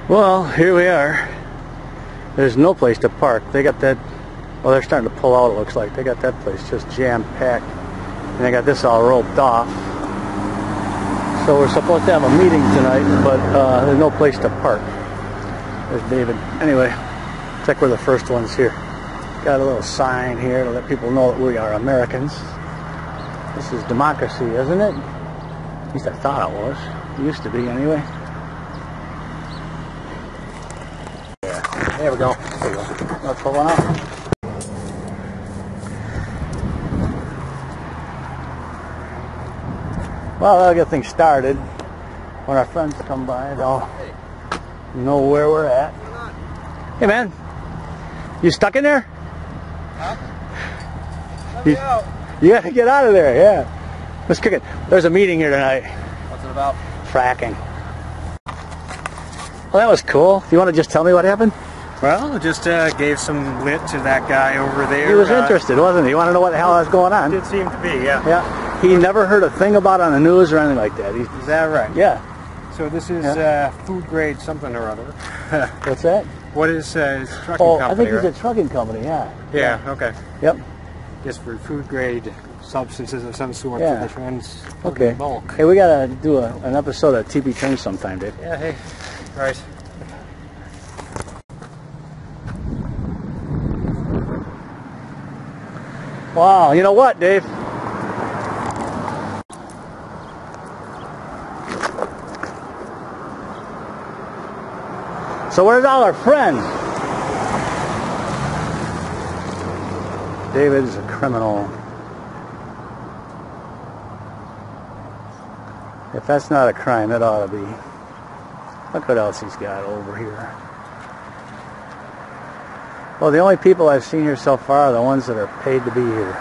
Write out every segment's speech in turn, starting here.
Well, here we are. There's no place to park. They got that, well, they're starting to pull out, it looks like. They got that place just jam-packed. And they got this all roped off. So we're supposed to have a meeting tonight, but there's no place to park. There's David. Anyway, looks like we're the first ones here. Got a little sign here to let people know that we are Americans. This is democracy, isn't it? At least I thought it was. It used to be, anyway. There we go. There we go. Let's pull one out. Well, that'll get things started. When our friends come by, they'll know where we're at. Hey, man. You stuck in there? Huh? Let me out. You gotta get out of there, yeah. Let's kick it. There's a meeting here tonight. What's it about? Fracking. Well, that was cool. You want to just tell me what happened? Well, I just gave some lit to that guy over there. He was interested, wasn't he? You want to know what the hell was going on? It did seem to be, yeah. Yeah. He never heard a thing about it on the news or anything like that. Is that right? Yeah. So this is food grade something or other. What's that? What is trucking company? Oh, I think right? he's a trucking company, yeah. Yeah, okay. Yep. Just for food grade substances of some sort Yeah. for the trans Okay. bulk. Hey, we gotta do an episode of TP Turns sometime, Dave. Yeah, hey. Right. Wow, you know what, Dave? So where's all our friends? David is a criminal. If that's not a crime, it ought to be. Look what else he's got over here. Well, the only people I've seen here so far are the ones that are paid to be here.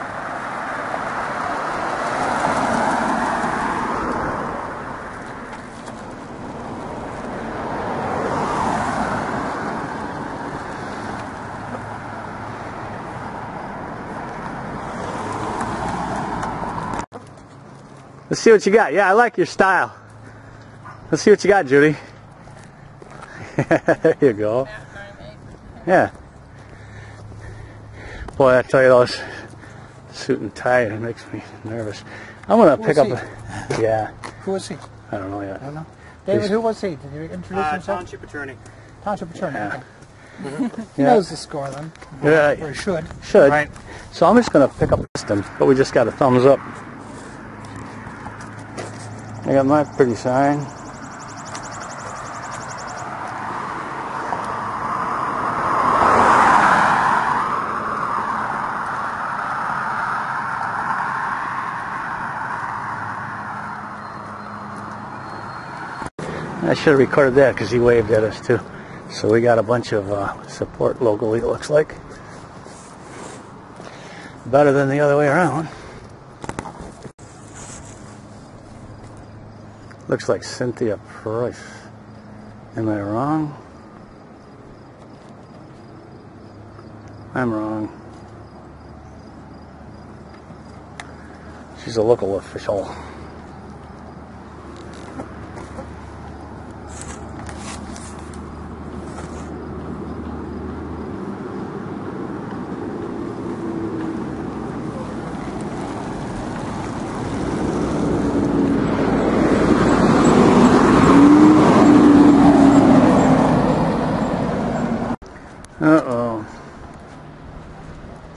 Let's see what you got. Yeah, I like your style. Let's see what you got, Judy. There you go. Yeah. Boy, I tell you, those suit and tie, it makes me nervous. I'm going to pick up a... Yeah. Who was he? I don't know yet. I don't know. David, who was he? Did you introduce himself? Township attorney. Township attorney, Yeah. okay. He knows the score then. Yeah. Or he should. Should. Right. So I'm just going to pick up this one, but we just got a thumbs up. I got my pretty sign. I should have recorded that because he waved at us too. So we got a bunch of support locally, it looks like. Better than the other way around. Looks like Cynthia Price. Am I wrong? I'm wrong. She's a local official. Uh-oh.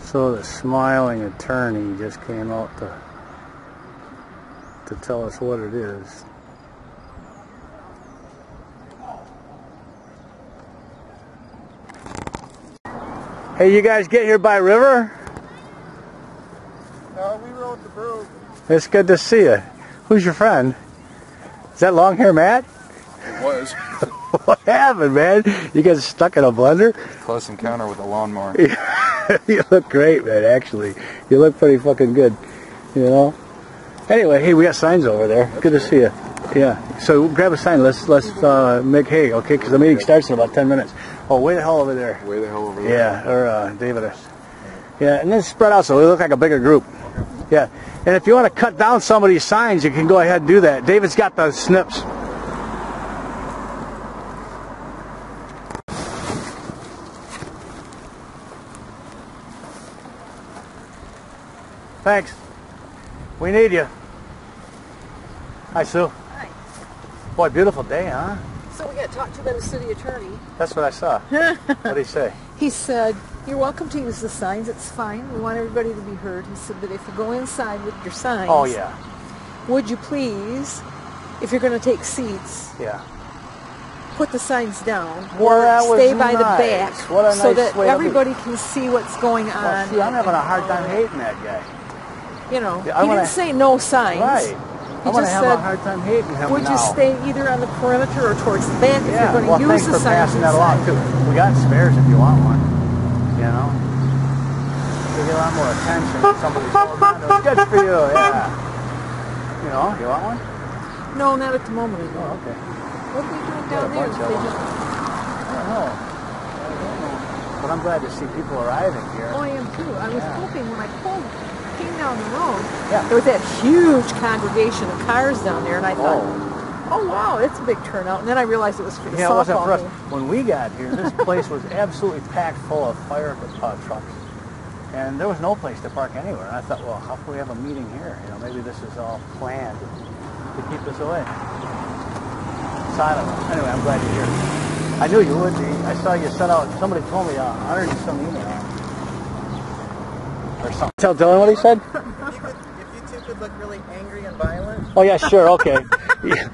So the smiling attorney just came out to tell us what it is. Hey, you guys get here by river? No, we rode the brook. It's good to see you. Who's your friend? Is that long hair Matt? It was. What happened, man? You guys stuck in a blender? Close encounter with a lawnmower. You look great, man, actually. You look pretty fucking good, you know? Anyway, hey, we got signs over there. Good to see you. Yeah. So grab a sign. Let's make hay, okay? Because the meeting starts in about 10 minutes. Oh, way the hell over there. Way the hell over there. Yeah, or David is. Yeah, and then spread out so we look like a bigger group. Yeah. And if you want to cut down some of these signs, you can go ahead and do that. David's got the snips. Thanks. We need you. Hi, Sue. Hi. Boy, beautiful day, huh? So we got to talk to the city attorney. That's what I saw. What did he say? He said, you're welcome to use the signs. It's fine. We want everybody to be heard. He said, but if you go inside with your signs, Oh, yeah. would you please, if you're going to take seats, Yeah. put the signs down Well, that or was stay by the nice. back What a so nice that way to be. everybody can see what's going on. Well, see, I'm having a hard time hating that guy. You know, Yeah, he didn't say no signs. Right. I'm going to just have a said, hard time hating him would now. you stay either on the perimeter or towards the back if Yeah, you're going to well, use thanks the for signs passing that along, inside? too. We got spares if you want one. You know? You get a lot more attention when somebody's holding on to it. Good for you, yeah. You know, you want one? No, not at the moment. I don't. Oh, okay. What are they doing Got a down there? bunch of They them. just, I don't know. But I'm glad to see people arriving here. oh, I am too. I was hoping when I came down the road, Yeah. there was that huge congregation of cars down there, and I thought, oh wow, it's a big turnout. And then I realized it was for the Yeah, it wasn't softball for us. game. When we got here, this place was absolutely packed full of fire trucks. And there was no place to park anywhere. And I thought, well, how can we have a meeting here? You know, maybe this is all planned to keep us away. So I don't know. Anyway, I'm glad you're here. I knew you would be. I saw you sent out, somebody told me 100 and some email. Or something. Tell Dylan what he said? If you two could look really angry and violent. Oh, yeah, sure, okay. Yeah.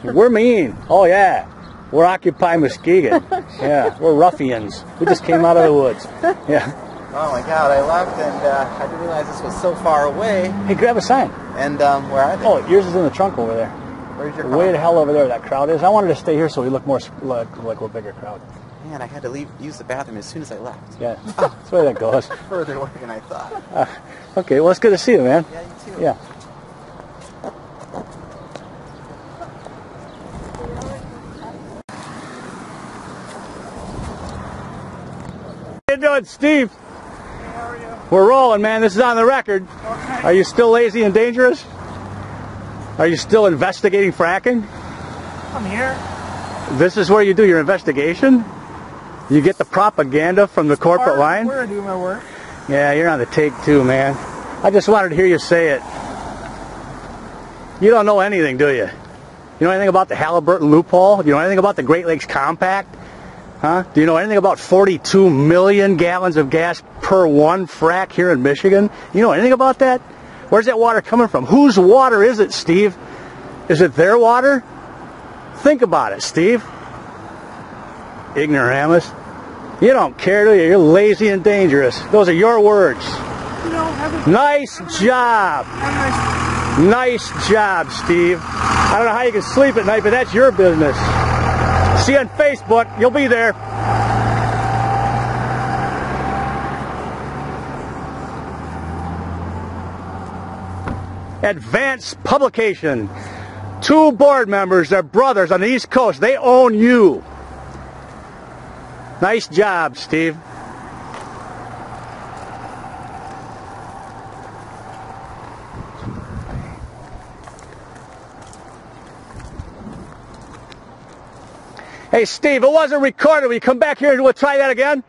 We're mean. Oh, yeah. We're Occupy Muskegon. Yeah, we're ruffians. We just came out of the woods. Yeah. Oh my God, I left and I didn't realize this was so far away. Hey, grab a sign. And where are they? Oh, yours is in the trunk over there. Where's your Way car? the hell over there that crowd is. I wanted to stay here so we look more like we're a bigger crowd. Man, I had to use the bathroom as soon as I left. Yeah, that's the way that goes. Further away than I thought. Okay, well, it's good to see you, man. Yeah, you too. Yeah. How you doing, Steve? Hey, how are you? We're rolling, man. This is on the record. Okay. Are you still lazy and dangerous? Are you still investigating fracking? I'm here. This is where you do your investigation? You get the propaganda from the corporate line? Where I do my work. Yeah, you're on the take too, man. I just wanted to hear you say it. You don't know anything, do you? You know anything about the Halliburton loophole? Do you know anything about the Great Lakes Compact? Huh? Do you know anything about 42 million gallons of gas per one frac here in Michigan? You know anything about that? Where's that water coming from? Whose water is it, Steve? Is it their water? Think about it, Steve. Ignoramus. You don't care, do you? You're lazy and dangerous. Those are your words. You know, have a Nice job. nice. Nice job, Steve. I don't know how you can sleep at night, but that's your business. See you on Facebook. You'll be there. Advanced Publication. 2 board members, they're brothers on the East Coast. They own you. Nice job, Steve. Hey, Steve, it wasn't recorded. Will you come back here and we'll try that again?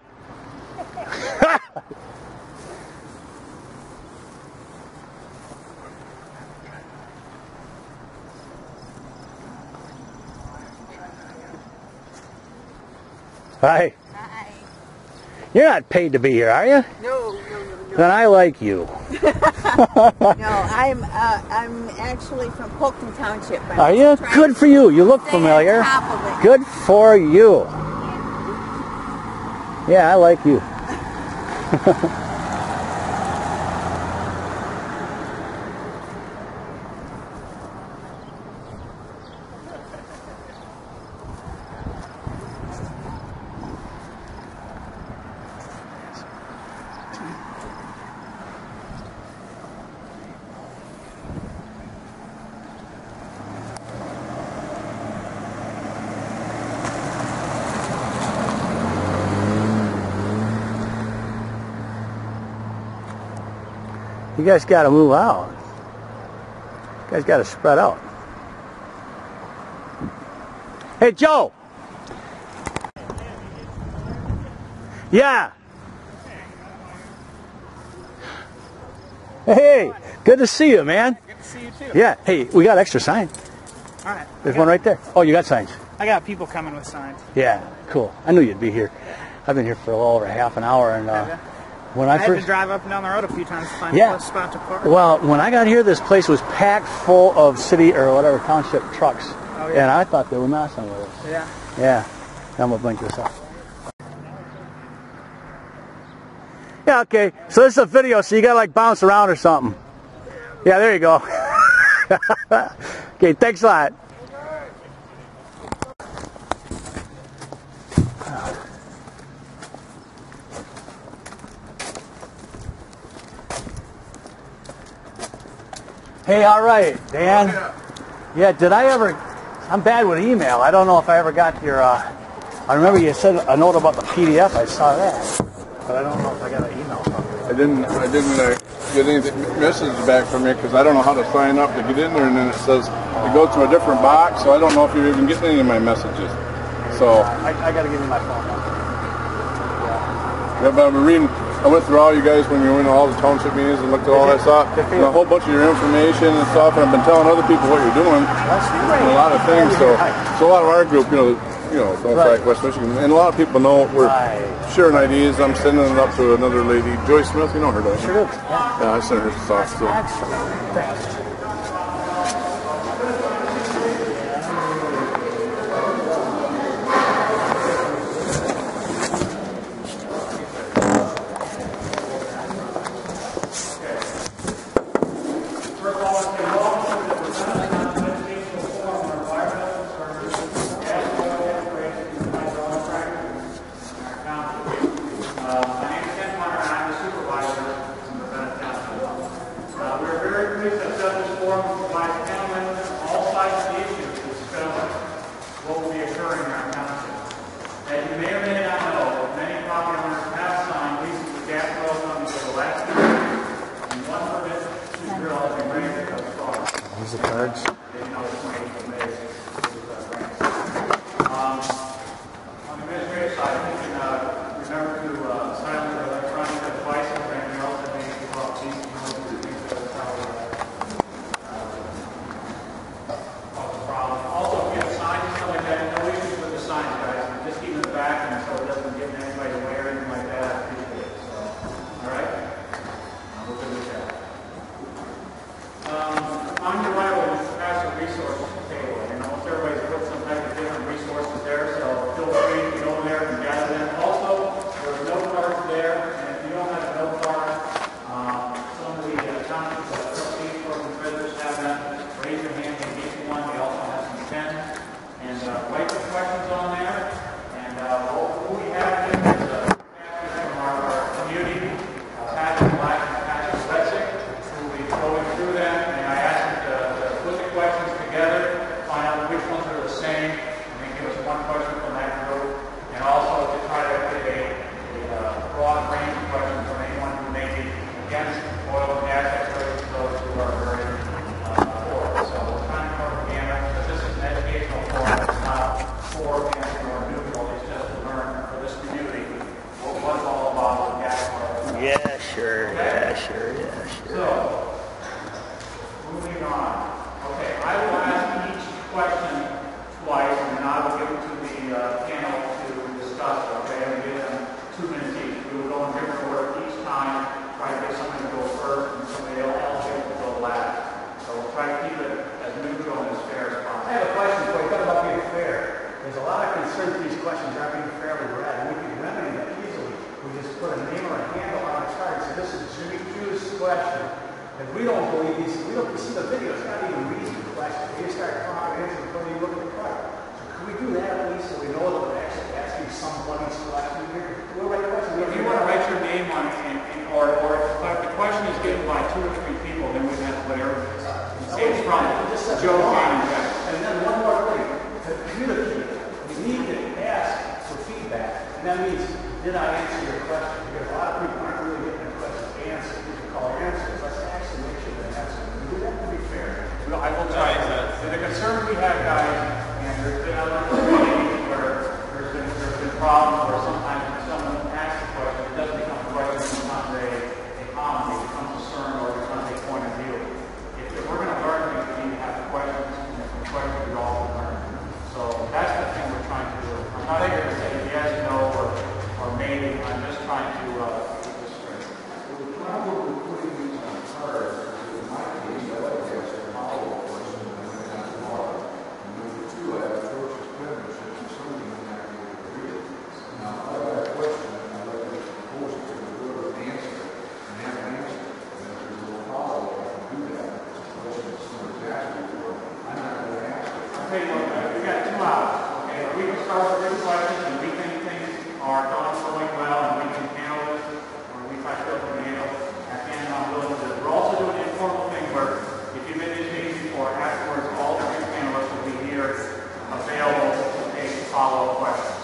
Hi. Hi. You're not paid to be here, are you? No. Then I like you. No, I'm actually from Polkton Township. I'm Are you? trying Good to for you. You look stay familiar. on top of it. Good for you. Yeah, I like you. You guys got to move out. You guys got to spread out. Hey, Joe. Yeah. Hey, good to see you, man. Good to see you too. Yeah. Hey, we got extra signs. All right. There's one right there. Oh, you got signs. I got people coming with signs. Yeah, cool. I knew you'd be here. I've been here for a little over half an hour, and when I had to drive up and down the road a few times to find a spot to park. Well, when I got here, this place was packed full of city or whatever township trucks, and I thought they were messing with us. Yeah. Yeah. I'm gonna blink this up. Yeah. Okay. So this is a video, so you gotta like bounce around or something. Yeah. There you go. Okay. Thanks a lot. Hey, all right, Dan. Yeah, did I ever? I'm bad with email. I don't know if I ever got your. I remember you said a note about the PDF. I saw that, but I don't know if I got an email from you. I didn't get any messages back from you because I don't know how to sign up to get in there, and then it says to go to a different box. So I don't know if you're even getting any of my messages. So I got to give you my phone number. yeah, but I went through all you guys when you went to all the township meetings and looked at all that stuff, and a whole bunch of your information and stuff, and I've been telling other people what you're doing, and a lot of things. So a lot of our group, don't track West Michigan, and a lot of people know we're sharing ideas. I'm sending it up to another lady, Joyce Smith. You know her, don't you? Sure do. Yeah, I sent her stuff. So. Excellent. Thanks. Here's the cards. On the administrative side, I think remember to silence your electronic devices or anything else that may involve these things that will probably cause a problem. Also, if you have signs and stuff like that, no issues with the signs, guys. Just keep them in the back and so it doesn't get anybody away or anything like that. I appreciate it. So, all right? We're good with that. On your right, we'll pass a resource table. Most everybody's put some type of different resources there, so feel free to go there and gather them. Also, there's note cards there, and if you don't have a note card, some of the township trustees or treasurers have them. Raise your hand and get you one. They also have some pens. And write your questions on there. And who we have here is from our community, Patrick Black and Patrick Letzick, who will be going through them. And I asked them to put the questions together, find out which ones are the same, and then give us one question from that group. And also to try to get a broad range of questions from anyone who may be against oil and gas exploration, those who are very for it. So we're trying to cover the gamut, because this is an educational forum. It's not for, against, or neutral. It's just to learn for this community what it's all about with gas oil. Yeah, sure. Yeah, sure. So, moving on. Okay, I will ask each question twice, and then I will give it to the panel to discuss. Okay, I'm going to give them 2 minutes each. We will go in different order each time. Try to get somebody to go first, and somebody else to go last. So we'll try to keep it as neutral and as fair as possible. I have a question for you. Talk about being fair. There's a lot of concern that these questions aren't being fairly read, and we can remedy that easily. We just put a name or a handle on a card. So this is Jimmy Q's question. And we don't believe these. We don't see the video. It's not even reading the question. You start talking answers before you look at the card. So can we do that at least so we know that we're actually asking somebody's question here? We'll write a question. If you want to write your name on it, or if the question is given by 2 or 3 people, then we have to put everything. Say it's from Joe, Jane, and Jack. And then one more thing. To communicate, we need to ask for feedback. And that means, did I answer your question? Because a lot of people aren't really getting their questions answered. You can call answers. Let's actually make sure they answer. We do that to be fair. Well, I will tell you that the concern we have, guys, and there's been other meetings where there's been problems where sometimes when someone asks a question, it doesn't become a question, it becomes a comment, it becomes a concern, or it becomes trying to keep this straight. The problem with putting these on cards is in my case, I like to ask a follow-up question and then I got water. And number two, I have atrocious penmanship, so somebody might not be able to read it. Now, if I got a question, I'd like to propose it to the board and answer it, and have an answer. And if there's a little follow-up, I can do that. If it's a question that someone's asking for, I'm not going to ask it. Okay, look, we've got 2 hours. Okay, we can start with written questions, and we think things are going well, and we can handle it, or we try to handle it. At the end, I'm willing to do it. We're also doing an informal thing where if you've been in these before, afterwards, all 3 panelists will be here available to take follow-up questions.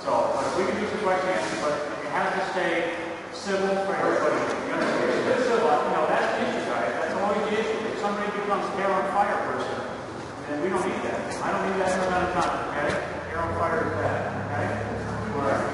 So, we can do some question answers, but you have to stay civil for everybody. You understand? It's civil. That's the issue, guys. That's always the issue. If somebody becomes hair on fire person, then we don't need that. I don't need that amount of time, okay? Hair on fire is bad, okay? Whatever.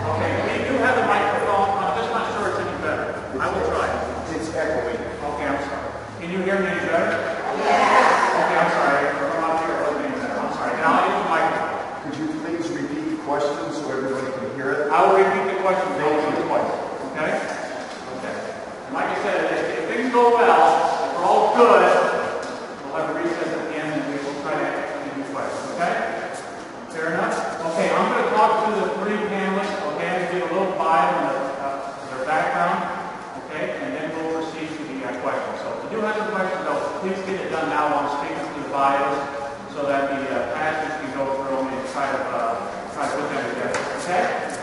Okay, we do have a microphone. I'm just not sure it's any better. I will try it. It's echoing. Okay, I'm sorry. Can you hear me any better? Yeah. Okay, I'm sorry. I'm not sure it wasn't any better. I'm sorry. Now I use the microphone. Could you please repeat the question so everybody can hear it? I will repeat the question twice. Okay? Okay. And like I said, if things go well, if we're all good, we'll have a recess at the end and we will try to answer any questions. Okay? Fair enough? Okay, I'm going to talk to the 3 panelists, okay, and give a little bio on their background, okay, and then we'll proceed to the questions. So if you do have some questions, though, please get it done now while I'm speaking to the bios so that the pastors can go through them and try to put them together. Okay?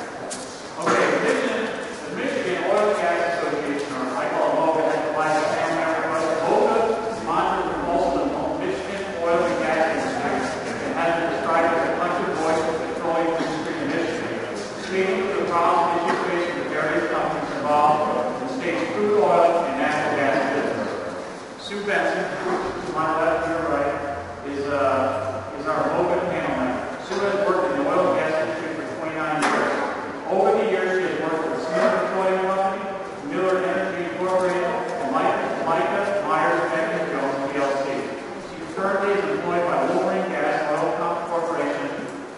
Okay, the Michigan Oil and Gas Association, or I call it MOGA, has provided a family member request. MOGA monitors the pulse of the Michigan oil and gas industry and has been described as a country voice of the petroleum industry in Michigan, speaking to the problems and issues facing the various companies involved in the state's crude oil and natural gas business. Sue Benson, to my left, to your right, is our MOGA panel member. Sue has worked in the oil and gas industry for 29 years. Over the years, she has worked with Smith Petroleum Company, Miller Energy Incorporated, and Micah Myers Beck & Jones PLC. She currently is employed by Wolverine Gas Oil Corporation,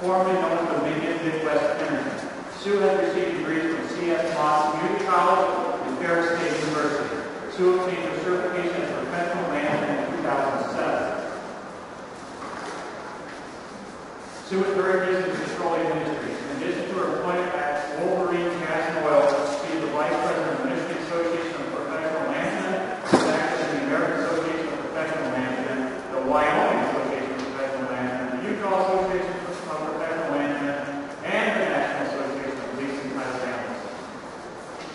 formerly known as Dominion Midwest Energy. Sue has received degrees from C.S. Moss Community College and Ferris State University. Sue obtained her certification as professional manager in 2007. Sue is very busy in the petroleum industry. In addition to her employment at Wolverine Gas and Oil, she is the Vice President of the Michigan Association of Professional Management, is active in the American Association of Professional Management, the Wyoming Association of Professional Management, the Utah Association of Professional Management, and the National Association of Leasing Title Analysts.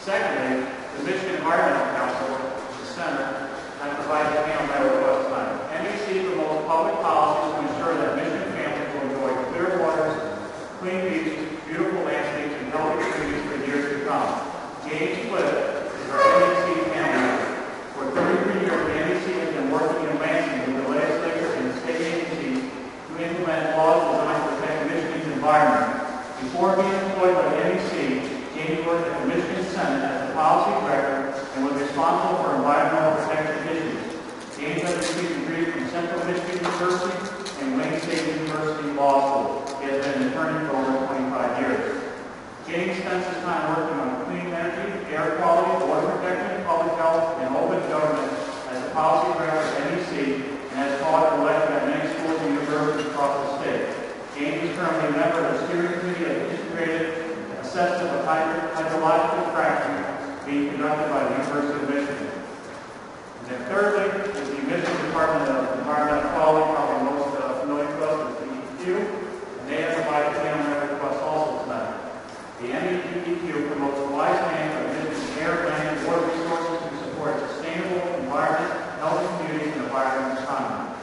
Secondly, the Michigan Environmental Council, the Center, has provided a panel member request tonight. MEC promotes public policies to ensure that Michigan families will enjoy clear waters, clean beaches, beautiful landscapes, and healthy communities for years to come. James Flip is our MEC panel member. For 33 years, the MEC has been working in Lansing with the legislature and the state agencies to implement laws designed to protect Michigan's environment. Before being employed by the MEC, James worked at the Michigan Senate as a policy director and was responsible for environmental protection issues. James has received degrees from Central Michigan University and Wayne State University Law School. He has been an attorney for over 25 years. James spends his time working on clean energy, air quality, water protection, public health, and open government as a policy director at NEC and has taught and lectured at many schools and universities across the state. James is currently a member of the steering committee of the Integrated Assessment of Hydrological Fracking being conducted by the University of Michigan. And then thirdly is the Michigan Department of Environmental Quality, probably most familiar with us, is the EQ, and they have provided panel member requests also tonight. The MEQ promotes wise management of Michigan's air, land, and water resources to support sustainable environment, healthy communities, and environmental economy.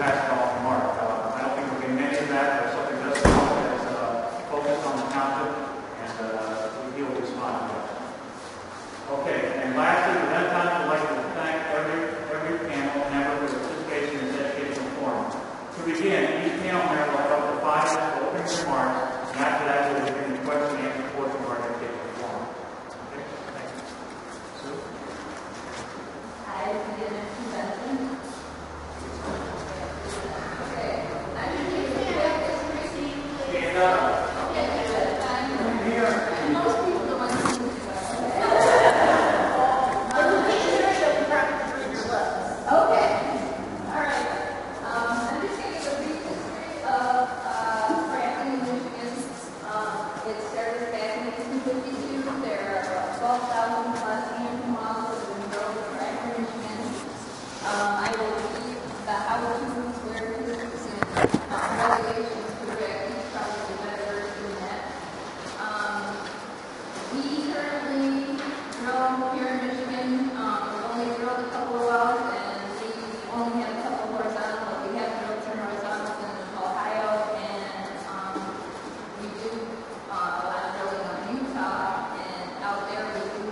pass it off to Mark. I don't think we're getting any of that, but something does come up that is focused on the township, and he will respond to that. Okay, and lastly, for that time, I'd like to thank every panel member for their participation in this educational forum. To begin, each panel member will have up to 5 minutes for opening remarks, and after that, we'll begin the question and answer portion of our educational forum. Okay, thank you. Sue? I begin at convention. Okay. I'm going to use the this receipt. Stand up. Okay, good. And most people don't want to see this. Okay. All right. I'm just going to give a brief history of fracking in Michigan. It started back in 1852. There are 12,000 plus hand miles that have been drilled in fracking in Michigan. I will read the how-tos, where-tos, and regulations for fracking. It's probably better than that. We currently drill here in Michigan. We've only drilled a couple of wells, and we only have a couple horizontal, but we have drilled some horizontals in Ohio, and we do a lot of drilling on Utah, and out there we do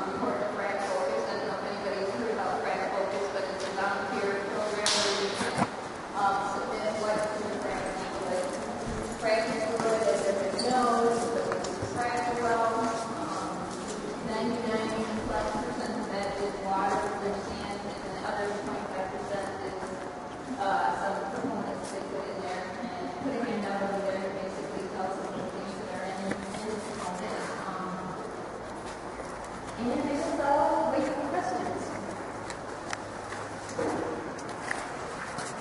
report to Frac Focus. I don't know if anybody's heard about Frac Focus, but it's a volunteer program where you can submit what you're fracking with. Fracking fluid, as everybody knows, but we do frac the well. 99+% of that is water, there's sand, and then the other 25% is some components they put in there. And putting it down over there basically tells them the things that are in this component. And I guess I'll wait for questions.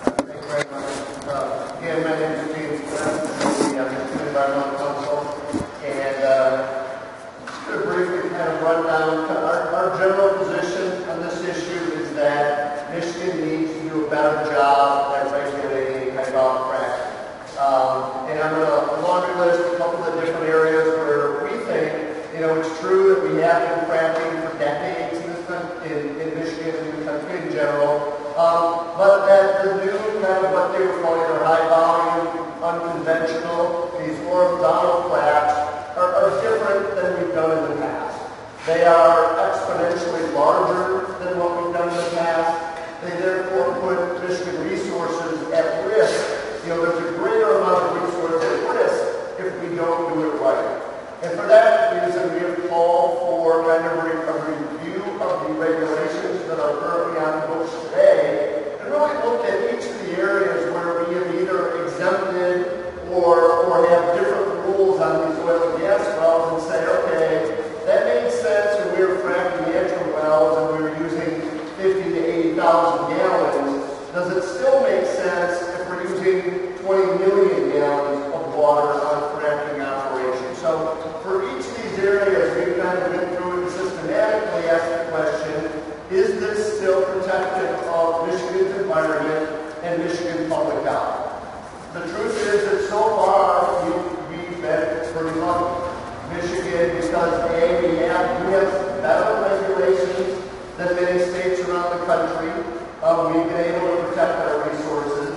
Thank you very much. Again, my name is James Glenn. I'm the Environmental Council. And just to briefly kind of run down our general position on this issue is that Michigan needs to do a better job at regulating hydraulic fracking. And I'm going to laundry list a couple of different areas where we think, it's true that we have been fracking for decades in Michigan and the country in general, but that the new kind of what they were calling their high volume, unconventional, these horizontal fracs are different than we've done in the past. They are exponentially larger than what we've done in the past. They therefore put Michigan resources at risk. There's a greater amount of resources at risk if we don't do it right. And for that reason, we have called for kind of a review of the regulations that are currently on the books today, and really look at each of the areas where we have either exempted or have different rules on these oil and gas wells and say, okay, that made sense when we were fracking natural wells and we were using 50 to 80,000 gallons. Does it still make sense if we're using 20 million gallons of water on fracking operations? So for each of these areas, we've kind of been through and systematically asked the question, is this still protective of Michigan's environment and Michigan public health? The truth is that so far, we've been pretty lucky. Michigan, because we have better regulations than many states around the country. We've been able to protect our resources.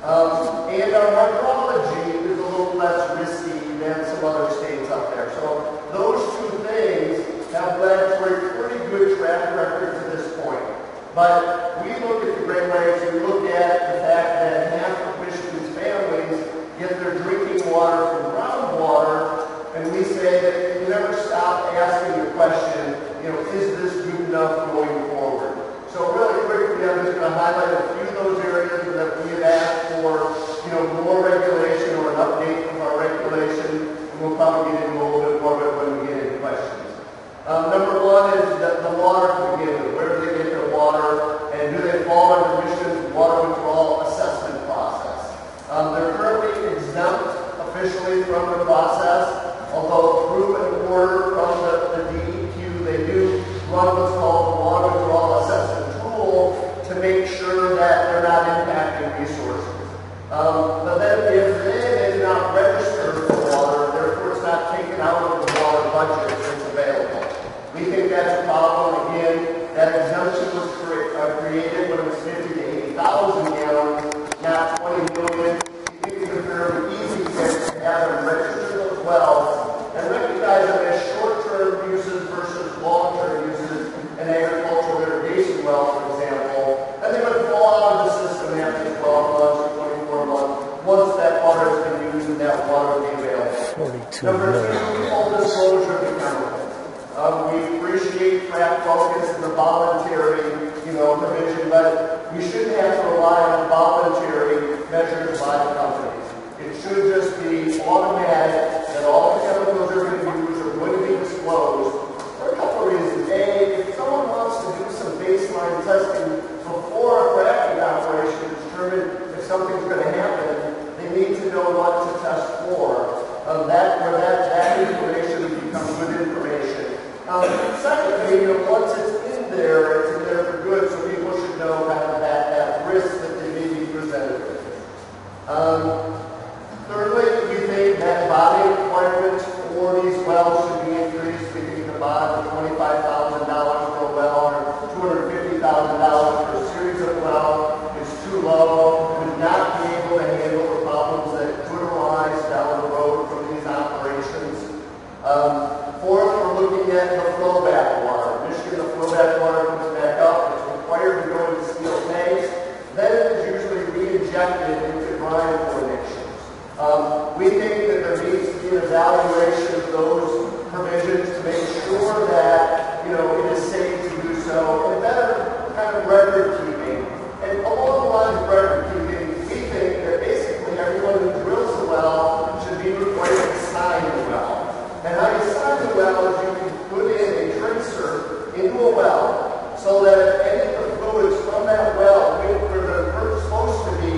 And our hydrology is a little less risky than some other states out there. So those two things have led to a pretty good track record to this point. But we look at the Great Lakes, we look at the fact that half of Michigan's families get their drinking water from groundwater, and we say that you never stop asking the question, is this good enough going forward? So really quickly, I'm just going to highlight a few of those areas Number two, full disclosure of the chemical. We appreciate frac focus and the voluntary, provision, but we shouldn't have to rely on voluntary measures by the companies. It should just be automatic that all the chemicals are going to use are going to be disclosed for a couple of reasons. A, if someone wants to do some baseline testing before a fracking operation to determine if something's going to happen, they need to know what to test for. That information becomes good information. Secondly, once it's in there for good, so people should know kind of that risk that they may be presented with. Thirdly, we think that body requirements for these wells should be increased. We think the bond of $25,000 for a well or $250,000 for a series of wells is too low. Would not be able to handle the problems that could arise down the road from these operations. Fourth, we're looking at the flowback water. In Michigan, the flowback water comes back up. It's required to go into steel tanks. Then it is usually re-injected into brine formations. We think that there needs to be an evaluation of those provisions to make sure that, it is safe to do so, and better kind of record keeping. And along the lines of record keeping, we think that basically everyone who drills a well should be required to sign the well. And how you sign the well is you can put in a tracer into a well so that if any of the fluids from that well went where they're supposed to be,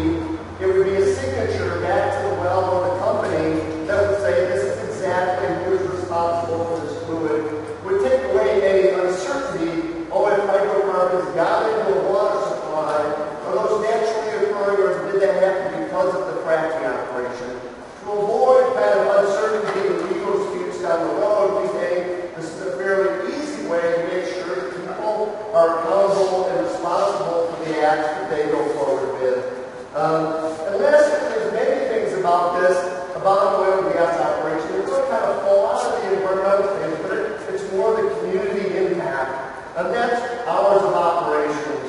it would be a signature back to the well or the company that would say this is exactly who is responsible for this fluid. Would take away any uncertainty, if hydrocarbons got into a water supply, are those naturally occurring or did that happen because of the fracking operation? To avoid kind of uncertainty and legal disputes down the road, we think this is a fairly easy way to make sure that people are accountable and responsible for the acts that they go forward with. And lastly, there's many things about this, about oil and gas operation. They really kind of fall out of the environmental things, but it's more the community impact. And that's hours of operations,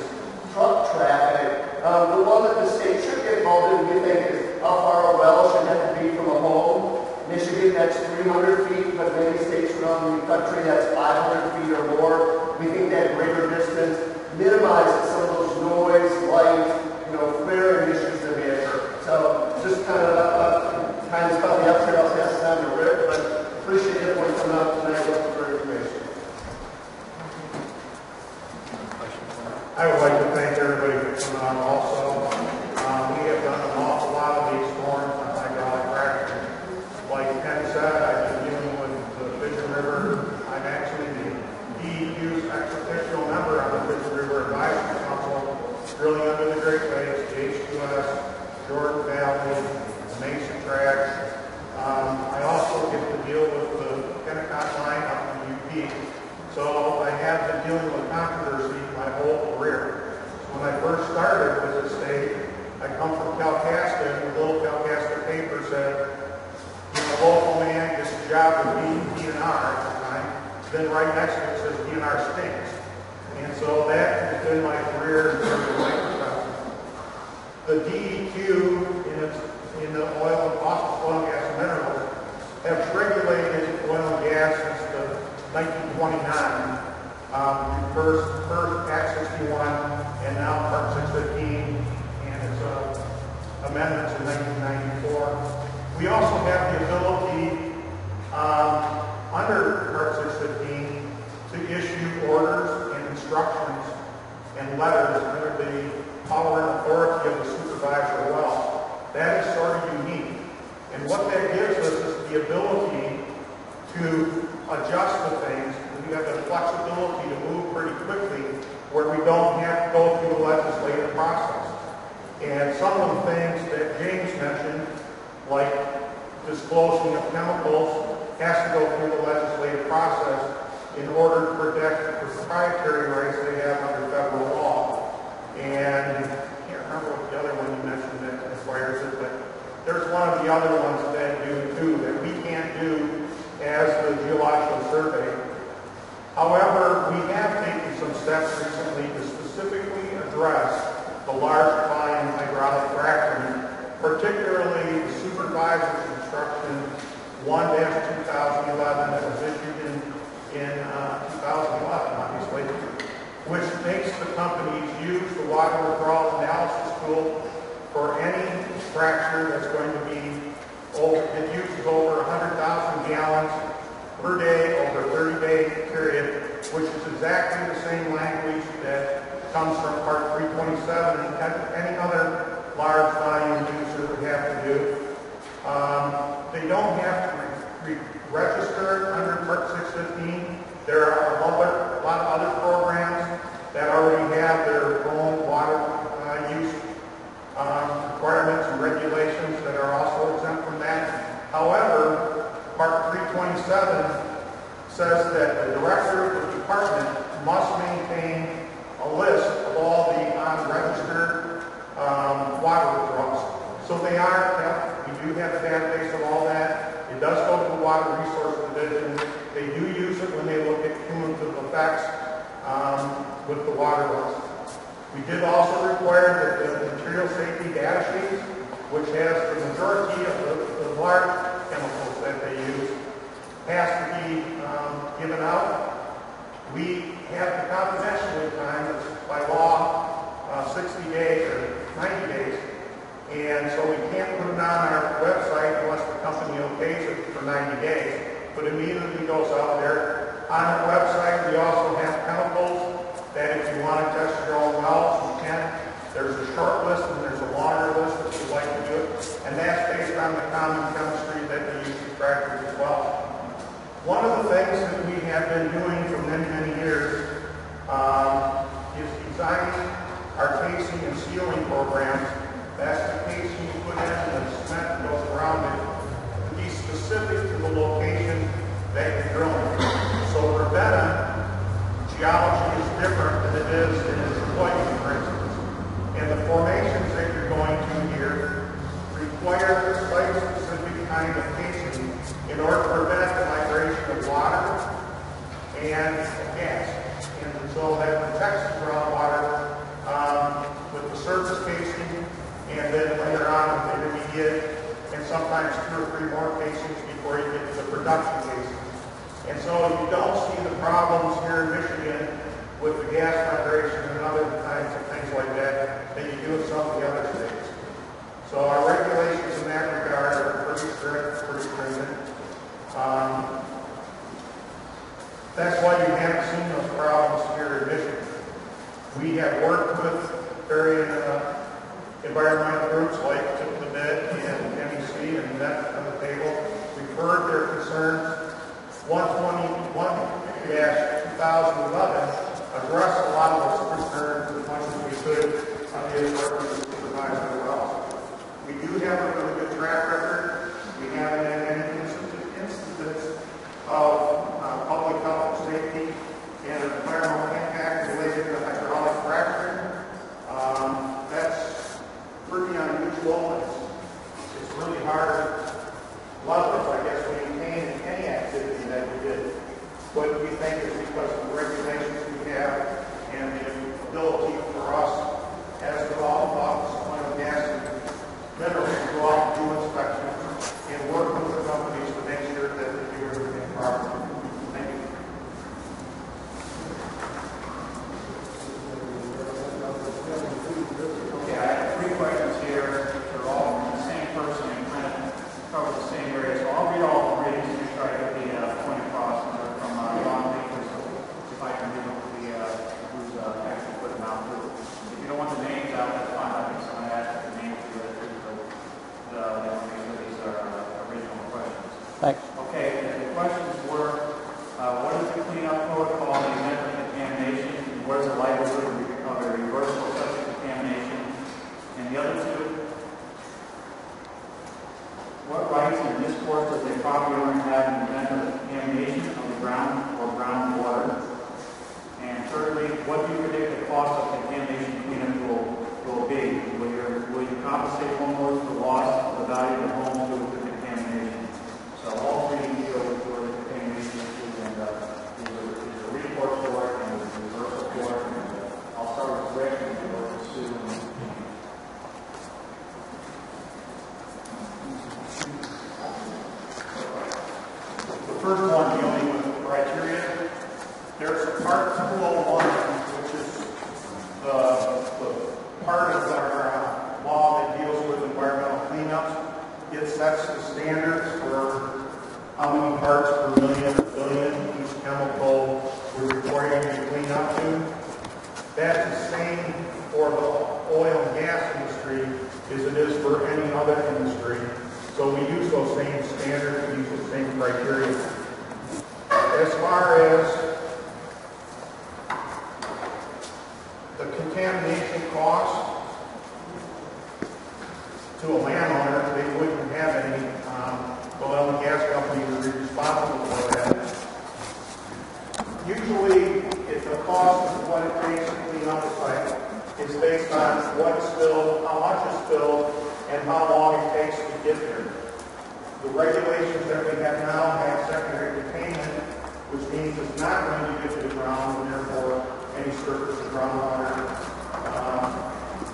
truck traffic. The one that the state should get involved in, we think, is how far a well should have to be from a home. Michigan, that's 300 feet, but many states around the country, that's 500 feet or more. We think that greater distance minimizes some of those noise, light, flaring issues that may occur. So just kind of about the upside, I'll pass it on to Rick, but appreciate everyone coming out tonight looking for information. I would like to thank everybody for coming on also. We have done an awful lot of these forums on hydraulic fracturing. Like Ken said, I've been dealing with the Pigeon River. I'm actually the DEQ's ex-official member on the Pigeon River Advisory Council, drilling under the Great Lakes, the H2S, Jordan Valley, the Mason Tracts. I also get to deal with the Kennecott line up in UP. So I have been dealing with controversy my whole career. So when I first started with the state, I come from Calcasta, and the little Calcasta paper said, a local man gets a job with DNR at the time. Then right next to it says DNR stinks. And so that has been my career in terms of microphone. The DEQ in the oil and gas and minerals have regulated oil and gas since the 1929, first Act 61, and now Part 615, and its amendments in 1994. We also have the ability, under Part 615, to issue orders and instructions and letters under the power and authority of the supervisor well. That is sort of unique. And what that gives us is the ability to adjust to things. We have the flexibility to move pretty quickly where we don't have to go through the legislative process. And some of the things that James mentioned, like disclosing of chemicals, has to go through the legislative process in order to protect the proprietary rights they have under federal law. And I can't remember what the other one you mentioned that requires it, but there's one of the other ones that do too, that we can't do as the geological survey. However, we have taken some steps recently to specifically address the large volume hydraulic fracturing, particularly the supervisor's instruction 1-2 for any fracture that's going to be over, it uses over 100,000 gallons per day over a 30-day period, which is exactly the same language that comes from Part 327 and any other large volume user would have to do. They don't have to register under Part 615. There are a lot of other programs that already have their own water use requirements and regulations that are also exempt from that. However, Part 327 says that the director of the department must maintain a list of all the unregistered water withdrawals. So they are kept. We do have a database of all that. It does go to the Water Resource Division. They do use it when they look at cumulative effects with the water wells. We did also require that the material safety data sheet, which has the majority of the large chemicals that they use, has to be given out. We have the confidentiality time that's by law 60 days or 90 days, and so we can't put it on our website unless the company okays it for 90 days. But immediately goes out there. On our website, we also have chemicals that if you want to test your own wells, you can. There's a short list and there's a longer list if you'd like to do it. And that's based on the common chemistry that they use in fractures as well. One of the things that we have been doing for many, many years is designing our casing and sealing programs. That's the casing you put in and the cement that goes around it to be specific to the location that you're drilling. So Ravenna, geology is different than it is in Muskegon, for instance. And the formations that you're going to here require a site-specific kind of casing in order to prevent the migration of water and gas. And so that protects the groundwater with the surface casing, and then later on with the intermediate, and sometimes 2 or 3 more casings before you get to the production casing. And so you don't see the problems here in Michigan with the gas migration and other kinds of things like that that you do in some of the other states. So our regulations in that regard are pretty strict, pretty stringent. That's why you haven't seen those problems here in Michigan. We have worked with varying environmental groups like Tip of the Bed and MEC and met on the table. We've heard their concerns. 121-2011 addressed a lot of those concerns as much as we could on the working with supervisor wells. We do have a really good track record. We haven't had any instances of public health and safety and environmental impact related to hydraulic fracturing. That's pretty unusual. It's really hard leverage, I guess, to maintain any activity that we did. But we think it's because of the regulations we have and the ability for us as the Office of Oil and Gas and Minerals to go out and do inspections and work with the companies to make sure that they do everything properly. Thank you. Okay, I have 3 questions here. They're all from the same person and kind of cover the same area. So I'll read all the ratings to try to get the point across. And they're from Ron Baker, so if I can read who's actually putting them out too. If you don't want the names out, that's fine. I think someone asked the names to the information of these original questions. Thanks. Okay, and the questions were, what is the cleanup protocol in the event of contamination? And what is the likelihood of a reversal of such contamination? And the other 2, what rights and discourse does a property owner have in the event of contamination of the ground or groundwater? And thirdly, what do you predict the cost of contamination cleanup will be? Will you compensate homeowners for loss of the value of the home due to the contamination? So all 3 deal with the contamination issues, and there's a recourse for it and there's a reversal for it. And I'll start with Rick and go to Sue. The first one dealing with the criteria, there's a Part 201, which is the part of our law that deals sets the standards for how many parts per million or billion each chemical we're requiring to clean up to. That's the same for the oil and gas industry as it is for any other industry. So we use those same standards, we use the same criteria. As far as the contamination cost to a landowner, they wouldn't have any. The oil and gas company would be responsible for that. Usually, if the cost of what it takes to clean up a site is based on what is spilled, how much is spilled, and how long it takes to get there. The regulations that we have now have secondary containment, which means it's not going to get to the ground, and therefore any surface of groundwater.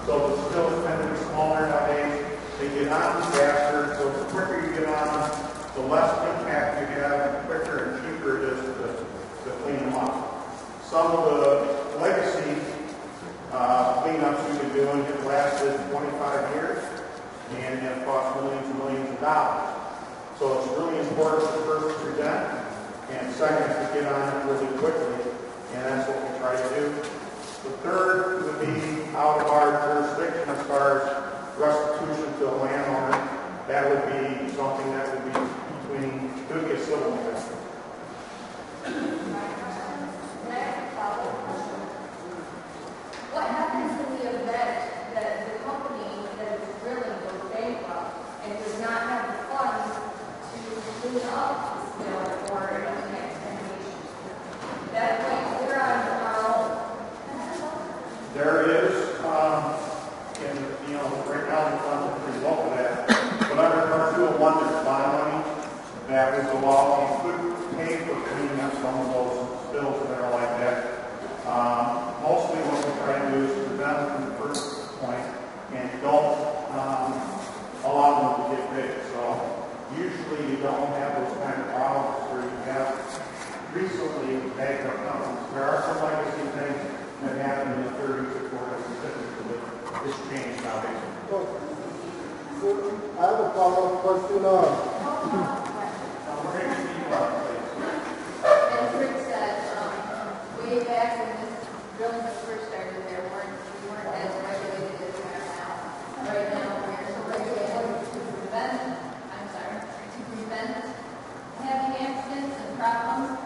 So the spills tend to be smaller nowadays. They get on faster, so the quicker you get on, the less impact you have, the quicker and cheaper it is to clean them up. Some of the legacy cleanups we've been doing have lasted 25 years and have cost millions and millions of dollars. So it's really important to first prevent, and second to get on it really quickly, and that's what we try to do. The third would be out of our jurisdiction as far as restitution to a landowner. That would be something that would be between, it would be a civil matter. What happens in the event that the company that is drilling goes bankrupt and does not have the funds to clean up the spill or any contamination? That way we're on our own. There is, right now the funds are pretty low for that. But under our 201, there's bond money that would go out and could pay for cleaning up some of those spills that are like that. Mostly what we try to do is prevent them from the first point and don't allow them to get big. So usually you don't have those kind of problems where you have recently bankrupt companies. There are some legacy things that happened in the 30s or 40s and 50s, but it's changed nowadays. I have a follow-up question. As Rick said, way back when this drilling was first started, we weren't as regulated as we are now. Right now, we're so regulated to prevent having accidents and problems.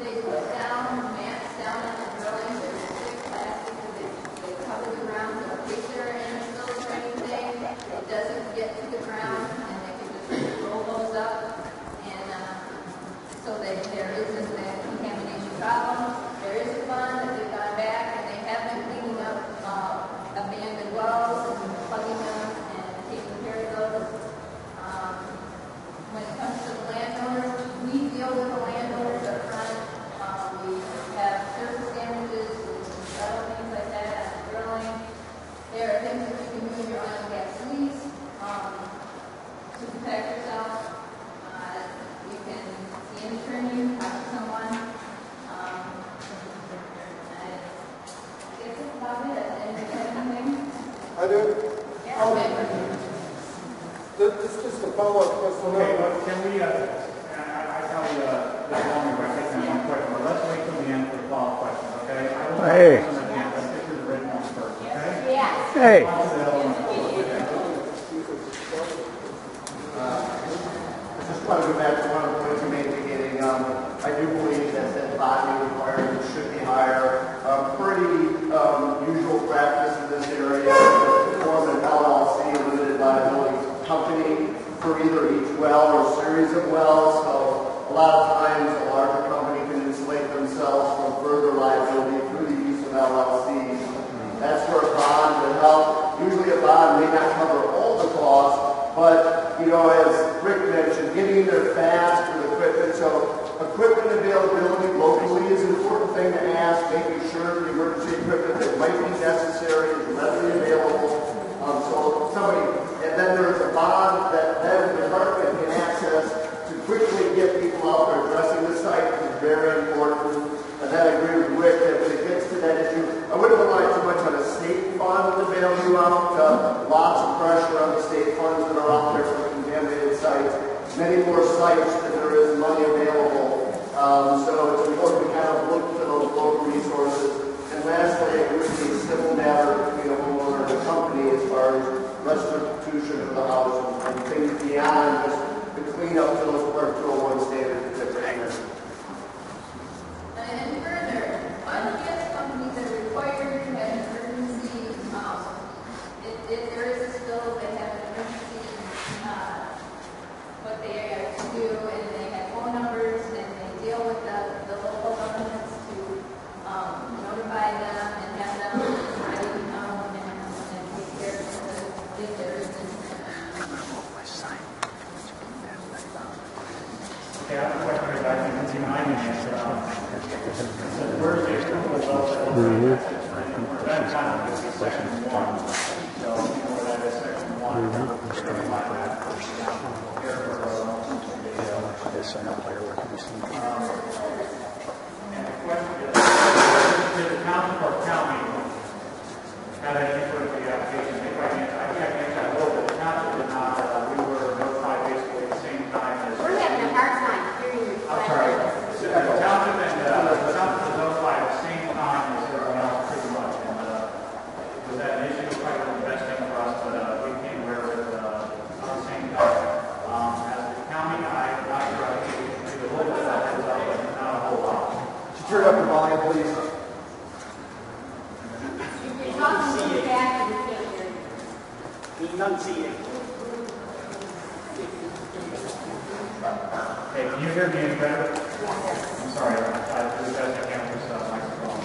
They put down mats down on the drilling. There's thick plastic that they cover the ground so in case there are any spills or anything, it doesn't get to the ground, and they can just roll those up, and so that there isn't that contamination problem. There is a fund that they've gone back, and they have been cleaning up abandoned wells and plugging them and taking care of those. When it comes to the landowners, we deal with the landowners up front. We have surface damages, we settle things like that, drilling. There are things that you can do in your oil and gas lease to protect yourself. You can see an attorney, talk to someone. I guess that's about it. Anything? I do. Yeah. This is just a follow-up question. Okay, but can we, I tell you, this long, we're going to take one question, but let's wait till the end for the follow-up questions, okay? I will Hey. let's get through the written ones first, okay? Yes. Hey. I just want to go back to one of the points you made at the beginning. I do believe that bonding requirement should be higher. Pretty usual practice in this area to form an LLC, limited liability company, for either each well or series of wells. So a lot of times a larger company can insulate themselves from further liability through the use of LLCs. That's where a bond would help. Usually a bond may not cover all the costs, but as Rick mentioned, getting there fast with equipment. So equipment availability locally is an important thing to ask, making sure the emergency equipment that might be necessary is readily available. So somebody, and then there's a bond that then the department can access to quickly get people out there addressing the site is very important. And then I agree with Rick that when it gets to that issue, I wouldn't rely too much on a state fund to bail you out. Lots of pressure on the state funds that are out there for contaminated sites. sites, many more sites than there is money available. So it's important to kind of look to those local resources. And lastly, it would be a civil matter between a homeowner and a company as far as restitution of the house and things beyond just the cleanup to those Part 201 standards that they're in. And further, oil and gas companies are required to have emergency, if there is a spill, they have an emergency, what they have to do, and they have phone numbers, and they deal with the local governments to notify them and have them ready to come and take care of the if there is an Okay, I have a question about you. It's behind me. Where's the approval of that kind of section 1? So, where that is section 1. And the question is, did the council or county have any input for the application? I can't answer that a little bit. The council did not. We were notified basically at the same time as... We're having a hard time hearing you. I'm sorry. The township was notified at the same time as everyone else, pretty much. And was that an issue? Probably the best thing for us, but we came aware of it at the same time. As the county, I'm not sure. I think we can do a little bit of that heads up, but not a whole lot. Could you turn up your volume, please? You're talking too fast and we can't hear you. Enunciate. Hey, can you hear me any better? I'm sorry. I do the best I can with this microphone.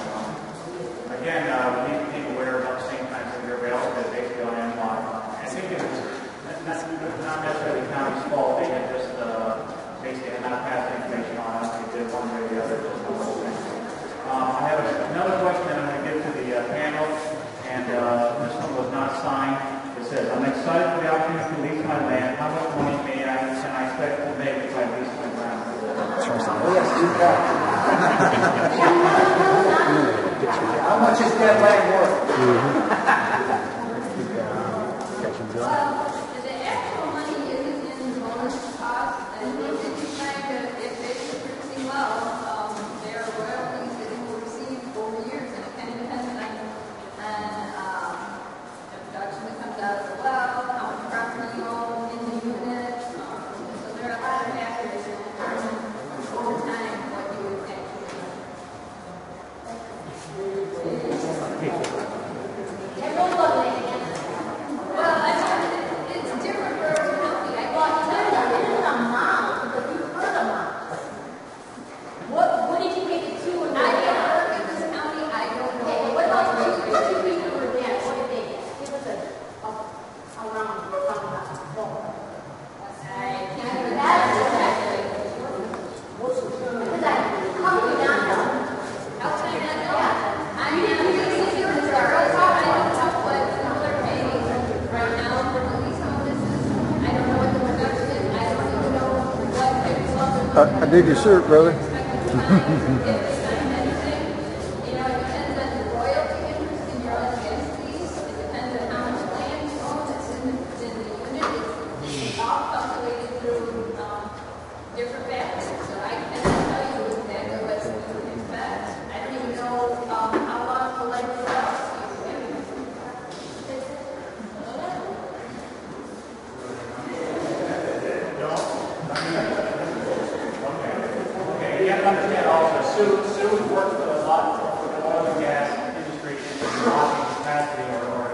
Again, we need to be aware about the same kinds of everybody else that basically on NY. I think it was not necessarily the county's fault. They had just basically not passed information on us. They did one way or the other. Just the whole thing. I have another question that I'm going to give to the panel, and this one was not signed. It says, I'm excited for the opportunity to lease my land. How much money can I expect to make if I lease my land? How much is that land worth? Well, the actual money isn't in bonus cost, and if you find that if it's producing well, there are royalties that you will receive over years, and it kind of depends on the production that comes out of the well, how much property you own in the unit. So there are a lot of factors that determine over time what you would actually do. Well, I mean, it's different for every company. I thought you said that it is a amount, but you heard amount. What did you make it to? I didn't work in this county. I don't know. What about the two people who were there? What did they get? Give us a round of applause. I can't even ask exactly. Because I come to down now. How can I not know? I mean, I'm really serious. I don't know what they're paying right now for the lease notices. I don't know what the production is. I don't even know what type of stuff. I dig your shirt, brother. If they sign anything, it depends on the royalty interest in your oil and gas lease. It depends on how much land you own that's in the unit. It's all calculated through different factors. So I cannot tell you exactly what you can expect. I don't even know how long the life of the house is. Okay, you have to understand also, Sue works a lot for the oil and gas industry in the lobbying capacity or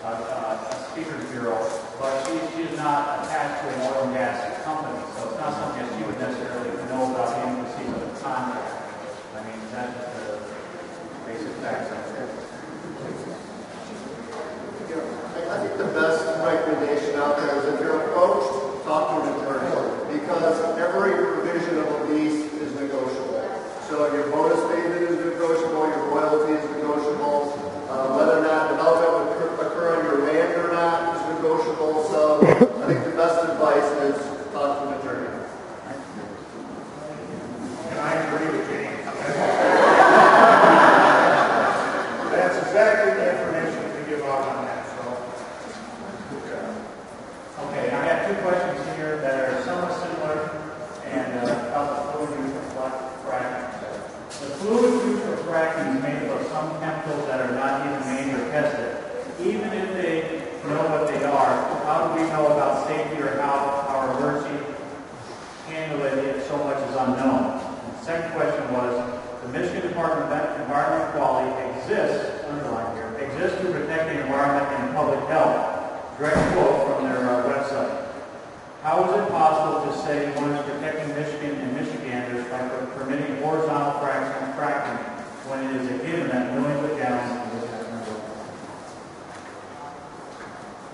a speakers bureau, but she is not attached to an oil and gas company, so it's not something that she would necessarily know about the intricacies of the contract. I mean, that's the basic facts of it. I think the best recommendation out there is if you're approached, talk to an attorney, because every provision of a lease is negotiable. So your bonus payment is negotiable, your royalty is negotiable, whether or not development would occur on your land or not is negotiable. So I think the best advice is talk to an attorney. And I agree with James. That's exactly the information to give out on that. So, Okay, I have two questions said he wanted to protect Michigan and Michiganders by permitting horizontal fracking when it is a given that millions of gallons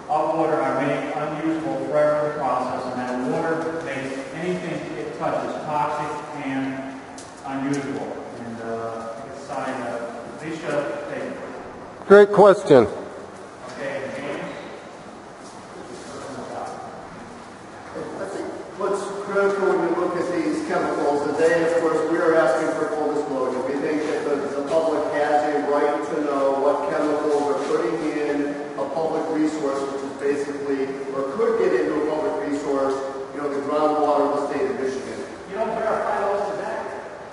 of water are made unusable forever in the process, and that water makes anything it touches toxic and unusable. And it's signed Alicia Taylor. Great question. Okay, James? I think what's critical when you look at these chemicals today, of course, we are asking for full disclosure. We think that the public has a right to know what chemicals are putting in a public resource, which is basically, or could get into a public resource, you know, the groundwater of the state of Michigan. You don't verify those today.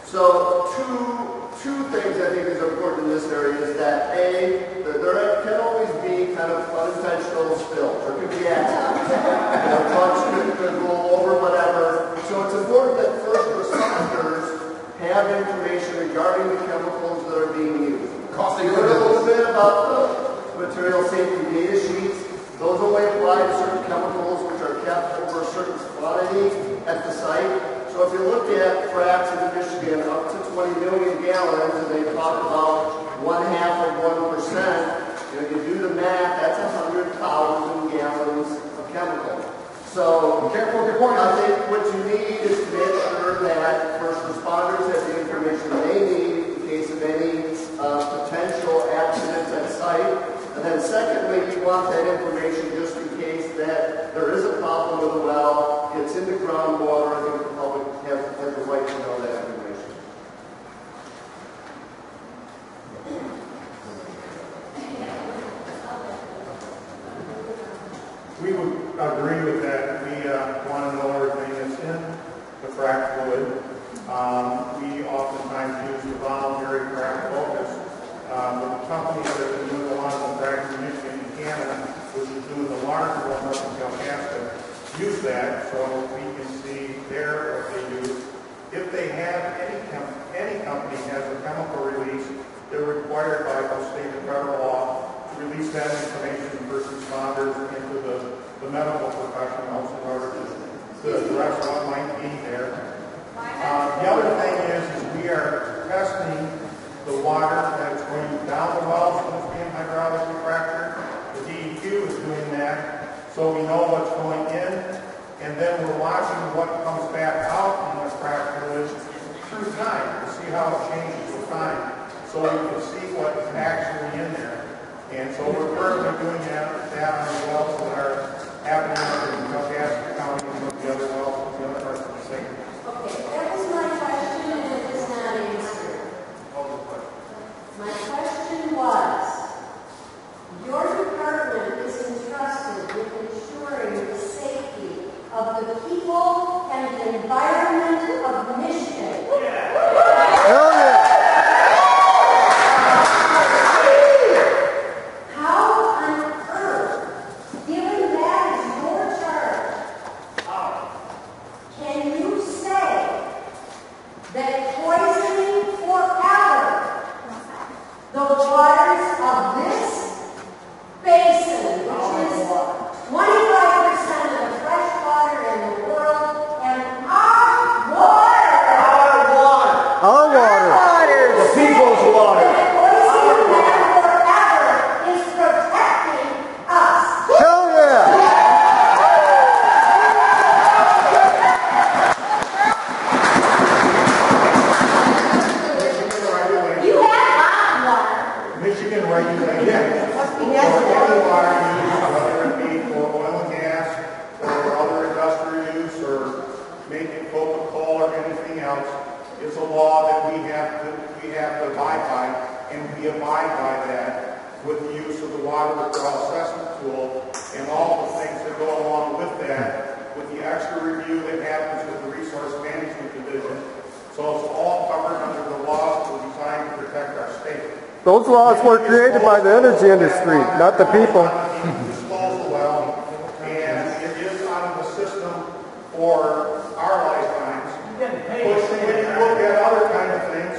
So two things I think is important in this area is that A, there can always be kind of unintentional spills. There could be accidents. You know, trucks could roll over, whatever. So it's important that first responders have information regarding the chemicals that are being used. We heard a little bit about the material safety data sheets. Those only apply to certain chemicals which are kept over a certain quantity at the site. So if you look at fracks in Michigan up to 20 million gallons, and they talk about 0.5%, you know, you do the math, that's 100,000 gallons of chemical. So I think what you need is to make sure that first responders have the information they need in case of any potential accidents at site. And then secondly, you want that information just in case that there is a problem with a well, it's in the groundwater. I think the public has the right to know that information. We would agree with that. We want to know everything that's in the frac fluid. We oftentimes use the voluntary frac focus. But the companies that have been doing a lot of the fracking in Michigan and Canada, which is doing the larger one up in Calcasta, use that so we can see there what they do. If they have any company has a chemical release, they're required by both state and federal law to release that information to first responders and to the medical professionals in order to address what might be there. The other thing is we are testing the water that is going down the wells when it's being hydraulically fractured. The DEQ is doing that so we know what's going in, and then we're watching what comes back out in the frac fluid through time to see how it changes with time so we can see what is actually in there. And so we're currently doing that on the wells that are happening in Muskegon County and the other wells in the other parts of the state. Okay, that was my question and it was not answered. My question was, your department is entrusted with ensuring the safety of the people and the environment of Michigan. Hell yeah! How on earth, given that is your charge, can you say that poisoning forever the waters of this basin, which is 25% of the fresh water in the world, and our water, Our water! The people's water. that poisoning that forever is protecting us? Hell yeah! You have bottled water. Michigan regulations for any water use, whether it be for oil and gas or other industrial use or making Coca-Cola or anything else, is a law that we have to abide by, and we abide by that with the use of the water withdrawal assessment tool and all the things that go along with that, with the extra review that happens with the Resource Management Division. So it's all covered under the laws that were designed to protect our state. Those laws were created by the energy industry, not the people. Disposal well, and it is out of the system for our lifetimes. But when you look at other kind of things,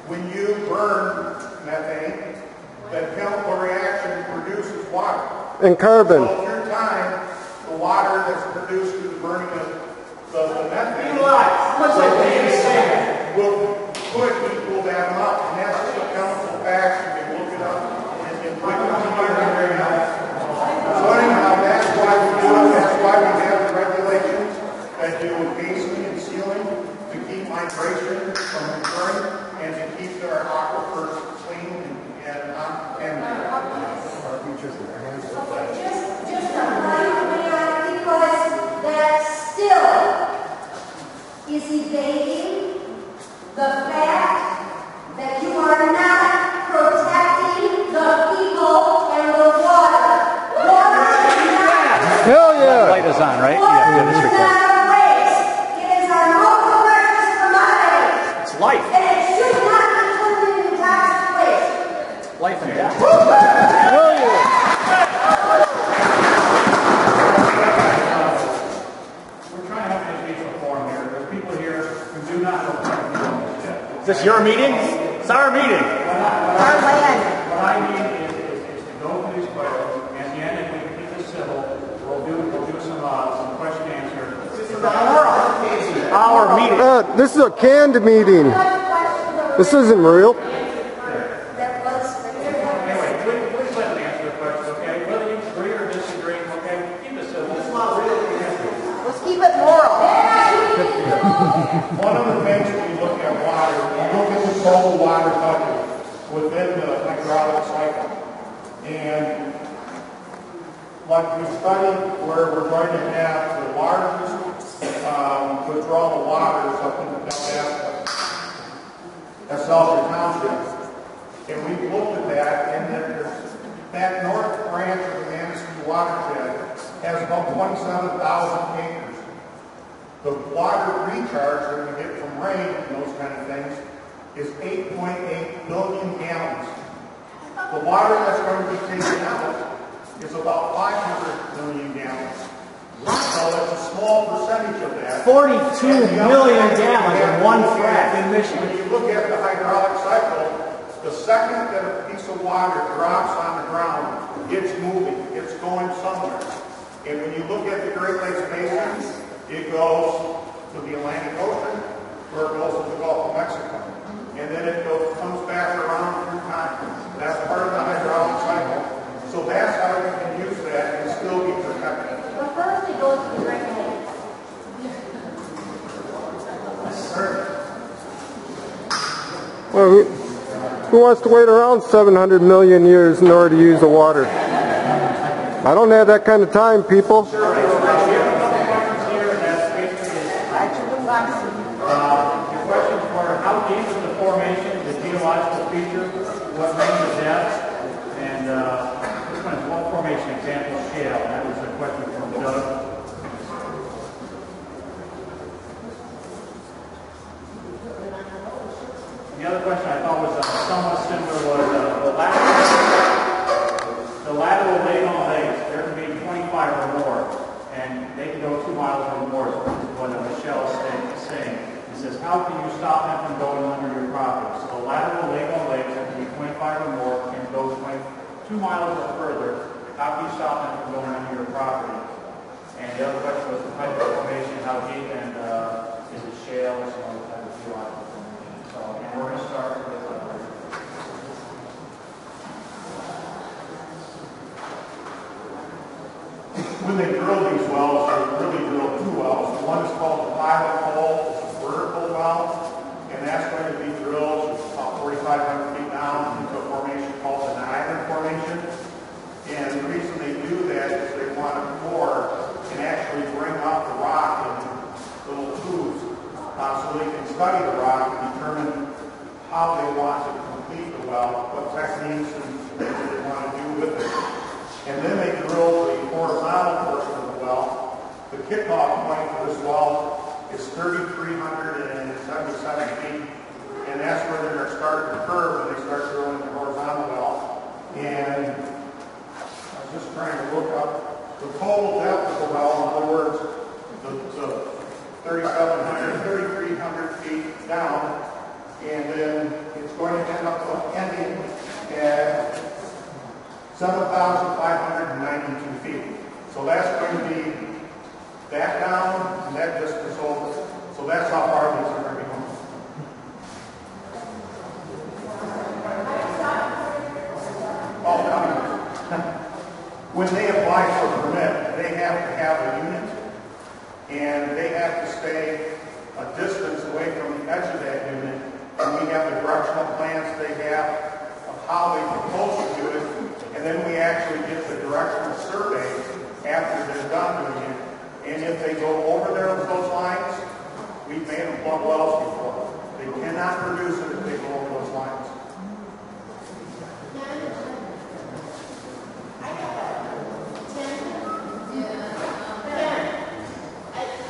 when you burn methane, that chemical reaction produces water. And carbon. So through time, the water that's produced through the burning of the methane will equal that amount, and that's just a chemical fact. You can look it up and put it together. So anyhow, that's why we do it. That's why we have the regulations that do casing and sealing to keep migration from occurring and to keep our aquifers clean and our features in our hands. Just a minor, because that still is evading the fact that you are not protecting the people and the water. Water is not. Hell yeah! Light is on, right? Water Yeah, is this not a waste. It is our most precious commodity. It's life. And it should not be turned into toxic waste. Life and death. Hell yeah! We're trying to have an educational forum here. There's people here who do not know what to do. Is this your meeting? It's our meeting. What I need is to go through these questions, and at the end, if we can keep this civil, we'll do some question and answer. Our meeting. This is a canned meeting. This isn't real. Anyway, please let me answer the question, okay? Whether you agree or disagree, okay? Keep it civil. It's not real. Let's keep it moral. One of the things when you look at water, you look at the total water cycle within the hydraulic cycle. And like we studied where we're going to have the largest withdrawal of waters up in the that's Seltzer Township. And we've looked at that, and that north branch of the Manistee watershed has about 27,000 acres. The water recharge that we get from rain and those kind of things is 8.8 billion gallons. The water that's going to be taken out is about 500 million gallons. So it's a small percentage of that. 42 million gallons in one frac in Michigan. When you look at the hydraulic cycle, the second that a piece of water drops on the ground, it's moving, it's going somewhere. And when you look at the Great Lakes Basin, it goes to the Atlantic Ocean, where it goes to the Gulf of Mexico. And then it comes back around through time. That's part of the hydraulic cycle. So that's how you can use that and still be protected. But first it goes to the Great Lakes. Well, who wants to wait around 700 million years in order to use the water? I don't have that kind of time, people. The question for how deep is the formation, the geological feature, what range of depth, and this one is what formation example shale. That was a question from Doug. The other question I thought was somewhat similar was the lateral lateral legs. There can be 25 or more, and they can go 2 miles or more, is what Michelle is saying. It says, how can you stop them from going under your property? So the lateral lateral legs, there can be 25 or more, and go 2 miles or further. How can you stop them from going under your property? And the other question was the type of formation, how deep, and is it shale or some other type of geological formation? So, and we're going to start with when they drill these wells, they really drill 2 wells. One is called the pilot hole, it's a vertical well, and that's going to be drilled about 4,500 feet down into a formation called the Niagara Formation. And the reason they do that is they want to core and actually bring up the rock in little tubes so they can study the rock and determine how they want to complete the well, what techniques and things they want to do with it. And then they drill the horizontal portion of the well. The kickoff point for this well is 3,377 feet. And that's where they're going to start the curve when they start drilling the horizontal well. And I was just trying to look up the total depth of the well. In other words, the 3,300 feet down. And then it's going to end up ending at 7,592 feet. So that's going to be that down, and that just dissolves. So that's how far these are going to be going. Oh, no. When they apply for a permit, they have to have a unit, and they have to stay a distance away from the edge of that unit. And we have the directional plans they have of how they propose to do it, and then we actually get the directional survey after they're done doing it. And if they go over those lines, we've made them plug wells before. They cannot produce it if they go over those lines.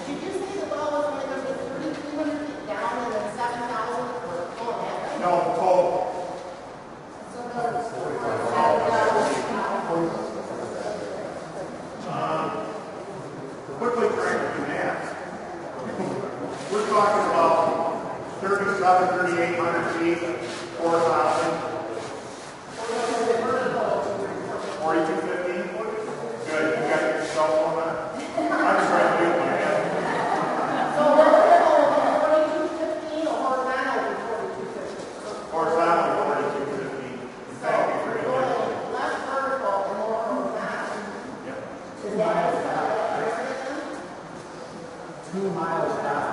Did you say the well was only going to be 3,300 feet down and then 7,000 for total? No, total. Quickly trying to do math. We're talking about 3,800 feet, 4,000. 4,250. Good. You got your cell phone on? I'm just trying to do it in my head. So vertical will be 4,250 or horizontal will be 4,250? Horizontal 4,250. In fact, it's pretty good. Less vertical and more horizontal. Yep. Is that 2 miles down.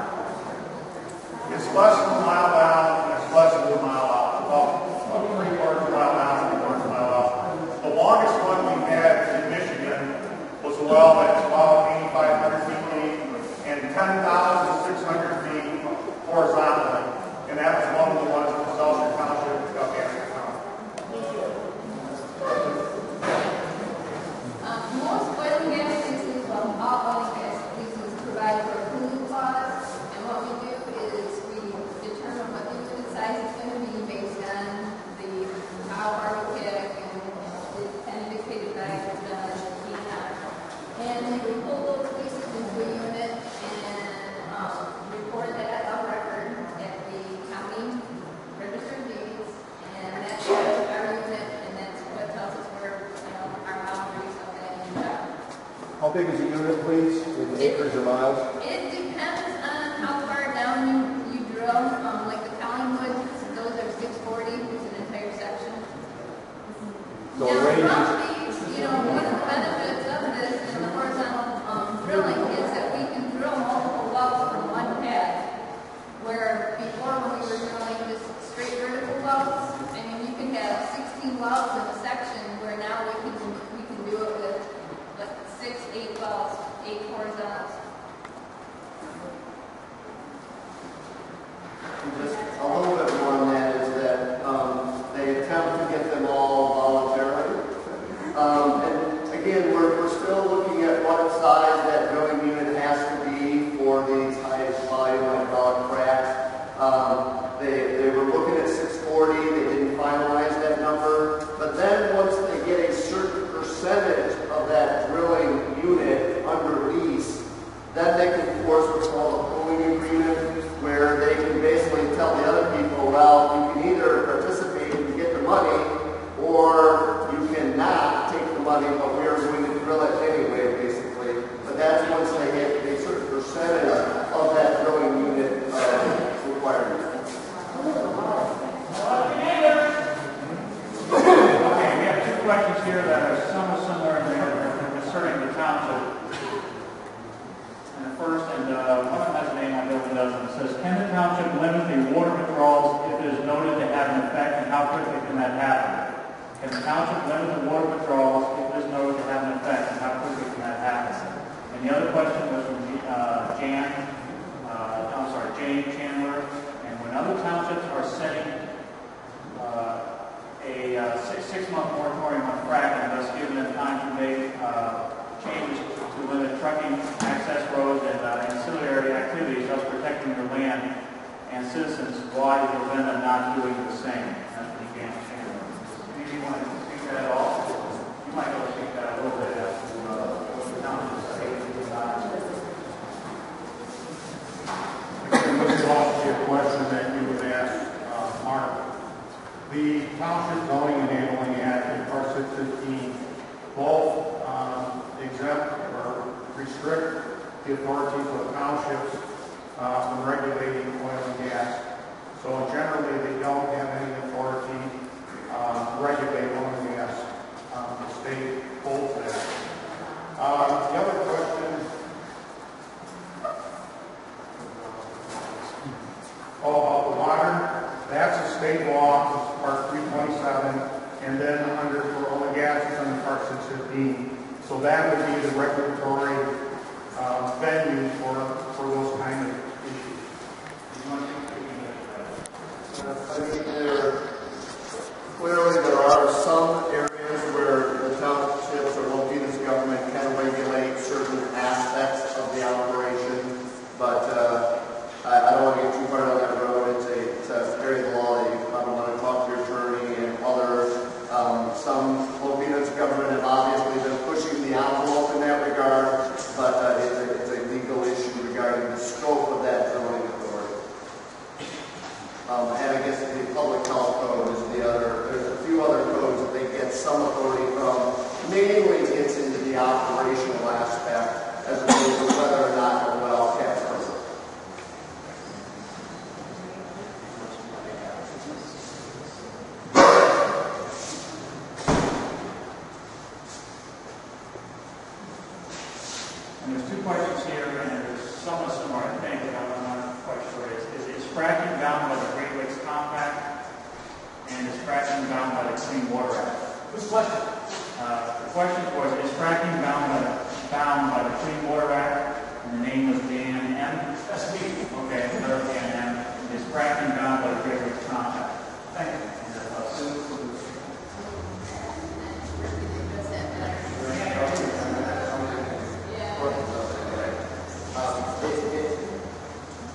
It's less than a mile down, and it's less than a mile out. About 3/4 mile down, 3/4 mile out. The longest one we had in Michigan was a well that's about 8,500 feet deep and 10,600 feet horizontally. And that was one of the ones in Southern Township, Muskegon County. Most oil and gas leases, well, all oil and gas leases provide for a cooling clause, and what we do is we determine what the unit size is going to be based on the ROCAC and dictated by the DNR. And we pull those leases into a unit and report that on record at the county register of deeds, and that shows our unit, and that's what tells us where, our boundaries of that unit. How big is a unit, please, in acres or miles? It depends on how far down you drill. Like the Collingwood, those are 640, it's an entire section. So Now, range is... roughly, one of the benefits of this in the horizontal drilling is that we can drill multiple wells from one pad. Where before, when we were drilling just straight vertical wells, you can have 16 wells in a section, where now we can do it with like 6, 8 wells, 8 horizontals. Just a little bit more on that is that they attempt to get them all voluntarily. And again, we're still looking at what size that drilling unit has to be for these high volume hydraulic fracks. They were looking at 640, they didn't finalize that number. But then once they get a certain percentage of that drilling unit under lease, then they can force what's called a pooling agreement, where they can basically tell the other people, well, you can either participate and get the money, or you cannot take the money, but we are going to drill it anyway, basically. But that's once they hit a certain percentage of that drilling unit requirement. Okay, we have 2 questions here that are somewhat similar and they're concerning the township. And the first, and one of them has a name on the other doesn't. It says, can the township limit the water withdrawals if it is noted to have an effect, and how quickly can that happen? Can the township limit the water withdrawals if it is noted to have an effect, and how quickly can that happen? And the other question was from Jane Chandler. And when other townships are setting a 6-month moratorium on fracking, thus giving them time to make changes to limit trucking, access roads, and ancillary activities, thus protecting their land and citizens, why is Ravenna not doing the same? That's what Jane Chandler. Maybe you want to speak to that at all? You might be able to speak to that a little bit as to what the township is saying. This is also a question that you would ask Mark. The Township Zoning and Enabling Act and Part 615 both exempt or restrict the authorities of the townships from regulating oil and gas. So generally, they don't have any authority to regulate oil and gas. The state holds that. The other question, about the water, that's a state law, it's Part 327, and then under for oil and gas, it's under Part 615. So that would be the regulatory venue for those kind of issues. Clearly, there are some areas where the townships or local government can regulate certain aspects of the operation, but I don't want to get too far down that road. It's a area of the law that you probably want to talk to your attorney and others. Some local government have obviously been pushing the envelope in that regard, but it's a legal issue regarding the scope of that zoning authority. And I guess the public health code is the other. There's a few other codes that they get some authority from. Mainly it's into the operational aspect as opposed to whether or not a well can work. And there's two questions here, and they're somewhat similar, I think, but I'm not quite sure. Is fracking bound by the Great Lakes Compact, and is fracking bound by the Clean Water Act? Whose question? The question was, is fracking bound by the Clean Water Act? And the name was Dan M. That's me. Okay, another Dan M. Is fracking bound by the Great Lakes Compact? Thank you.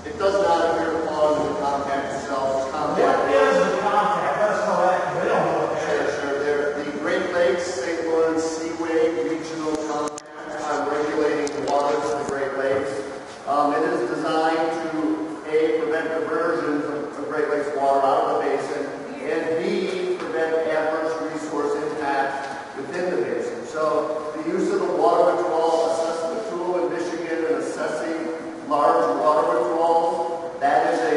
It does not appear upon the compact itself. What is the compact? Let us know that. We don't know what that is. Sure. They're the Great Lakes St. Lawrence Seaway Regional Compact on regulating the waters of the Great Lakes. It is designed to A, prevent diversions of Great Lakes water out of the basin, and B, prevent adverse resource impact within the basin. So the use of the water withdrawal assessment tool in Michigan in assessing large water withdrawals, that is a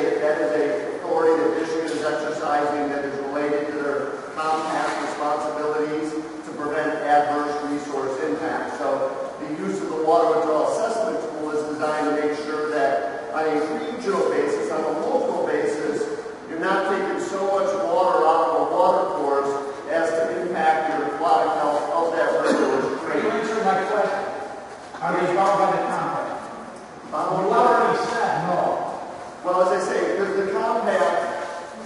authority that Michigan is exercising that is related to their compact responsibilities to prevent adverse resource impact. So the use of the water withdrawal assessment tool is designed to make sure that on a regional basis, on a local basis, you're not taking so much water out of a water course as to impact your aquatic health of that river. You answered my question. Are they bound by the compact? You already said no. Well, as I say, because the compact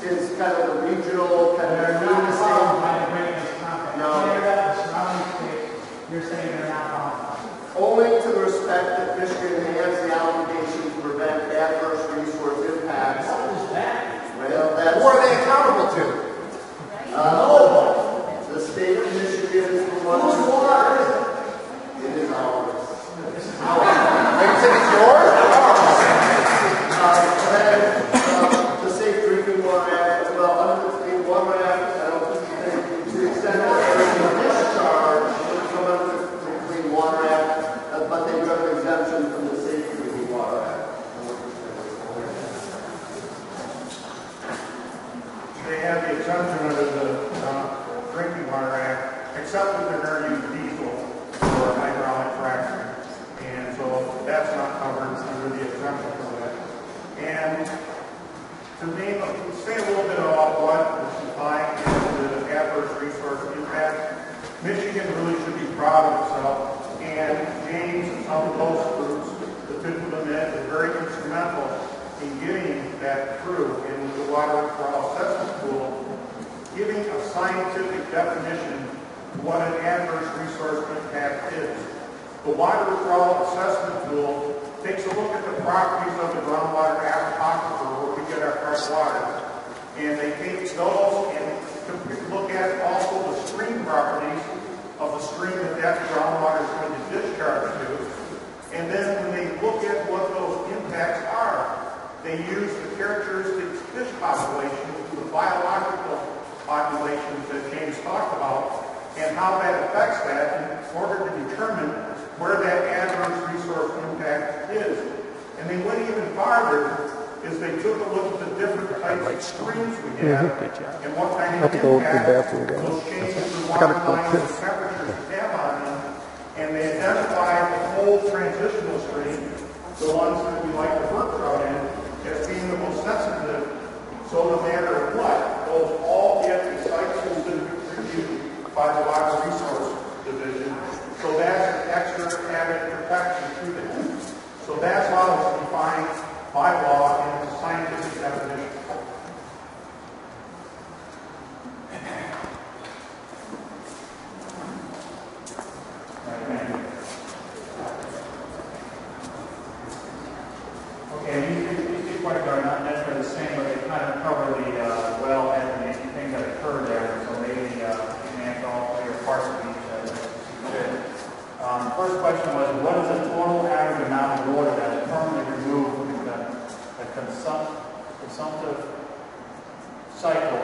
is kind of the regional, kind They're of not the bound by the Great Lakes Compact. No. Canada, the surrounding states, you're saying they're not bound by it. only to the respect that Michigan has the obligation to prevent adverse resource impacts. What is that? Well, that's... Who are they accountable to? No. The state of Michigan is the one... Whose water is it? It is ours. This is ours. Wait, it's yours? The Safe Drinking Water Act, well, under the Clean Water Act, I don't think to the extent that there is a discharge, it would come under the Clean Water Act, but they do have an exemption from the Safe Drinking Water Act. They have the exemption under the Drinking Water Act, except that they're going to use diesel for hydraulic fracturing. And so that's not covered under the exemption for that. And to say a little bit about what is defined as the adverse resource impact, Michigan really should be proud of itself. And James and some of those groups, the 5th Amendment, is very instrumental in getting that through in the water withdrawal assessment tool, giving a scientific definition of what an adverse resource impact is. The water withdrawal assessment tool takes a look at the properties of the groundwater aquifer where we get our fresh water. And they take those and look at also the stream properties of the stream that groundwater is going to discharge to. And then when they look at what those impacts are, they use the characteristics fish populations, the biological populations that James talked about, and how that affects that in order to determine where that adverse resource impact took a look at the different types of streams we have and what kind of go to the impact bathroom again. those changes in I gotta water go lines and piss. temperatures have on them. And they identified the whole transitional stream, the ones that we like to work trout in, as being the most sensitive. So no matter what, those all get recycled and reviewed by the Water Resource Division. So that's an extra added protection to them. So that's how it's defined by law and it's a scientific definition. Okay, these two questions are not necessarily the same, but they kind of cover the well and the things that occurred there. So maybe you can answer all three or parts of each as you see fit. The first question was, what is the total average amount of water that is permanently removed from the consumptive cycle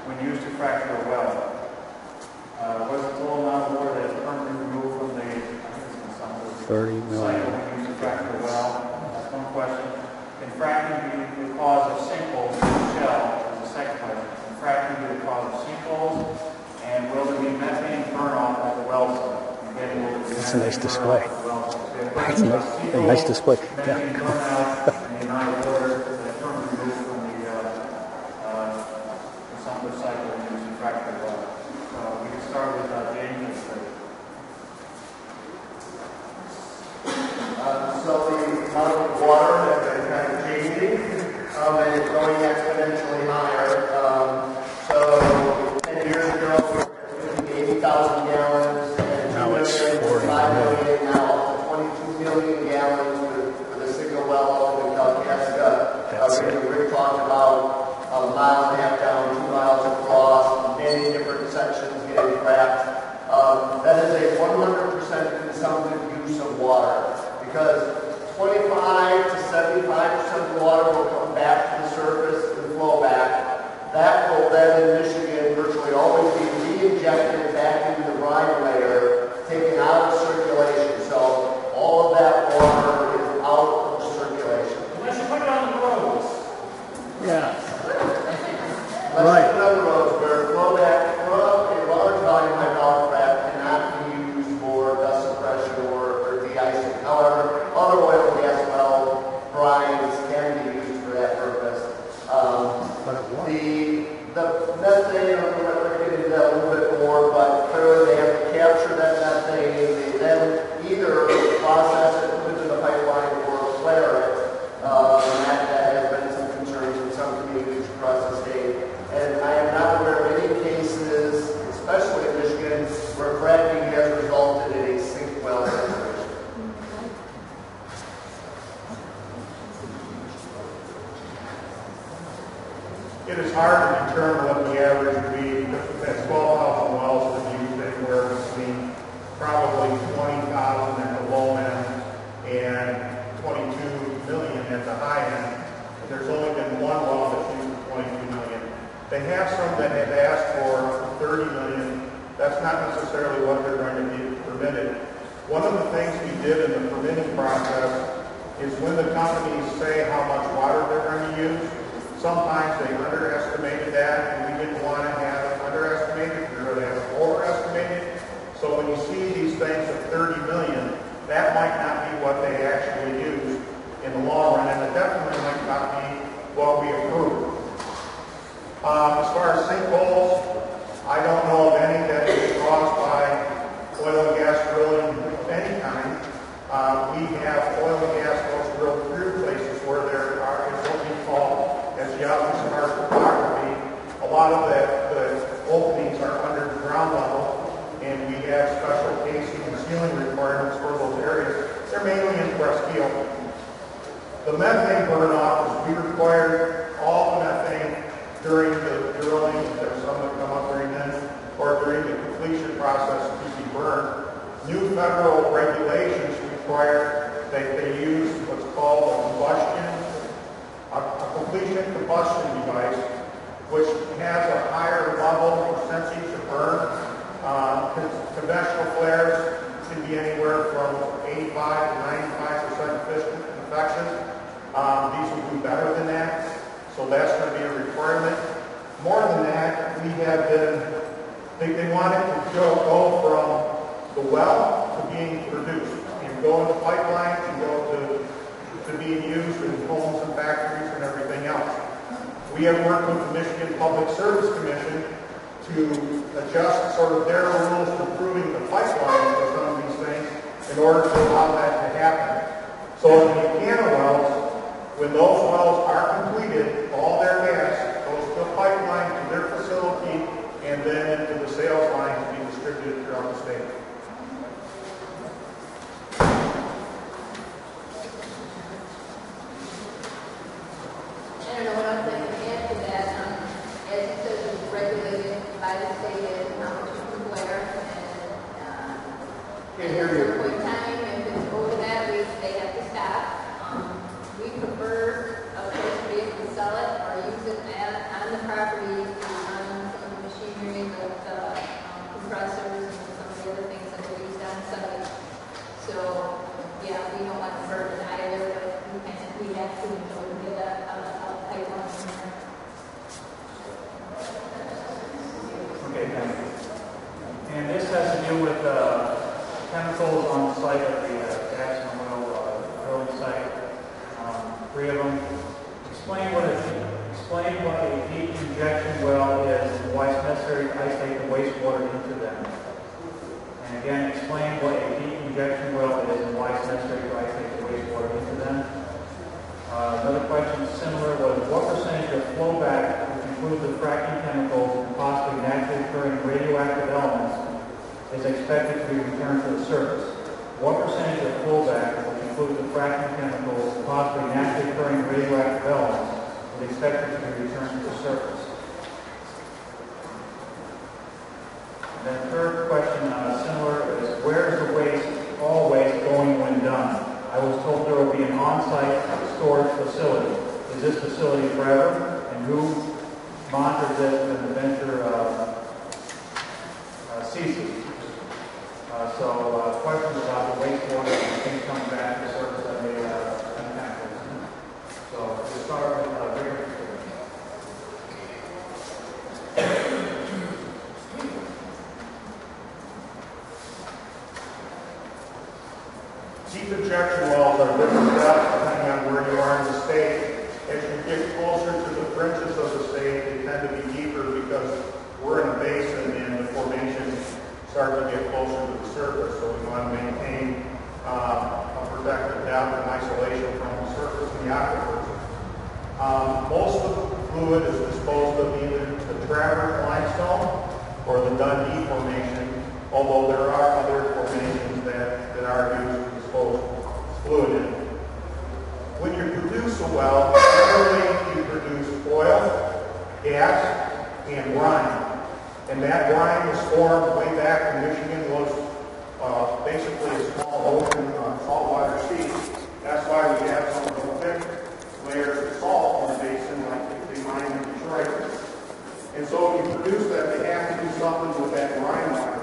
when used to fracture a well? What is the total amount of water that is permanently removed from the consumptive 30 million. cycle when used to fracture a well? That's one question. Can fracking be the cause of sinkholes in the shell? That's the second question. Can fracking be the cause of sinkholes? And will there be methane burn-off at the well site? That's a nice display. That's a nice display. Yeah. So the amount of water has been kind of changing, and it's going exponentially higher. So 10 years ago, we were 80,000 gallons, and now it's 40 million, now up to 22 million gallons for the single well up in Kalkaska. Rick talked about a mile and a half down, 2 miles across, many different sections getting cracked. That is a 100% consumptive use of water, because 25 to 75% of the water will come back to the surface and flow back. That will then in Michigan virtually always be re-injected back into the brine layer, taken out of circulation. So all of that water is out of circulation. Unless you put it on the roads. Yeah. Unless you put it on the roads where flow back from a large volume hydraulic frac cannot be used for dust suppression or de-icing. However, other oil and gas well brines can be used for that purpose. The methane, I'm going to get into that a little bit more, but clearly they have to capture that methane. They then either process it, put it in the pipeline, or flare it. And that has been some concerns in some communities across the state. And I am not aware of any cases, especially in Michigan, where fracking has resulted in a sink well situation. It is hard to determine what the average would be because we've had 12,000 wells that have used anywhere between probably 20,000 at the low end and 22 million at the high end. And there's only been one well that's used 22 million. They have some that have asked for 30 million. That's not necessarily what they're going to be permitted. One of the things we did in the permitting process is when the companies say how much water they're going to use, sometimes they underestimated that, and we didn't want to have it underestimated. We were going to have it overestimated. So when you see these things of 30 million, that might not be what they actually use in the long run, and it definitely might not be what we approve. As far as sinkholes, I don't know of any that is caused by oil and gas drilling of any kind. We have oil and gas wells drilled through places where there is what we call, as you outline in our topography, a lot of the openings are under the ground level, and we have special casing and sealing requirements for those areas. They're mainly in Presqu'île. The methane burn-off is we require all the methane during the drilling, if there's some that come up during then, or during the completion process to be burned. New federal regulations require that they use what's called a completion combustion device, which has a higher level percentage of burn. Conventional flares can be anywhere from 85 to 95% effective. These will do better than that. So that's going to be a requirement. More than that, we have been, they want it to go from the well to being produced, and go in the pipeline and go to being used in homes and factories and everything else. We have worked with the Michigan Public Service Commission to adjust sort of their rules to improving the pipeline for some of these things in order to allow that to happen. So in the Buchanan wells, when those wells are completed, all their gas goes to a pipeline to their facility and then into the sales line to be distributed throughout the state. I don't know what else I can add to that. As you said, it's regulated by the state as how much you can wear. And at a certain point in time, if it's over that, they have to stop. We prefer, of course, to be able to sell it or use it on the property to run some of the machinery, the compressors, and some of the other things that are used on site. So, yeah, we don't want to burden either, but we have to until we get a pipeline in there. Okay, thank you. And this has to do with chemicals on the site of the gas and oil drilling site. 3 of them. Explain what a deep injection well is and why it's necessary to isolate the wastewater into them. And again, explain what a deep injection well is and why it's necessary to isolate the wastewater into them. Another question similar was what percentage of flowback, which includes the fracking chemicals and possibly naturally occurring radioactive elements, is expected to be returned to the surface? What percentage of flowback, which includes the fracking chemicals and possibly naturally occurring radioactive elements, is expected to be returned to the surface? And then third question, similar, is where is the waste, all waste, going when done? I was told there will be an on-site storage facility. Is this facility forever? And who monitors it when the venture ceases? So questions about the wastewater and things coming back to the surface of the chemicals. So we'll start with Ravenna. Deep injection wells are different depths depending on where you are in the state. As you get closer to the fringes of the state, they tend to be deeper because we're in a basin and the formations start to get closer to the surface. So we want to maintain a protected depth and isolation from the surface of the aquifers. Most of the fluid is disposed of either the Traverse limestone or the Dundee formation, although there are other formations that are used to dispose fluid in. When you produce a well, generally you produce oil, gas, and brine. And that brine was formed way back in Michigan, was basically a small ocean saltwater sea. That's why we have some of the thick layers of salt in the basin, like they mine in Detroit. And so if you produce that, they have to do something with that brine water.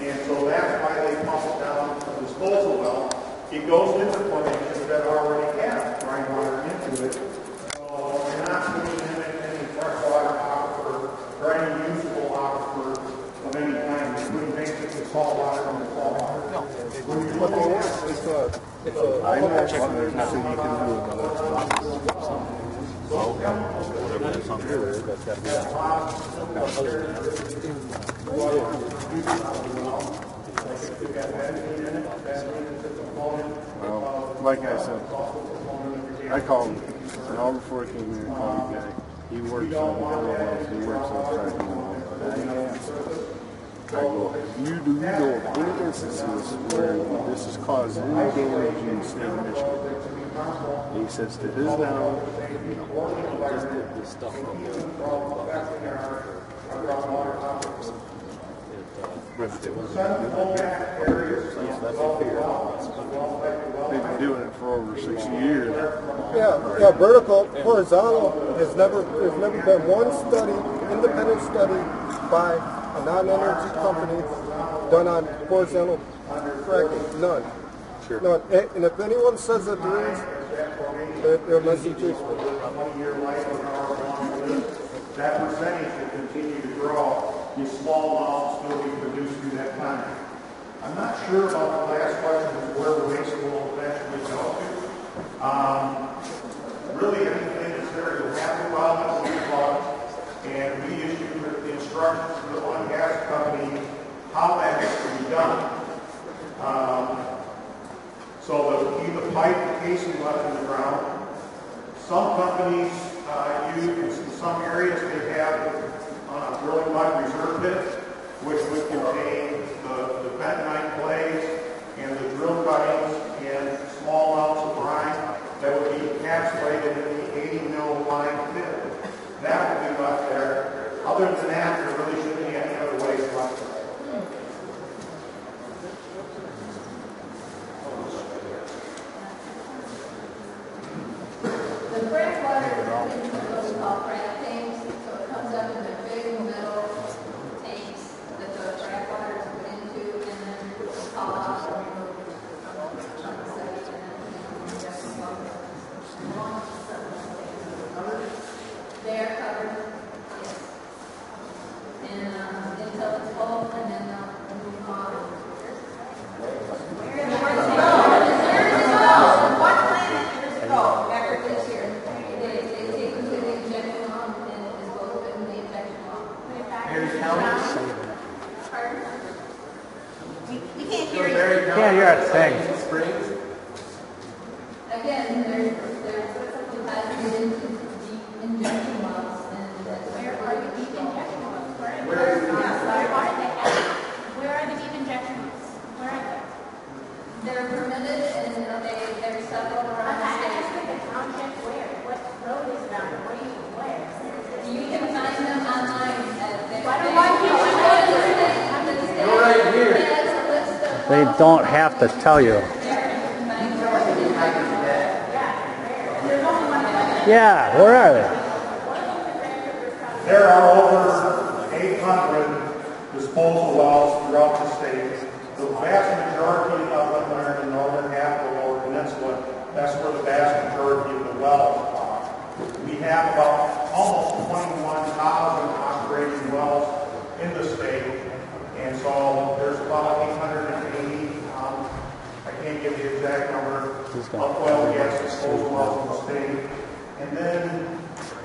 And so that's why they pump it down a disposal well. It goes into formations that already have brine water into it. So you're not putting in any freshwater aquifer or any usable aquifer of any kind. You're putting basically salt water in the salt water. No. I'm checking there's nothing you can do about it. Whatever that's on there, that's got to be well, like I said, I called him an hour before I came here and called the guy. He works on the wells, he works on fracking wells. I go, you do know of any instances where this has caused any damage in the state of Michigan? And he says to his knowledge, just this stuff they've been doing it for over 60 years. Yeah, vertical, horizontal has never been one study, independent study by a non-energy company done on horizontal fracking. None. Sure. None. And if anyone says that there is, their message is that percentage will continue to grow. These small wells will still be produced through that time. I'm not sure about the last question, is where the waste will eventually go to. Really, anything that's there to have a well that will be plugged, and we issue the instructions to the oil and gas company how that has to be done. So there will be the pipe, the casing left in the ground. Some companies use, in some areas they have drilling mud reserve pits, which would contain the bentonite clays and the drill cuttings and small amounts of brine that would be encapsulated in the 80 mil line pit. That would be left there. Other than that, there really shouldn't be any other waste left there. The fresh water is into what we call frac tanks, so it comes up in the big metal tanks that the frac water is put into, and then it's hauled off and removed from the site, and then just they are covered, yes. And until it's full, and then they'll move on. What planet does it go after this year? They take them to the injection pump and dispose of it in the injection pump. Pardon? You can't hear you. Can't hear a thing. Again, there's capacity into deep injection wells, and where are the deep injection wells? Where are the deep injection wells? Where are they? They're permitted, and they're several around the state. Where? What road is it on? What do you, where? You can find them online. You're right here. They don't have to tell you. Yeah, where are they? There are over 800 disposal wells throughout the state. The vast majority of them are in the northern half of the Lower Peninsula. That's where the vast majority of the wells are. We have about almost 21,000 operating wells in the state, and so there's about 880. I can't give the exact number of oil and gas disposal wells in the state. And then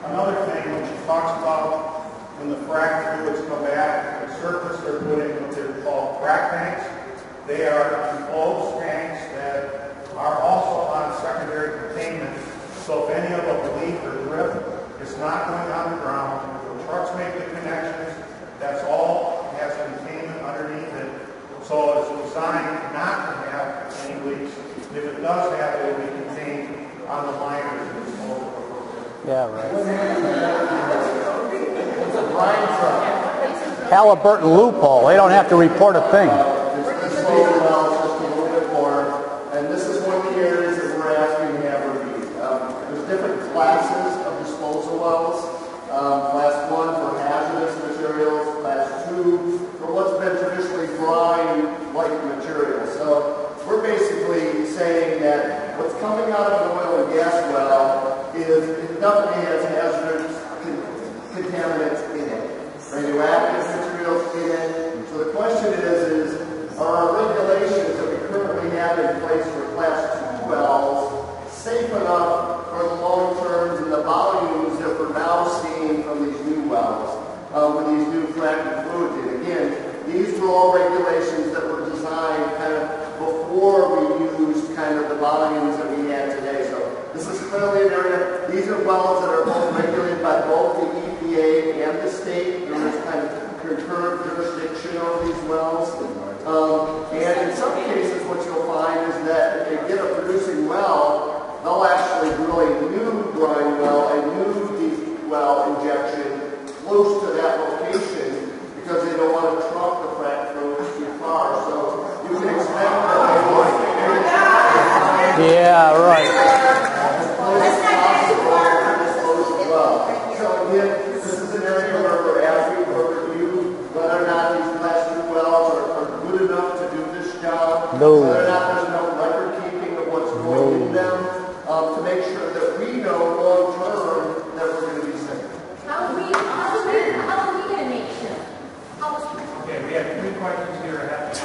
another thing, when she talks about when the frac fluids come back to the surface, they're putting what they're called frac tanks. They are enclosed tanks that are also on secondary containment. So if any of them leak or drip, it's not going on the ground. The trucks make the connections. That's all. It has containment underneath it. So it's designed not to have any leaks. If it does have it, it will be contained on the liners. Yeah, right. It's a brine truck. Halliburton loophole. They don't have to report a thing. Just a little bit more. And this is one of the areas that we're asking to have reviewed. There's different classes of disposal wells. Class 1 for hazardous materials. Class 2 for what's been traditionally brine-like material. So we're basically saying that what's coming out of an oil and gas well is it definitely has hazardous contaminants in it, radioactive materials in it. So the question is are our regulations that we currently have in place for class 2 wells safe enough for the long terms and the volumes that we're now seeing from these new wells, with these new fracking fluids in? Again, these were all regulations that were designed kind of before we used kind of the volumes that we had today. So this is clearly an area. These are wells that are both regulated by both the EPA and the state. There is kind of concurrent jurisdiction over these wells. And in some cases, what you'll find is that if they get a producing well, they'll actually drill a new brine well, a new deep well injection close to that location because they don't want to truck the frac fluid too far. So you can expect that they will. Yeah, right. So again, this is an area where we're asking for review whether or not these class 2 wells are good enough to do this job. No. Whether or not there's enough record keeping of what's going in them to make sure that we know long term that we're going to be safe. How do we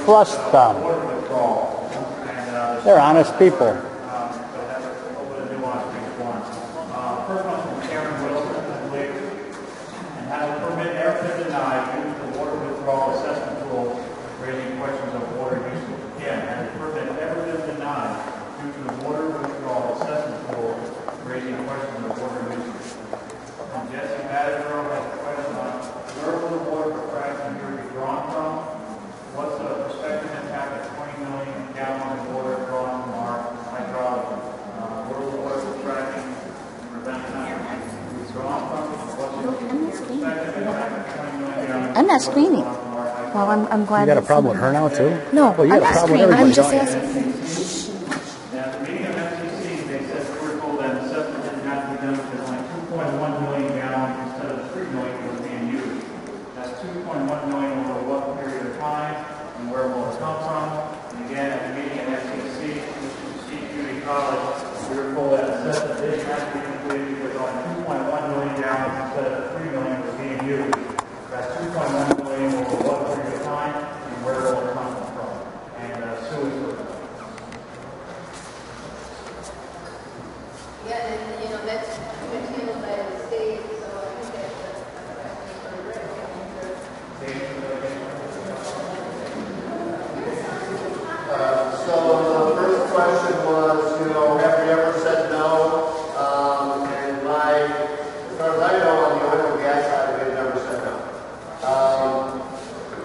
trust them. They're honest people. First one from Karen Wilson, I believe, and has a permit ever been denied due to the water withdrawal assessment tool, raising questions of water usage. Again, has a permit ever been denied due to the water withdrawal assessment tool, raising questions of water usage. And Jesse Madisborough has a question on where will the water for fracking here be drawn from? What's the prospective impact of 20 million gallons of water drawn from our hydrology? Where will the water for fracking I'm not screening. Well, I'm glad. You got a problem with her now too? No, well, you I'm got a not problem with screening. everybody, I'm just don't you? asking. Now, at the meeting of MCC, they said we were told that assessment did not be done because only 2.1 million gallons instead of 3 million was being used. That's 2.1 million over what period of time and where will it come from? And again, at the meeting at MCC, Community College, we were told that assessment did not be completed because only 2.1 million gallons instead of 3 million was being used. That's 2.1 million over what period of time and where will it come from? And sewage. Yeah, and you know, that's handled by the state, so I think that's So the first question was, you know, have we ever said no? And as far as I know, on the oil and gas side, we've never said no.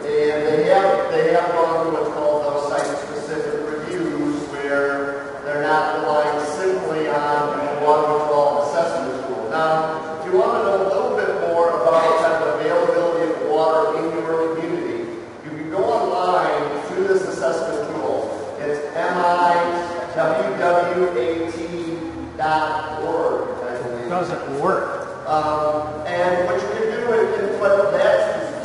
And they have gone through what's called those site-specific reviews, where they're not relying simply on the water withdrawal assessment tool. Now, if you want to know a little bit more about kind of availability of water in your community, you can go online to this assessment tool. It's miwwat.org. Does it work? And what you can do is,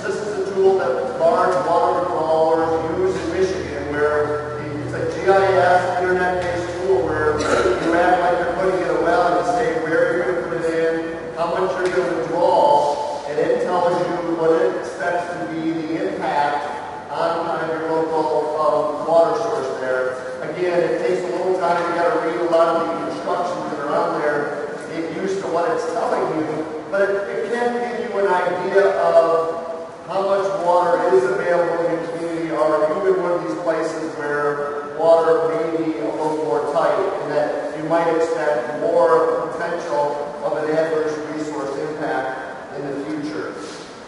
this is a tool that large water withdrawers use in Michigan, where it's a GIS internet-based tool where you act like you're putting in a well and you say where you're going to put it in, how much you're going to withdraw, and it tells you what it expects to be the impact on kind of your local water source there. Again, it takes a little time. You got to read a lot of the instructions that are on there to get used to what it's telling you, but it can give you an idea of how much water is available in your community, or even one of these places where water may be a little more tight, and that you might expect more potential of an adverse resource impact in the future.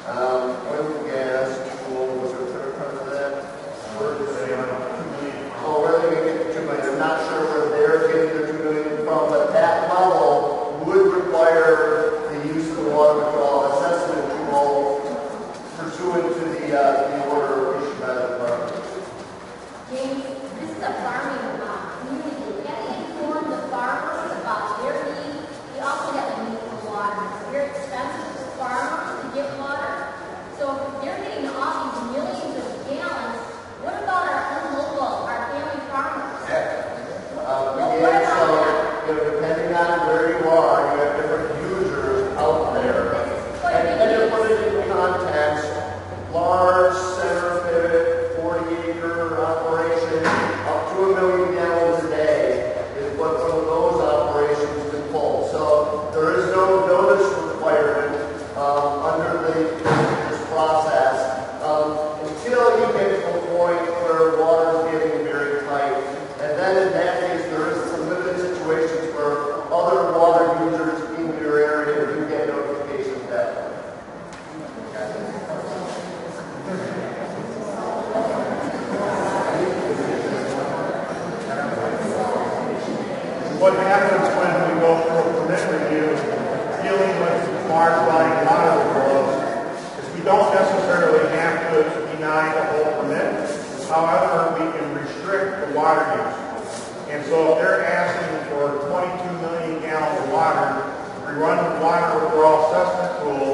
Oil and gas tool, was there a third part of that? Where are they going to get the 2 million? I'm not sure where they're getting the 2 million from, but that level would require the use of the water withdrawal assessment tool pursuant to the order issued by the department. James, this is a farming community. Can we inform the farmers about their need? We also have a need for water. It's very expensive for farmers to get water. So if they're getting all these millions of gallons, what about our family farmers? Depending on where you are, you have different users out there. And to put it in context, large center pivot, 40-acre operation, up to 1 million gallons a day is what some of those operations can pull. So there is no notice requirement under this process until you get to a point where water is getting very tight. And then in that case, there is some limited situations where other water users in your area do get notifications that way. What happens when we go through a permit review dealing with large volume water withdrawals is we don't necessarily have to deny the whole permit. However, we can restrict the water use. And so if they're asking for 22 million gallons of water, we run the water withdrawal assessment tool,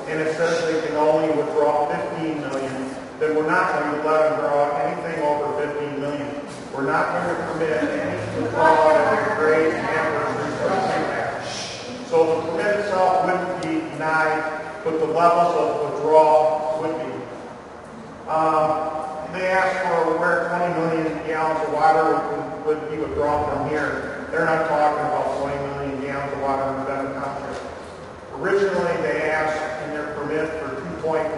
and it says they can only withdraw 15 million, then we're not going to let them draw anything over 15 million. We're not going to permit any withdrawal that degrades adverse resource impact. So the permit itself wouldn't be denied, but the levels of withdrawal would be. They asked for where withdraw from here, they're not talking about 20 million gallons of water in Ravenna Township. Originally, they asked in their permit for 2.1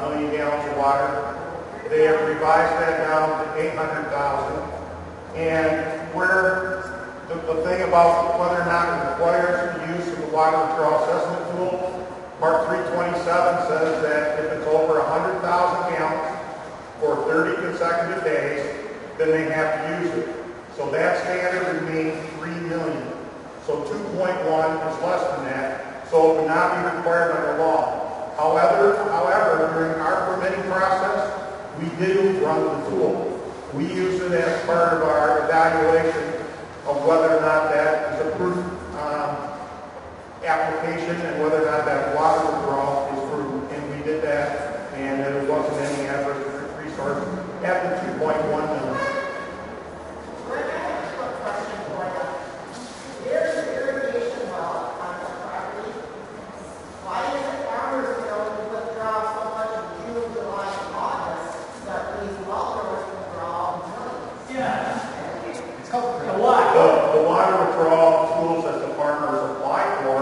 million gallons of water. They have revised that down to 800,000. And where the thing about whether or not it requires the use of the water withdrawal assessment tool, Part 327 says that if it's over 100,000 gallons for 30 consecutive days, then they have to use it. So that standard remains 3 million. So 2.1 is less than that, so it would not be required under law. However, during our permitting process, we do run the tool. We use it as part of our evaluation of whether or not that is a proof application and whether or not that water withdrawal is proof. And we did that, and there wasn't any adverse resource at the 2.1 million. The water withdrawal tools that the farmers apply for,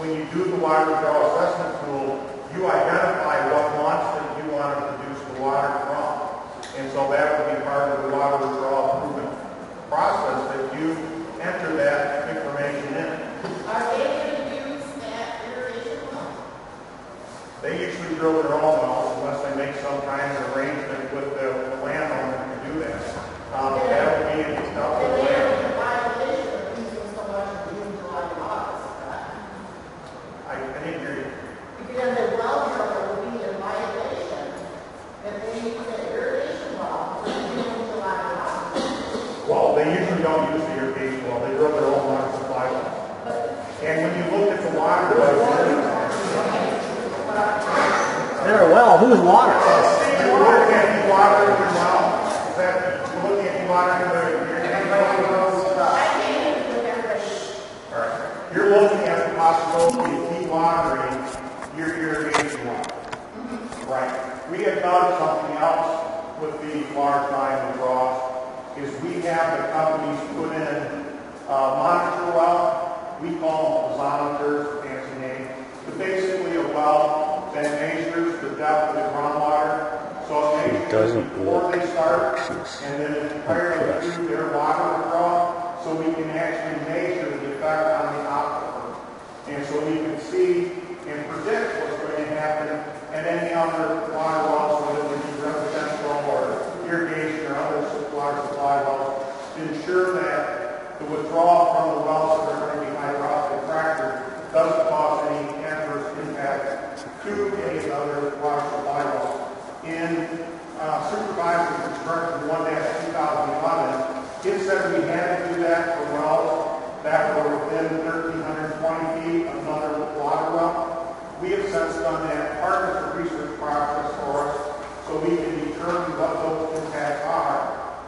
when you do the water withdrawal assessment tool, you identify what months that you want to produce the water from. And so that would be part of the water withdrawal improvement process that you enter that information in. Are they going to use that irrigation well? They usually drill their own wells unless they make some kind of arrangement with the landowner to do that. That would be up to the landowner. I didn't hear you. Because the well driller will be in violation if they use the irrigation well for June, July, and August. Well, they usually don't use the irrigation well. They drill their own water supply well. And when you look at the water, Their well, whose water? You're looking at the water in your well. Is that you're looking at the water in the irrigation well? All right. You're looking at the possibility of watering your irrigation well. Right. We have done something else with the large line withdrawals, is we have the companies put in monitor well. We call them piezometers, fancy name. But basically a well that measures the depth of the groundwater. So it measures before they start and then entirely through their water withdrawal, so we can actually measure the effect on the aquifer. And so we can see and predict what's going to happen at any other water wells, whether it be residential or irrigation or other water supply wells, to ensure that the withdrawal from the wells that are going to be hydraulically fractured doesn't cause any adverse impact to any of the other water supply wells. In Supervisory Construction 1-2011, it said we had to do that for wells that were within 1,320 feet of another water well. We have since done that part of the research process for us so we can determine what those impacts are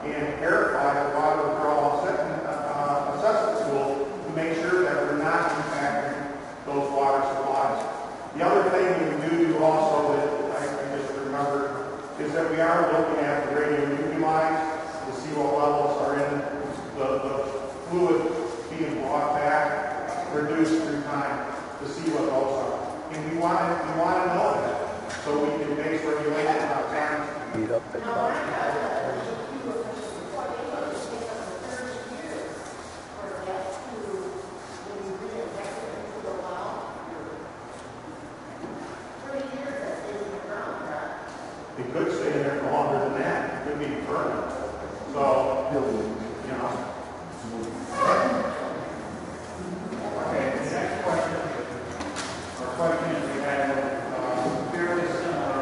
and verify the water withdrawal assessment tool to make sure that we're not impacting those water supplies. The other thing we do also that I just remembered is that we are looking at the radio UV lines to see what levels are in the fluid being brought back, reduced through time to see what those are. And we want to know that so we can base regulation on time. Beat up the It could stay in there for longer than that. It could be permanent. So, you know. Okay, the next question, or questions we had fairly similar.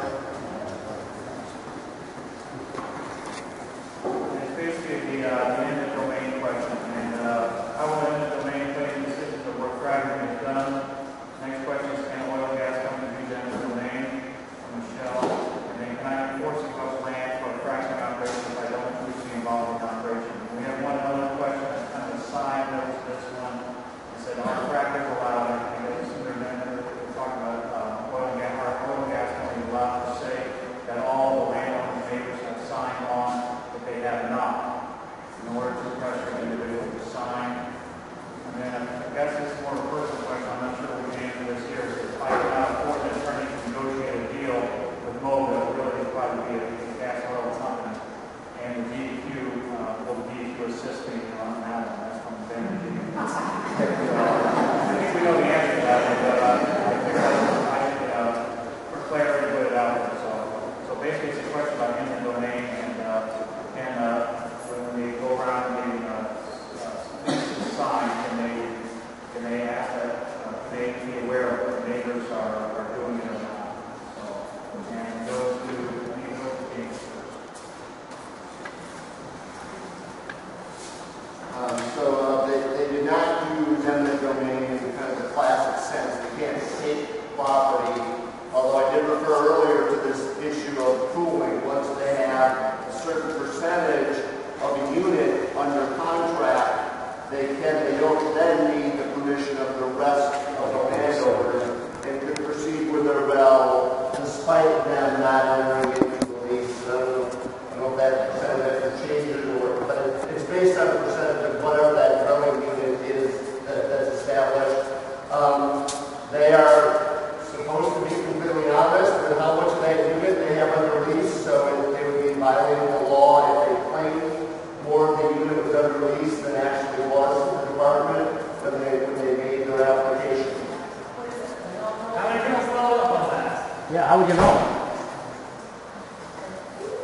how would you know?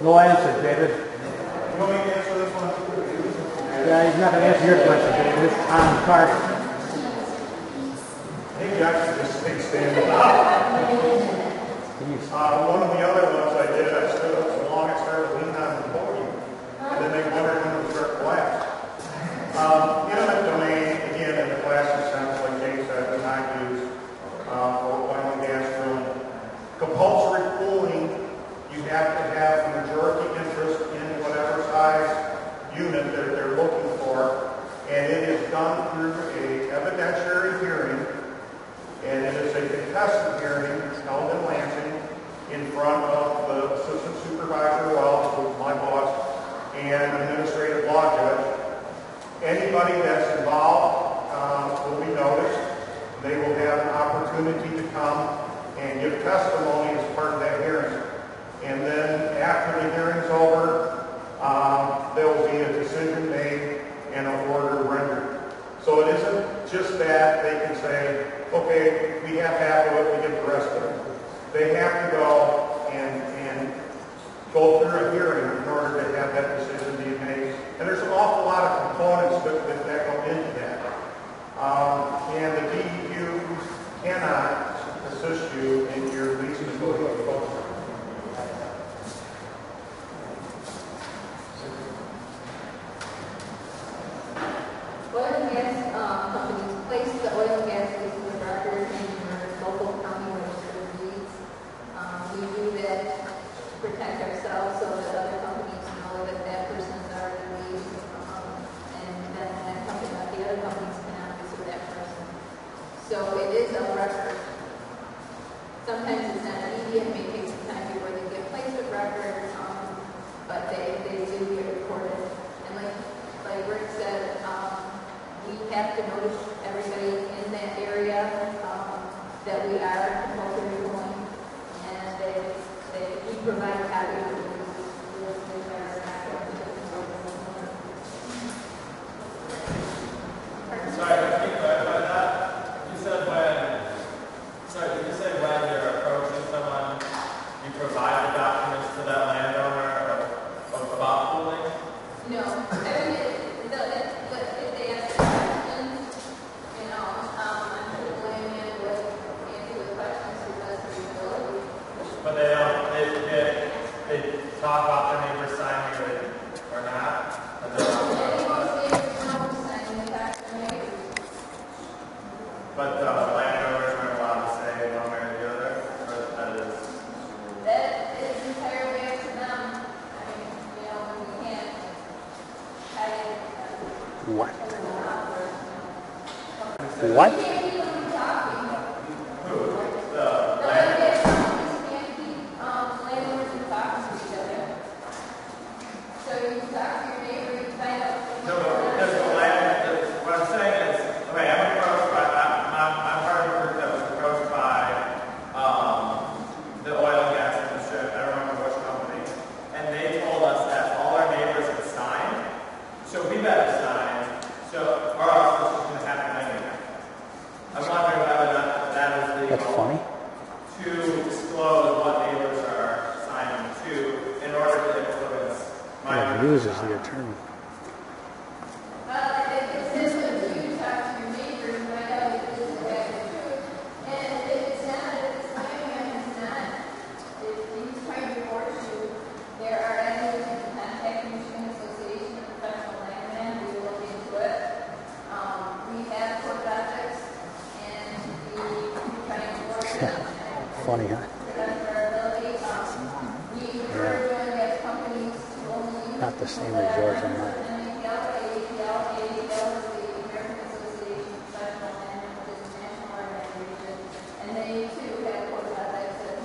No answer, David. You want me to answer this one? Yeah, he's not going to answer your question, David. It's on Carter. I think you actually just stay standing up. One of the other ones I did, I stood up so long I started leaning on the podium. And then they wondered when it would start class. Intimate domain, again, in the classic sense, like Dave said, is not used for oil and gas drilling. Compulsory pooling, you have to have a majority interest in whatever size unit that they're looking for. And it is done through a evidentiary hearing. And it is a contested hearing held in Lansing in front of the assistant supervisor of wells, who is my boss, and an administrative law judge. Anybody that's involved will be noticed. They will have an opportunity to come and give testimony as part of that hearing. And then after the hearing's over, there will be a decision made and an order rendered. So it isn't just that they can say, okay, we have half of it, we get the rest of it. They have to go and go through a hearing in order to have that decision be made. And there's an awful lot of components that go into that. And the DEQ cannot assist you in your lease negotiation. Oil and gas companies place the oil and gas leases of record in your local county registered deeds. We do that to protect ourselves so that other companies know that that person's already leased, and then that company, the other companies cannot sue that person. So it is a record. Sometimes it's not immediate, it may take some time before they get placed with record, but they do get recorded. And like Rick said, we have to notice everybody in that area that we are compulsory pooling, and we provide copies of these. Sorry, can you clarify that? You said did you say when you're approaching someone, you provide the documents to that landowner about pooling? No. I mean, if they ask the question, I'm sure the landman would answer the questions to the best of his ability. But they talk about their neighbors signing it or not? But the landowners aren't allowed to say one way or the other? Or that is entirely up to them. I mean, we can't What? What? That's funny. To disclose what neighbors are signing to in order to influence my Yeah, he uses the attorney. Funny, huh? Yeah. Not the same as yours and mine. And they too have court ethics that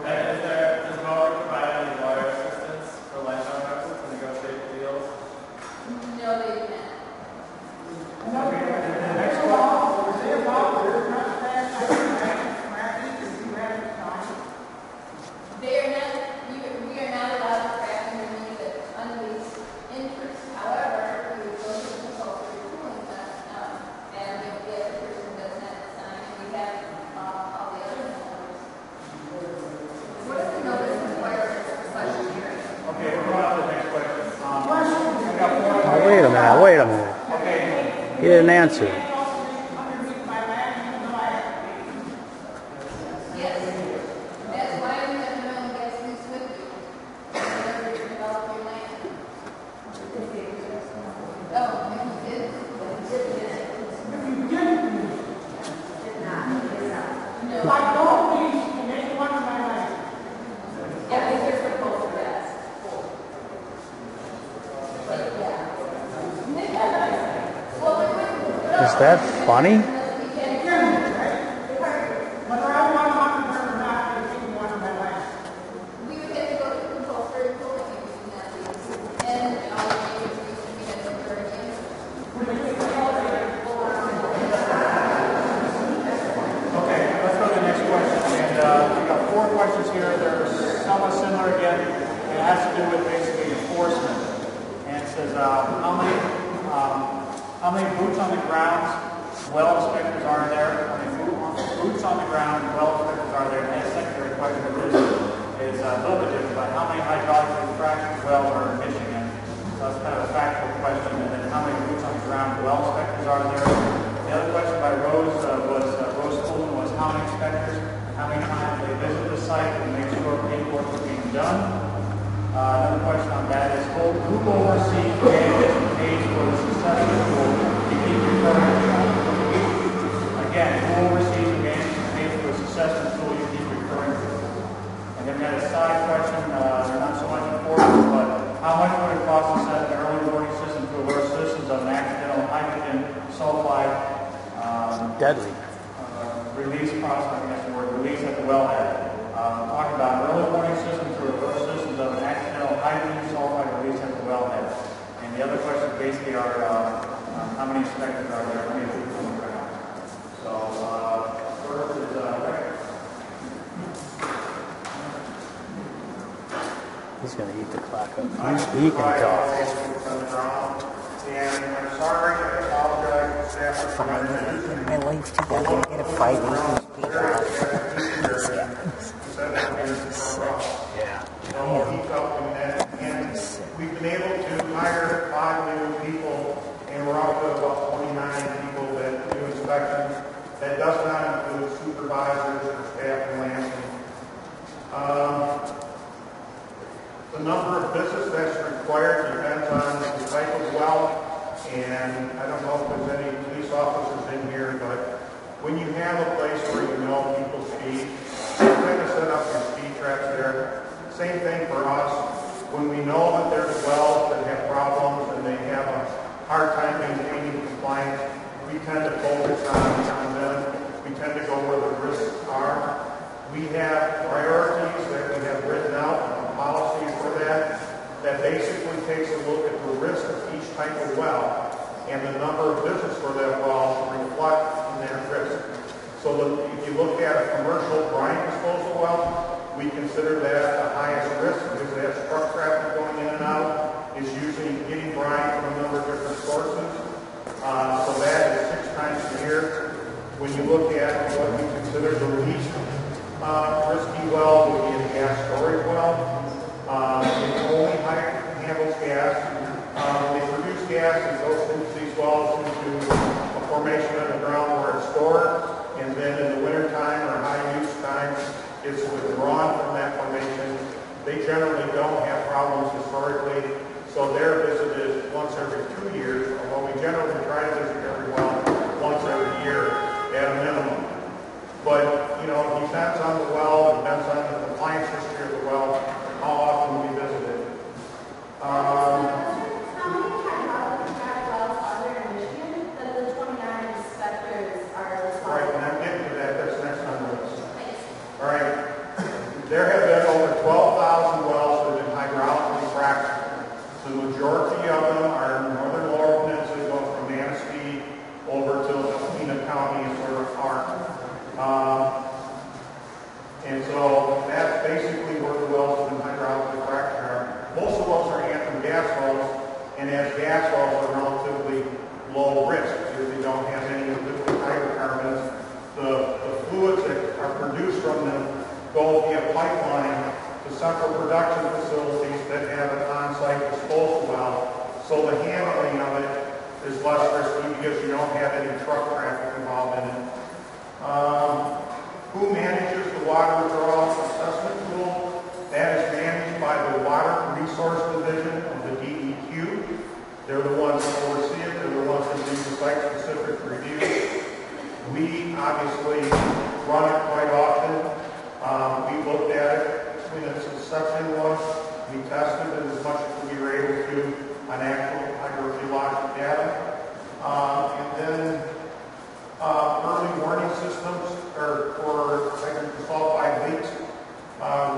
Does Mower provide any lawyer assistance for landowners to negotiate deals? No, they do not. They are not Wait a minute, wait a minute. He didn't answer. Is that funny? Questions here. They're somewhat similar again. It has to do with basically enforcement. And it says how many boots on the ground well inspectors are there? How many boots on the ground well inspectors are there? And the secondary question is a little bit different, but how many hydraulically fractured wells are in Michigan? So that's kind of a factual question. And then how many boots on the ground well inspectors are there? The other question by Rose Rose Coleman was how many inspectors? How many times they visit the site and make sure paperwork is being done. Another question on that is who oversees management and pays for the successful tool to keep recurring? Again, who oversees the management and pays for the successful tool you keep recurring to? And then we had a side question, they're not so much important, but how much would it cost to set an early warning system to alert citizens of an accidental hydrogen sulfide deadly release process, I think that's the word, release at the wellhead. Talking about an early warning system to alert citizens of an accidental hydrogen sulfide release at the wellhead. And the other questions basically are how many inspectors are there, how many people on the ground. So first is Rick. He's going to eat the clock up. He can talk. And I'm sorry, I apologize to staff for my life together, get a 5 acres speed Yeah. And we've been able to hire 5 new people, and we're up to about 29 people that do inspections. That does not include supervisors or staff in Lansing. The number of visits that's required depends on the type of well, and I don't know if there's any police officers in here, but when you have a place where you know people speed, you kind of set up your speed traps there. Same thing for us. When we know that there's wells that have problems and they have a hard time maintaining compliance, we tend to focus on them. We tend to go where the risks are. We have priorities that we have written out, a policy for that basically takes a look at the risk of each type of well and the number of visits for that well reflect in that risk. So if you look at a commercial brine disposal well, we consider that the highest risk because that's truck traffic going in and out, is usually getting brine from a number of different sources. So that is 6 times a year. When you look at what we consider the least risky well would be a gas storage well. It only handles gas. They produce gas and goes into these wells into a formation underground where it's stored, and then in the wintertime or high use time, it's withdrawn from that formation. They generally don't have problems historically, so they're visited once every 2 years, although we generally try to visit every well once every year at a minimum. But, you know, it depends on the well, it depends on the compliance history of the well, how often we visit it. How many hydraulic wells are there in Michigan that the 29 inspectors are responsible? Right, and I'm getting to that. That's next on the list. All right. There have been over 12,000 wells that have been hydraulically fractured. The majority of them are in northern Lower Peninsula, going from Manistee over to Helena County and sort of arc. And so that's basically where the wells have been hydraulically fractured are. Most of those are Anthem gas wells, and as gas wells are relatively low risk because they don't have any liquid hydrocarbons. The fluids that are produced from them go via pipeline to central production facilities that have an on-site disposal well. So the handling is less risky because you don't have any truck traffic involved in it. Who manages the water withdrawal assessment tool? That is managed by the Water Resource Division of the DEQ. They're the ones that oversee it. They're the ones that do the site-specific review. We obviously run it quite often. We looked at it when it's inception was. We tested it as much as we were able to on actual hydrogeologic data. And then early warning systems for hydrogen leaks.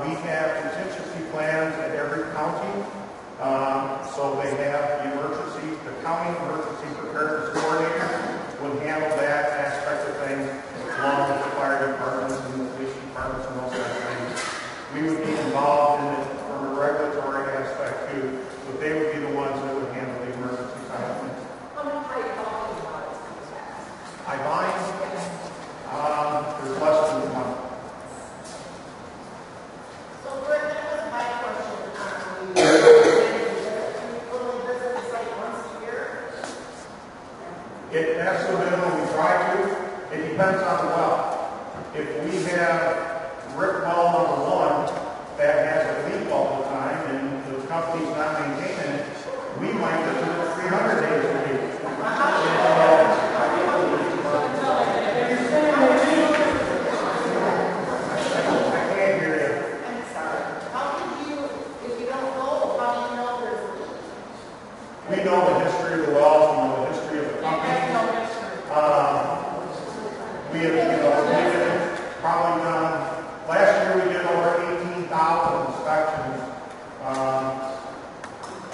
We have contingency plans at every county. So they have the county emergency preparedness coordinator would handle that aspect of things, along with the fire departments and the police departments and those kind of things. We would be involved in it from a regulatory aspect too, but they would be the ones that would handle the emergency side of things. How many hydrology models do you have? I bind, there's less than one. So Greg, that was my question on the only visit the site once a year? That's the minimum we try to. It depends on the well. If we have rip well number one that has a leak all the time and the company's not maintaining it, we might get to 300 days a week. We know the history of the wells, we know the history of the company. We have, probably done, last year we did over 18,000 inspections.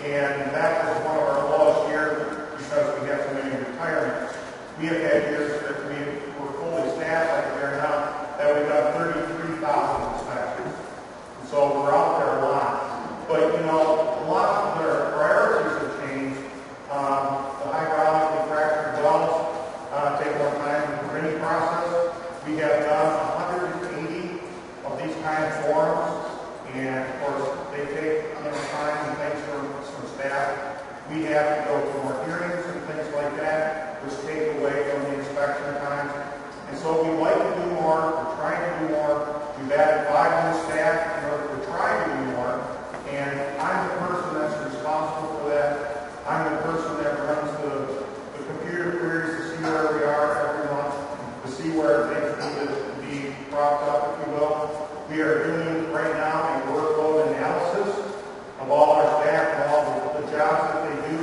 And that was one of our lowest years because we had so many retirements. We have had years that we were fully staffed like we are now, that we've done 33,000 inspections. And so we're out there a lot. But, a lot of their priorities have changed. The hydraulically fractured wells take more time in the permitting process. We have done 180 of these kind of forums, and of course they take time and things from staff. We have to go to more hearings and things like that, which take away from the inspection times. And so we like to do more. We're trying to do more. We've added 5 new staff in order to try to do more. And I'm the person that's responsible for that. I'm the person that runs the computer queries to see where we are every month, to see where things need to be propped up, if you will. We are doing right now a workload analysis of all our staff and all the jobs that they do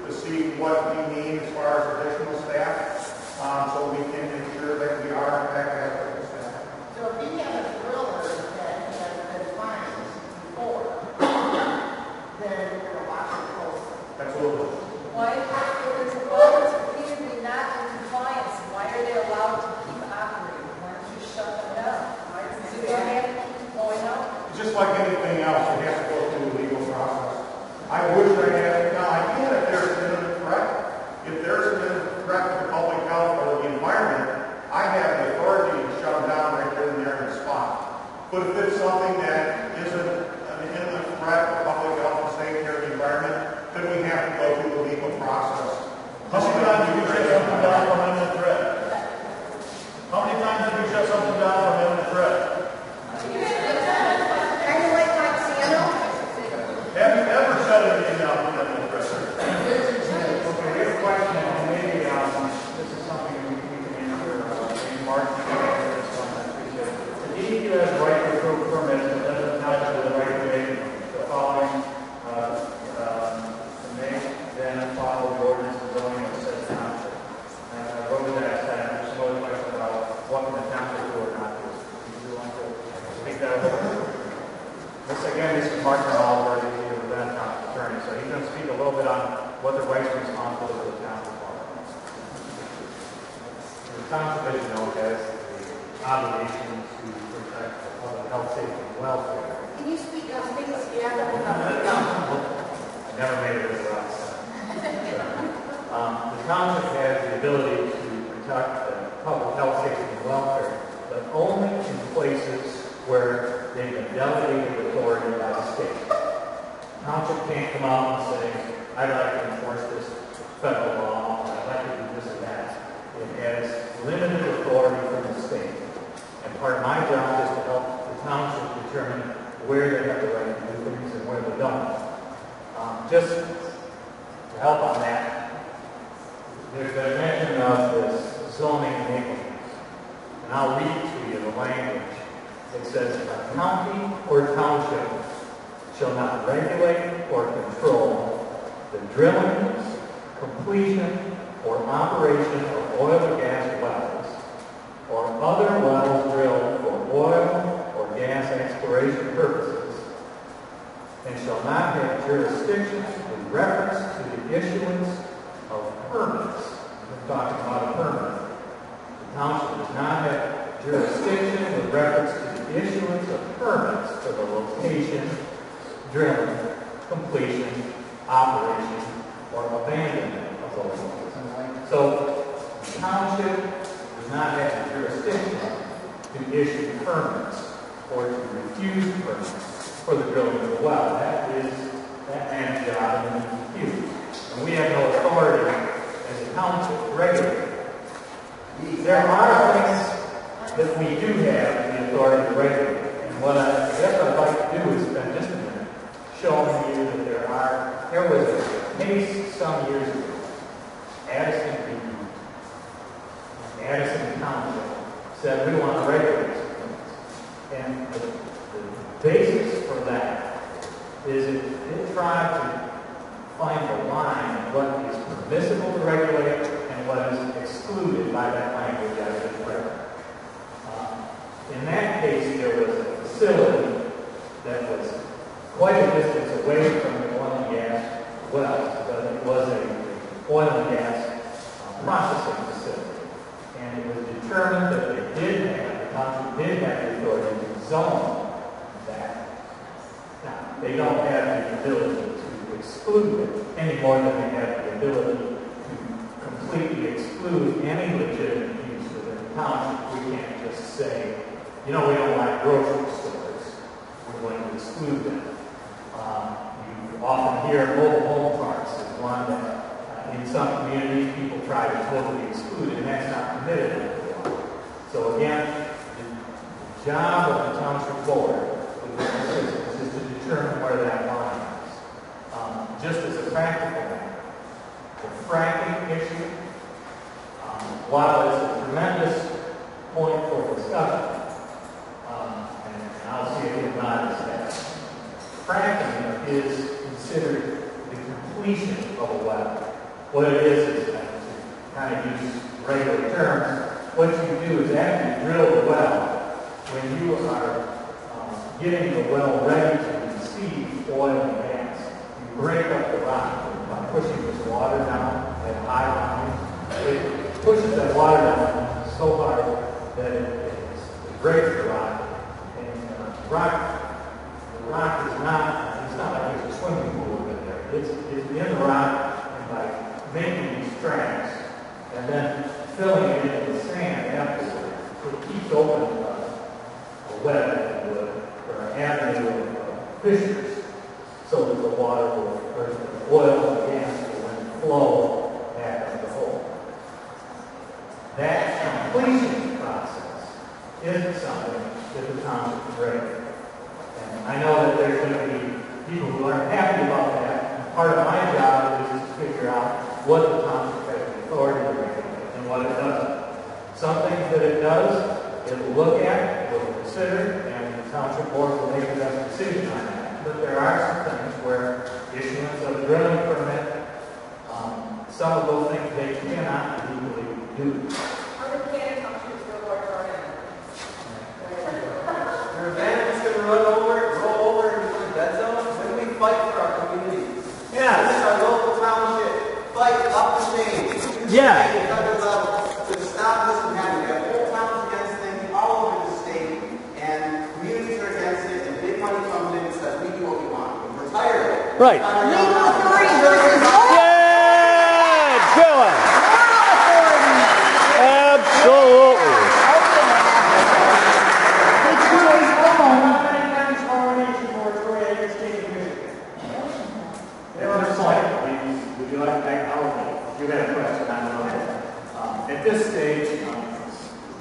to see what we need as far as additional staff, so we can ensure that we are in fact adequate staff. So if you have a driller that has been fined before, then you're going to watch it closely. Absolutely. Why, if there's a well that's repeatedly not in compliance, why are they allowed to keep operating? Why don't you shut them down? Why do they have to keep going out? Just like anything else, it has to go through the legal process. I wish I had, now I can if there's an imminent threat. If there's an imminent threat to the public health or the environment, I have the authority to shut them down right there and there in the spot. But if it's something that isn't an imminent threat to public health and safety or the environment, then we have to go through the legal process. How many times have you shut something down from imminent threat? How many times have you shut something down from imminent threat? Kind of like Monsanto? Have you ever shut anything down from imminent threat? Okay, we have a question, and maybe this is something we can answer in March. The DEQ has the right to approve permits, but doesn't have the right way the following to make, then follow the ordinance and zoning of said township. And I wrote that, there's some other question about what can the township do or not do. Would you like to speak that over? This is Mark Oliver, the Ravenna Township attorney, so he's going to speak a little bit on what the rights and responsibilities of the township are. The township, as you know, has the obligation to protect the public health, safety, and welfare. Can you speak up, please? Yeah. I never made it this last time. The township has the ability to protect the public health, safety, and welfare, but only in places where they've been delegated authority by the state. The township can't come out and say, I'd like to enforce this federal law part of my job is to help the township determine where they have the right to do things and where they don't. Just to help on that, there's been a mention of this zoning enablement. And I'll read to you the language. It says, a county or township shall not regulate or control the drilling, completion, or operation of oil or gas wells, or other wells drilled for oil or gas exploration purposes, and shall not have jurisdiction with reference to the issuance of permits. We're talking about a permit. The township does not have jurisdiction with reference to the issuance of permits for the location, drilling, completion, operation, or abandonment of those wells. So the township does not have the jurisdiction to issue permits or to refuse permits for the drilling of the well. That is that man's job and the refuse. And we have no authority as a township to regulate it. There are things that we do have the authority to regulate. And what I guess I'd like to do is spend just a minute showing you that there was a case some years ago, Addison Township said we want to regulate something. And the basis for that is it tried to find a line of what is permissible to regulate and what is excluded by that language I just read. In that case, there was a facility that was quite a distance away from the oil and gas wells, but it was an oil and gas processing facility. And it was determined that the township did have the authority to zone that. Now, they don't have the ability to exclude it any more than they have the ability to completely exclude any legitimate use within the township. We can't just say, you know, we don't like grocery stores. We're going to exclude them. You often hear mobile home parks as one that in some communities people try to totally exclude, and that's not permitted under the law. So again, the job of the township board with this assistance is to determine where that line is. Just as a practical matter, the fracking issue, while it's a tremendous point for discussion, and I'll see if you notice that, fracking is considered the completion of a well. What it is to kind of use regular terms, what you do is after you drill the well, when you are getting the well ready to receive oil and gas, you break up the rock by pushing this water down at high volumes. It pushes that water down so hard that it breaks the rock. And the rock is not, it's not like there's a swimming pool in there. It's in the rock, and by making these tracks and then filling it in with sand afterward, it keeps open a web, if you would, or an avenue of fissures, so that the water will, or the oil and gas will then flow back up the hole. That completion process isn't something that the township can regulate. And I know that there's going to be people who aren't happy about that. And part of my job is to figure out what the township has the authority to regulate and what it doesn't. Some things that it does, it will look at, it will consider, and the township board will make the best decision on that. But there are some things where issuance of a drilling permit, some of those things they cannot legally do. Ravenna is going to roll over into the dead zone. When we fight for our community, Yes. our local township fight up the chain. Yeah. To stop this from happening. We have whole towns against things all over the state, and communities are against it, and big money comes in and says, we do what we want. We're tired of it. Right. Legal authority versus Yeah, do it. Absolutely. Would you like that? If you had a question, I don't know. At this stage,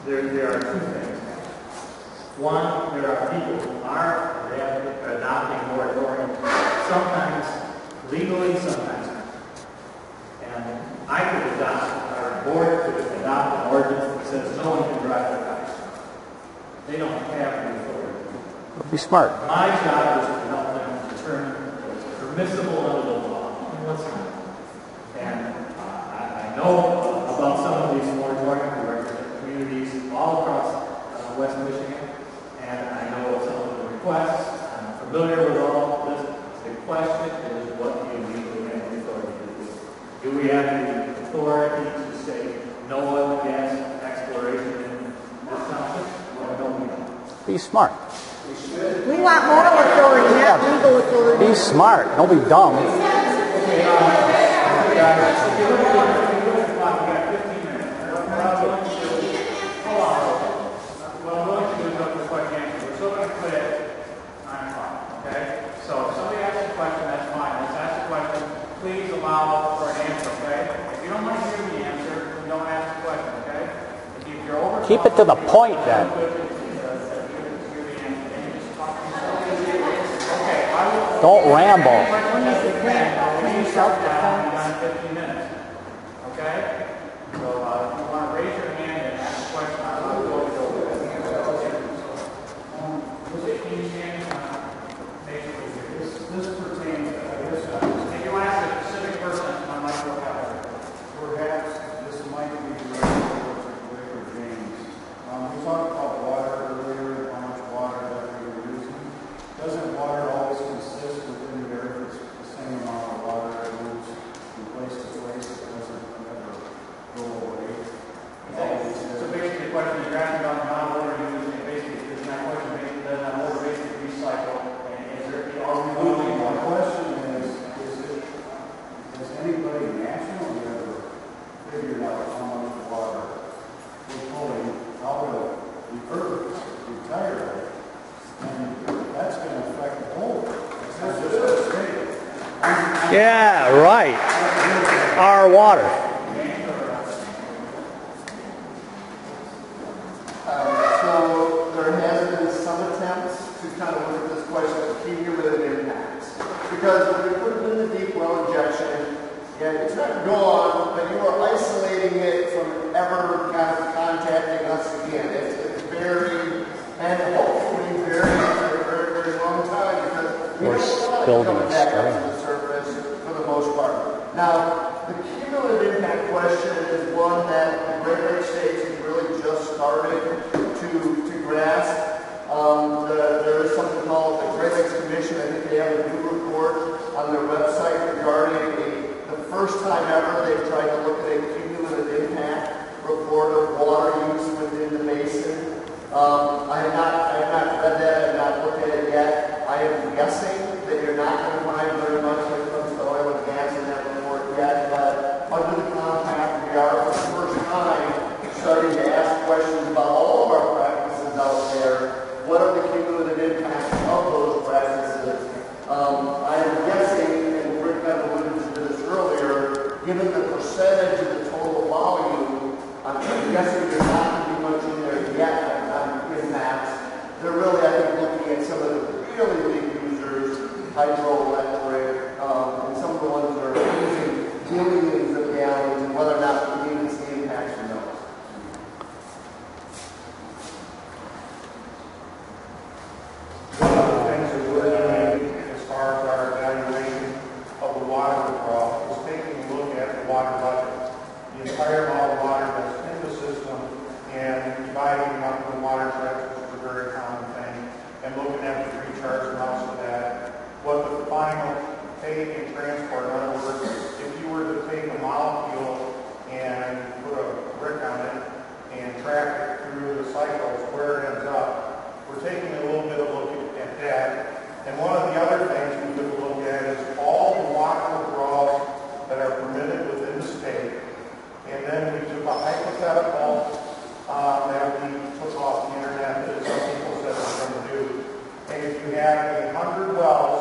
there are two things. One, there are people who are adopting moratoriums, sometimes legally, sometimes not. And I could adopt, our board could adopt an ordinance that says no one can drive their cars. They don't have the authority. Be smart. My job is to help them determine what's permissible under the law and what's not. And I know about some of these moratoriums who represent communities all across West Michigan, and I know some of the requests. I'm familiar with all of this. The question is, what do you legally have the authority to do? Do we have the authority to say no oil and gas exploration in this township? Or no, we don't? Be smart. We want moral authority, not legal authority. Be smart. Don't be dumb. Please allow for an answer, okay? If you don't want to hear the answer, then don't ask the question, okay? If you're over Keep it to the point, then. Don't ramble. 15 minutes, okay? So if you want to raise your hand and ask a question, I'll go over it. This pertains, I guess, if you ask a specific person, I might go out. perhaps this might be directed towards Rick or James. We talked about water earlier, how much water that we were using. Doesn't water always consist within the earth? It's the same amount of water that moves from place to place. It doesn't ever go away. So basically the question you're asking about the amount of water you're using, basically, is that question basically does that water basically recycle? And is there, are we moving My water? question is has anybody nationally ever figured out how much water we're pulling out of the earth entirely? And that's going to affect the whole. It's not just the state. Yeah, right. Our water. So there has been some attempts to kind of look at this question of cumulative impacts. Because when you put it in the deep well injection, yeah, it's not gone, but you are isolating it from ever kind of contacting us again. It's buried and hopefully buried for a very, very long time because we don't want it coming back up to the surface for the most part. Now, the cumulative impact question is one that the Great Lakes states has really just started to grasp. There is something called the Great Lakes Commission. I think they have a new report on their website regarding the first time ever they've tried to look at a cumulative impact report of water use within the basin. I have not read that. I have not looked at it yet. I am guessing that you're not going to find very much when it comes to oil and gas in that report yet, but under the compact, we are for the first time starting to ask questions about all of our practices out there. What are the cumulative impacts of those practices? I am guessing, and Rick kind of alluded to this earlier, given the percentage of the total volume, I'm guessing there's not going to be much in there yet on impacts. They're really, I think, looking at some of the really big users, hydroelectric, and some of the ones that are using billions of gallons, and whether or not we even see impacts from those. One of the things that we're doing as far as our evaluation of the water withdrawal is taking a look at the water budget, the entire amount of water that's in the system, and dividing them up into water checks, which is a very common thing, and looking at the recharge amounts of that, what the final take and transport. In other words, if you were to take a molecule and put a brick on it and track it through the cycles where it ends up, we're taking a little bit of a look at that. And one of the other things we took a look at is all the water withdrawals that are permitted within the state. And then we took a hypothetical that we took off the internet that some people said we're going to do. And if you had 100 wells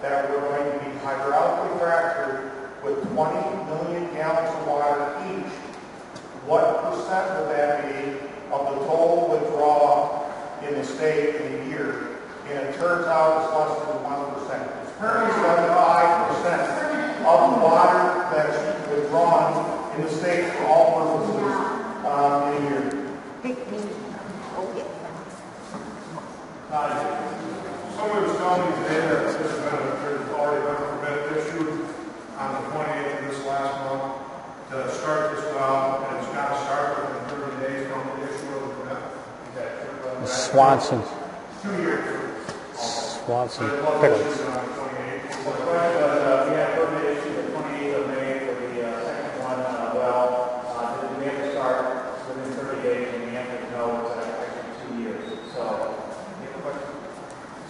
that were going to be hydraulically fractured with 20 million gallons of water each, what percent would that be of the total withdrawal in the state? state in a year, and it turns out it's less than 1%. It's currently 75% of the water that's withdrawn in the state for all purposes in a year. Somebody was telling me today that there's already been a permit issued on the 28th of this last month to start this well, and it's got to start within 30 days from the issue of the permit. Swanson. 2 years. Swanson. So it was Pickles. issued on the 28th. We had permit issued the 28th of May for the second one well. We have to start within 30 days, and the answer is no, it's actually 2 years. So,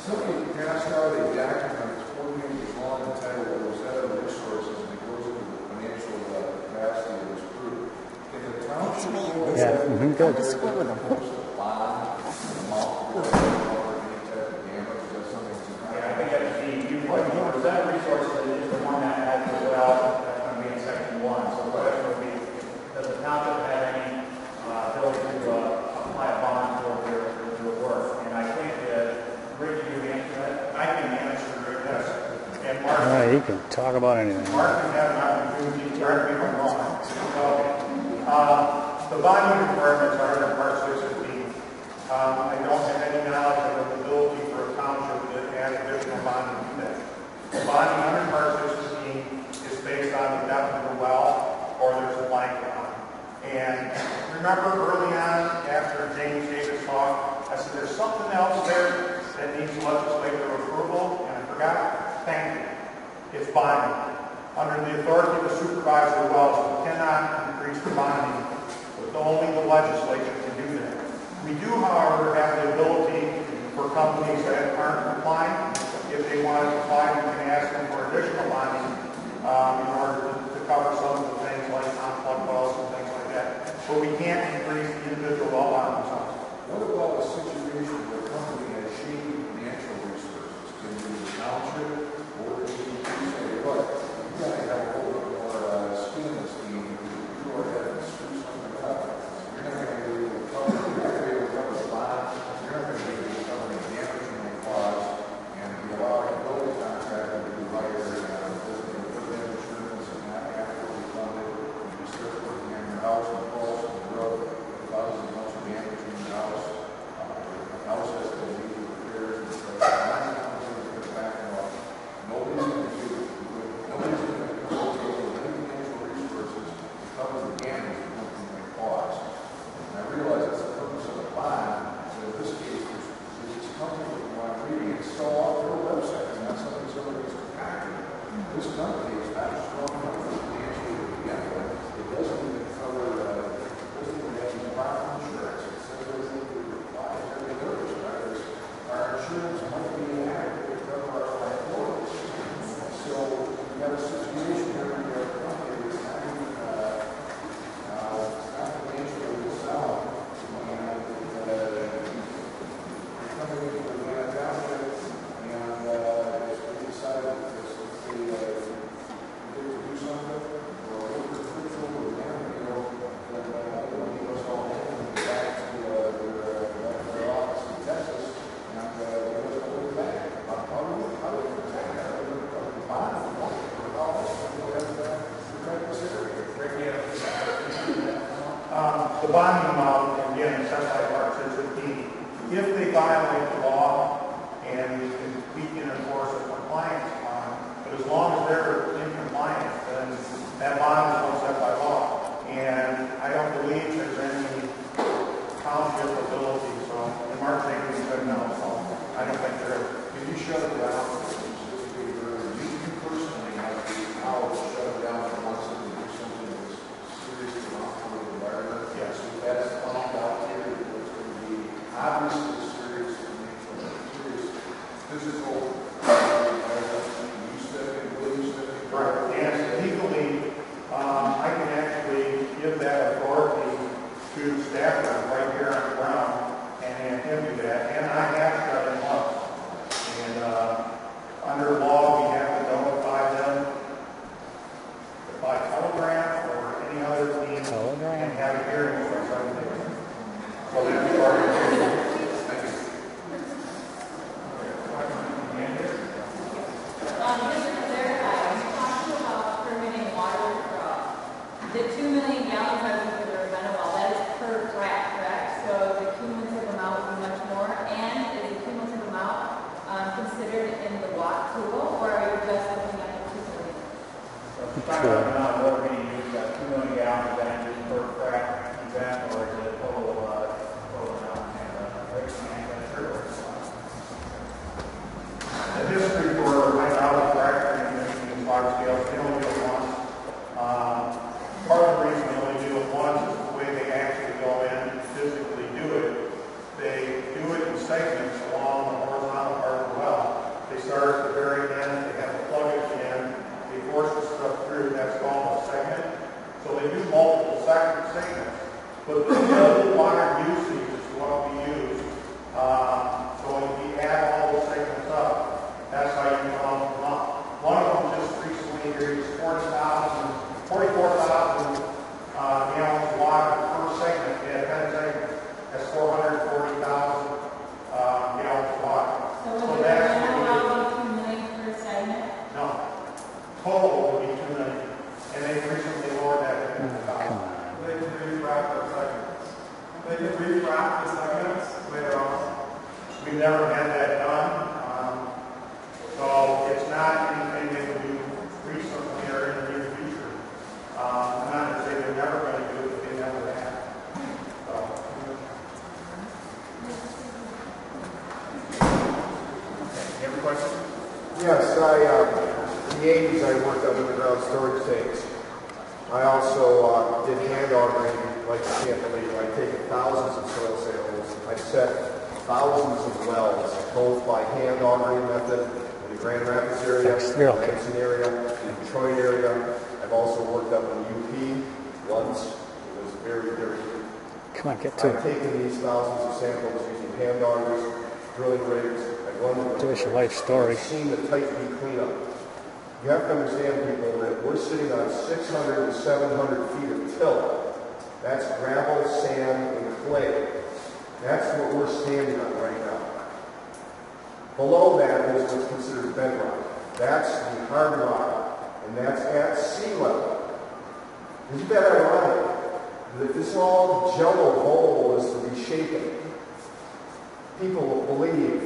Somebody passed out a document explaining the long title of those other resources, and it goes into the financial capacity of this group. In the township, Yeah, good. bond, amount of any type of damage, is that something that's I think that's the percent resources is the one that has the well, that's going to be in section 1. So the question would be, does the township have any ability to apply a bond for their work? And I think that, Rick, you can answer that? I can answer it, yes. And Mark, He can talk about anything. Mark can have an opportunity to correct me if I'm wrong. The bonding requirements are in Part 615. I don't have any knowledge of the ability for a township to add additional bonding to that. The bonding under Part 615 is based on the depth of the well, or there's a blank bond. And remember early on, after James Davis talked, I said there's something else there that needs legislative approval, and I forgot. Thank you. It's bonding. Under the authority of the supervisor of wells, we cannot increase the bonding, but only the legislature can do that. We do, however, have the ability for companies that aren't compliant, if they want to comply, we can ask them for additional bonding in order to cover some of the things like on-plug wells and things like that. But we can't increase the individual well bond themselves. What about a situation where a company has shady financial resources? Can you the township, or can you say, look, you got to have a little bit more skin in this game, you are having to screw something up. You're not going to be able to cover, you're not going to be able to cover the bond, you're not going to be able to cover any damage from the clause, and you allow a building contractor to do higher insurance and not after we fund it, you start putting in your house and falls on the road, it causes a bunch of damage in your house. The house has to be repaired and stuff. Nobody's going to back them up. Nobody's going to do it. Nobody's going to facilitate with any financial resources to cover the damage that something may cause. And I realize that's the purpose of the bond, but in this case, there's these companies that want to read and sell off their website, and that's something somebody's compacted. This company is not strong enough financially to begin with. It doesn't even cover, doesn't even have any proper insurance. It says everything that applies to every other providers. Our insurance might be inadequate to cover our liabilities. So we have a situation where we have a company that's not even, not financially sound. And the company that we went down with, and we decided that they do something, or look at the picture or then leave us all in and go back to their office in Texas, and they was going back. How do we protect that? How do we bond with all this? Protect this area. The bonding amount, again, is set by Part 615. If they violate the law, and we can enforce a compliance bond, but as long as they're in compliance, then that bond is not set by law. And I don't believe there's any township ability, so, and Mark Jenkins said no, so I don't think there is. Can you shut it down? You personally have the power to shut it down for once and do something that's serious to the environment. Yes. So that's found out here that it's going to be obviously serious physical Right. And legally, I can actually give that authority to Stafford right here on the ground and him do that. And I have shut him up. And under law, we have to notify them by telegram or any other means and have a hearing for 7 days. So that's part of it. Find out the amount of water being used, 2 million gallons of that just per frac event, or is it total amount? The history for hydraulic fracturing in large scale, they only do it once. Part of the reason they only do it once is the way they actually go in and physically do it. They do it in segments along the horizontal part of the well. They start at the very end, they have a plug at the end, they force the stuff through, that's called a segment. So they do multiple segments. But the total water usage is what we use. So if we add all those segments up, that's how you come up. One of them just recently here is 44,000 gallons of water per segment. We have 10 segments. That's 440,000 gallons of water. So that's 2 million per segment? No. Total would be 2 million. And they recently lowered that to 50,000. They can refract the segments. They can refract the segments later on. We've never had that done. So it's not anything they will do recently or in the near future. I'm not going to say they're never going to do it, but they never have. You have a question? Yes, in the 80s I worked on underground storage tanks. I also did hand augering like you can't believe. I've taken thousands of soil samples. I've set thousands of wells, both by hand augering method in the Grand Rapids area, the Lansing area, the Detroit area. I've also worked up in UP once. It was very, very good. Come on, get to I've taken these thousands of samples using hand augers, drilling rigs. I've run them. Do us a life story. I've seen the tight beat cleanup. You have to understand, people, that we're sitting on 600 and 700 feet of till. That's gravel, sand, and clay. That's what we're standing on right now. Below that is what's considered bedrock. That's the hard rock, and that's at sea level. Isn't that ironic? That if this all jello bowl is to be shaken, people will believe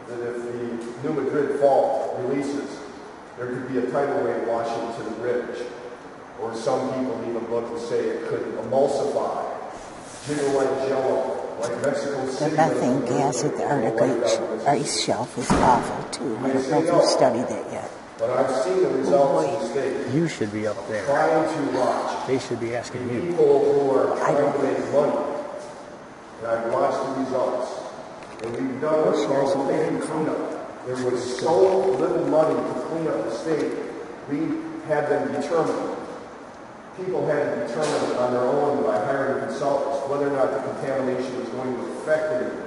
that if the New Madrid Fault releases, there could be a tidal wave washing to the ridge. Or some people even look and say it could emulsify, jiggle like jello, like Mexico City. The methane gas at the Arctic ice shelf is awful too. I don't know if you've studied that yet. But I've seen the results in the state. You should be up there. Trying to watch. They should be asking you. People who are trying to make money. And I've watched the results. And we've done what's called land cleanup. There was so little money to clean up the state, we had them determined. People had to determine on their own by hiring consultants whether or not the contamination was going to affect anything.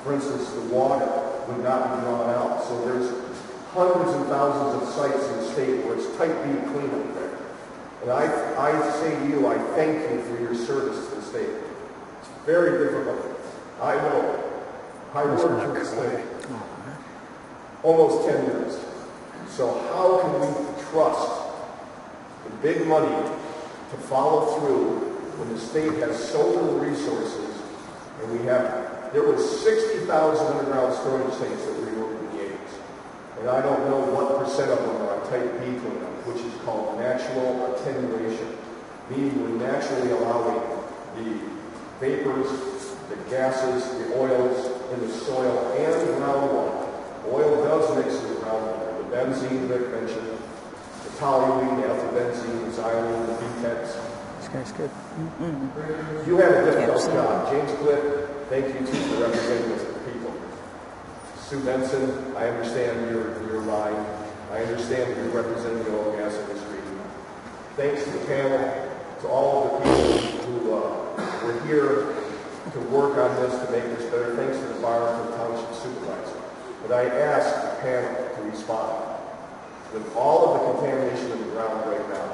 For instance, the water would not be drawn out. So there's hundreds and thousands of sites in the state where it's tight beat cleanup there. And I say to you, I thank you for your service to the state. It's very difficult. I know. I worked for the state almost 10 years. So how can we trust the big money to follow through when the state has so little resources? And there was 60,000 underground storage tanks that we removed in the 80s. And I don't know what percent of them are on tight beat cleanup, which is called natural attenuation, meaning we're naturally allowing the vapors, the gases, the oils in the soil and the groundwater. Oil does mix with groundwater. The benzene Rick mentioned, the toluene, the ethylbenzene, the xylene, the B-tex. This guy's good. You have a difficult job. James Cliff, thank you too for representing us, the people. Sue Benson, I understand your line. I understand that you're representing the oil and gas industry. Thanks to the panel, to all of the people who were here to work on this, to make this better. Thanks to the Barrington Township Supervisor. But I ask the panel to respond. With all of the contamination in the ground right now,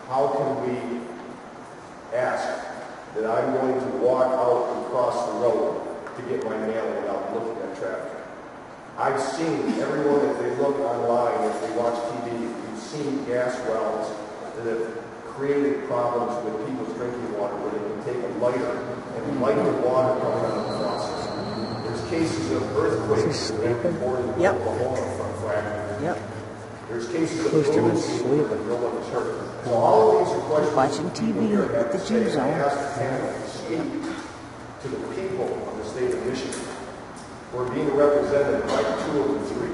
how can we ask that I'm going to walk out and cross the road to get my mail without looking at traffic? I've seen everyone, if they look online, if they watch TV, you've seen gas wells that have created problems with people's drinking water where they can take a lighter and light the water coming out of the faucet. There's cases of earthquakes that have been reported in Oklahoma from fracking. Yep. There's cases of Cloisterman's sleeping. So all of these are questions Watching TV at the Jew Zone. to the people of the state of Michigan. We're being represented by 2 of the 3.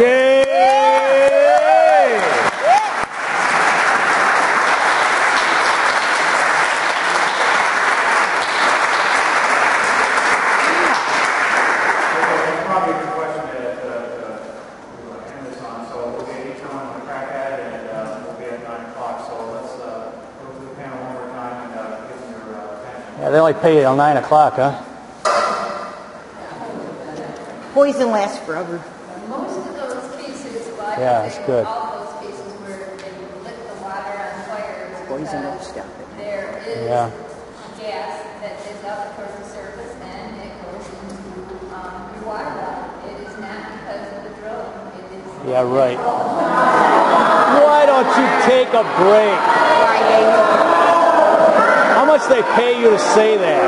Yay! Probably a good question to end this on. So we'll get each one to crack at it, and we'll be at 9 o'clock. So let's go through the panel one more time and give them your attention. Yeah, they only pay you till 9 o'clock, huh? Poison lasts forever. Most of those cases, well, I Yeah, would it's say good. all those cases where they lit the water on fire is Poison don't because stop it. there is Yeah. gas that is up towards the surface and it goes into your water line. It is not because of the drilling. It is Yeah, right. Why don't you take a break? How much they pay you to say that?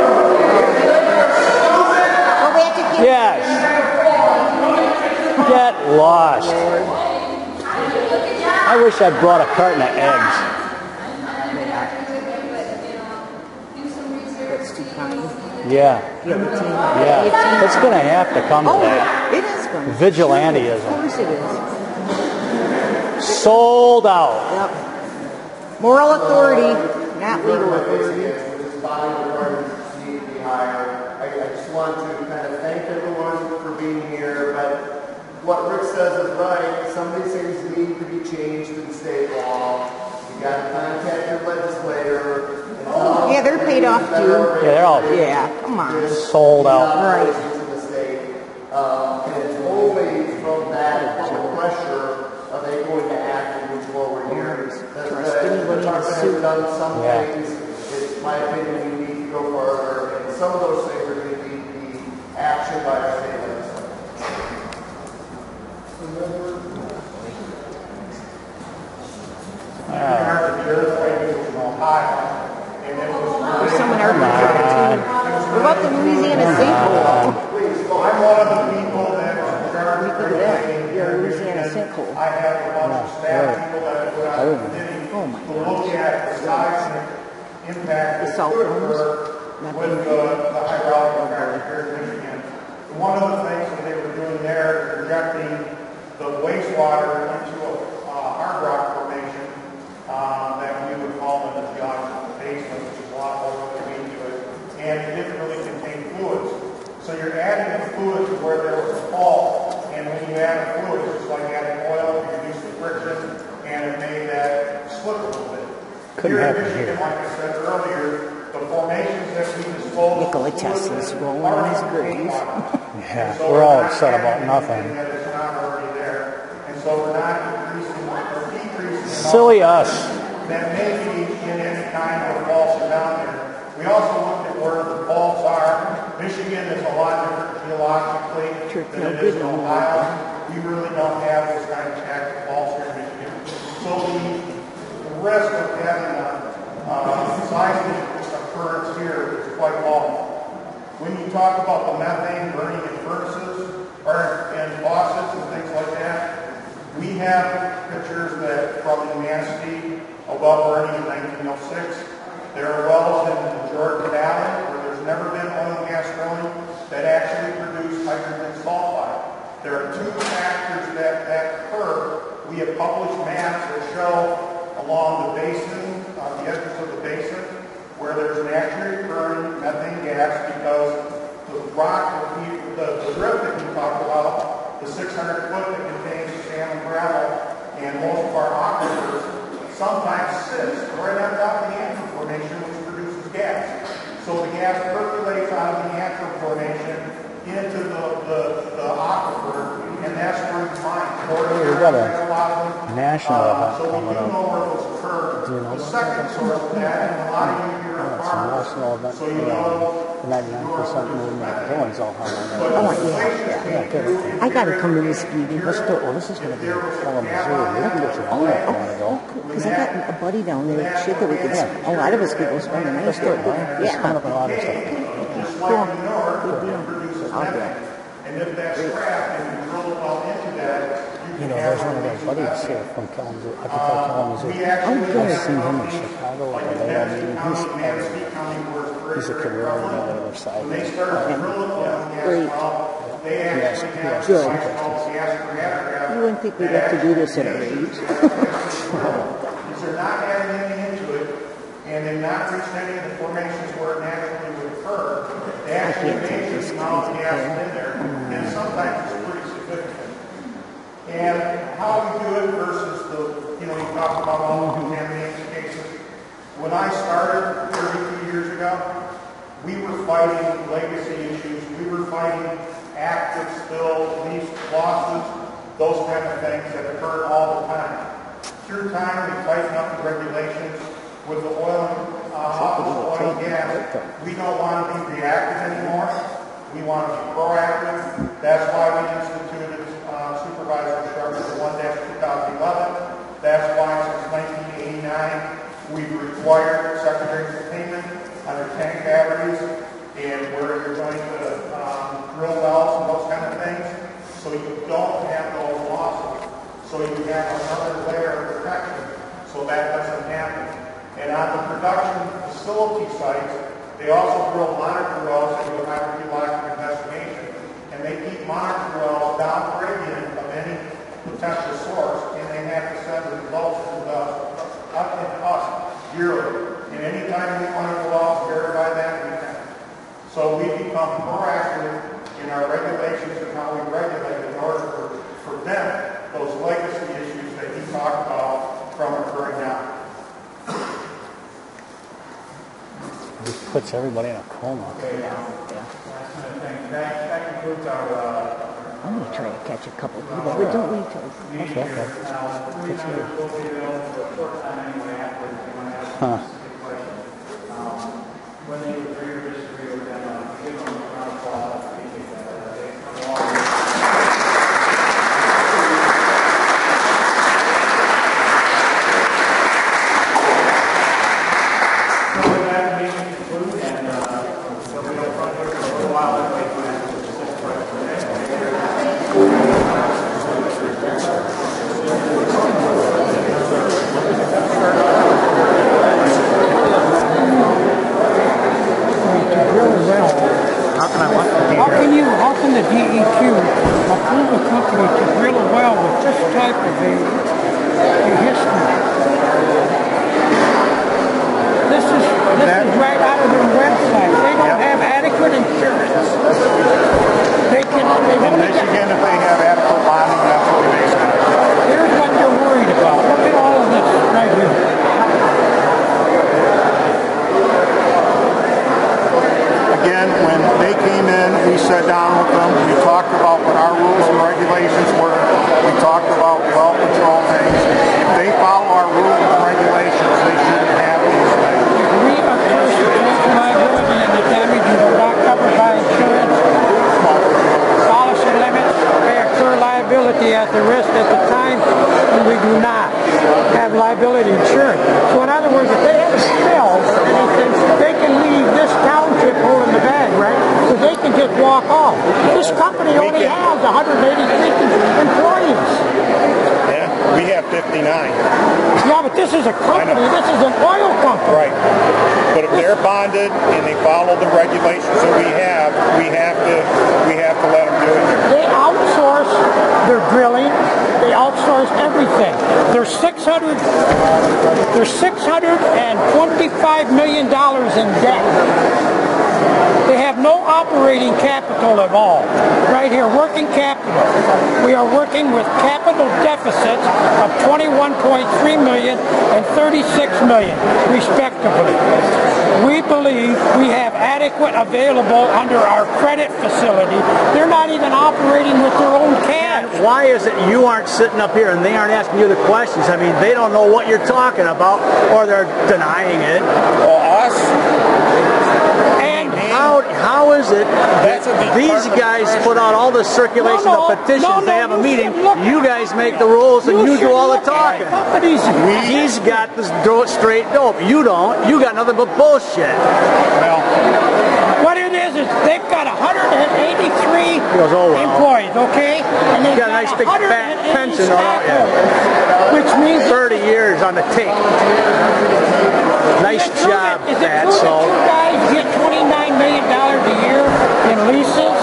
Yes. Get lost. I wish I brought a carton of eggs. That's too kind. Yeah. Yeah. It's going to have to come to Oh, that. it is going to. Of Vigilantism. course it is. Sold out. Yep. Moral authority, not legal authority. With this body of requirements need to be higher. I just want to kind of thank everyone for being here, but what Rick says is right. Some of these things need to be changed in state law. You got to contact your legislator. Yeah, they're paid off too. Yeah, they're all come on. sold out. Right. In the state. And it's only from that pressure are they going to act and move forward here. Trust anybody to sue. Done some things. It's my opinion we need to go further. And some of those things are going to need to be action by our state legislature. What about the Louisiana sinkhole? I'm one of the people that was in charge of regulating Yeah, Louisiana sinkhole. I have a bunch of staff people that put out a committee to look at the size and impact that could occur with the hydraulic fracking here in Michigan. One of the things that they were doing there is projecting the wastewater into a hard rock formation that we would call in the geological basement, which is a lot more than we do it, and it didn't really contain fluids. So you're adding the fluids where there was a fault, and when you add the fluids, it's like adding oil, you reduce the friction, and it made that slip a little bit. Couldn't happen here. Like I said earlier, the formations that we dispose Nikola Tesla's rolling in his grave. Yeah, we're all upset about nothing. that is not already there. And so we're not increasing or decreasing Silly us. that may be in any kind of faults down there. We also looked at where the faults are. Michigan is a lot different geologically than it is in Ohio. We really don't have those kind of active faults here in Michigan. So the risk of having a seismic occurrence here is quite low. When you talk about the methane burning in furnaces or in faucets and things like that, we have pictures that from the Manistee of well burning in 1906. There are wells in the Jordan Valley where there's never been oil and gas drilling that actually produce hydrogen sulfide. There are 2 factors that occur. We have published maps that show along the basin, the edges of the basin, where there's naturally occurring methane gas because the rock, the drift that we talked about, the 600 foot that contains sand and gravel, and most of our aquifers sometimes sits right on top of the antrim formation, which produces gas. So the gas percolates out of the antrim formation into the aquifer, and that's where you find. We've got a national event So we coming do up. know where those occur. Do you know The about second source of that, and a lot of you here are It's a farmers. national event. So you know The 99% movement. Dylan's all hung on that. Oh, yeah. good. I gotta come to this meeting. Let's do it. Well, this is going to be in Kalamazoo. We can get you on if you want to go. Because I got a buddy down there, shit that we could, a lot of us could go spend the night Let's do it, there. man. Just find up a lot of stuff. Cool. Good deal. I'll do it. And if that's scrap and you drill it well into that, You know, there's one of our buddies here from Kalamazoo. I could tell Kalamazoo. I've seen him in Chicago at the Layout meeting. He's a career on the other side. They started drilling oil and gas Great. well. They actually have Good. something called gas reactor. You wouldn't think we'd have to do this at our age. Because they're not adding any into it, and they've not reached any of the formations where it naturally would occur. They actually made this amount of gas in there, and sometimes it's pretty significant. And how we do it versus the, you know, you talk about all the contamination cases. When I started 32 years ago, we were fighting legacy issues. We were fighting active spill, lease losses, those kind of things that occur all the time. Through time, we tighten up the regulations with the oil and gas. We don't want to be reactive anymore. We want to be proactive. That's why we instituted Supervisor Structure 1-2011. That's why since 1989 we've required secondary containment under tank batteries and where you're going to drill wells and those kind of things, so you don't have those losses. So you have another layer of protection so that doesn't happen. And on the production facility sites, they also drill monitor wells and do a hydrogeologic investigation. And they keep monitor wells down gradient of any potential source, and they have to send the results up to us yearly. And anytime we want to go out and verify that, we can. So we become proactive in our regulations and how we regulate in order to prevent those legacy issues that you talked about from occurring now. Just puts everybody in a coma. Okay, that concludes our I'm going to try to catch a couple people, but don't wait till meeting here. We will be available for a short time anyway afterwards if you want to ask specific questions. Whether you agree or disagree with them, give them a round of applause. I appreciate that. They've come a long way. So with that, the meeting is concluded, and we'll be up front here for a little while anyway to answer specific questions. How can the DEQ approve a company to drill a well with this type of a history? This is right out of their website. They don't have adequate insurance. In Michigan, if they have adequate bonding, that's what we base it on. Here's what you're worried about. Look at all of this right here. Again, when they came in, we sat down with them. We talked about what our rules and regulations were. We talked about well control things. If they follow our rules and regulations, they shouldn't have these things. We are first to liability and the damages are not covered by insurance. Policy limits may occur liability at the risk at the time when we do not have liability insurance. So in other words, if they have a spill or anything, they can leave this township holding the bag, right? So they can just walk off. This company only has 183 employees. Yeah, we have 59. Yeah, but this is a company. This is an oil company. Right. But if they're bonded and they follow the regulations that we have to let them do it here. They outsource their drilling. They outsource everything. There's $625 million in debt. They have no operating capital at all. Right here, working capital. We are working with capital deficits of $21.3 million and $36 million, respectively. We believe we have adequate available under our credit facility. They're not even operating with their own cash. And why is it you aren't sitting up here and they aren't asking you the questions? I mean, they don't know what you're talking about, or they're denying it. Well, us. How is it that these guys put out all the circulation of petitions, they have a meeting, you guys make the rules and you do all the talking. He's got the straight dope. You don't. You got nothing but bullshit. Well, what are they is they've got 183 goes, oh, wow. employees, okay? And they've got a nice big fat pension on it, yeah. Which means 30 years on the take. Nice job, is it Pat. true So that you guys get $29 million a year in leases?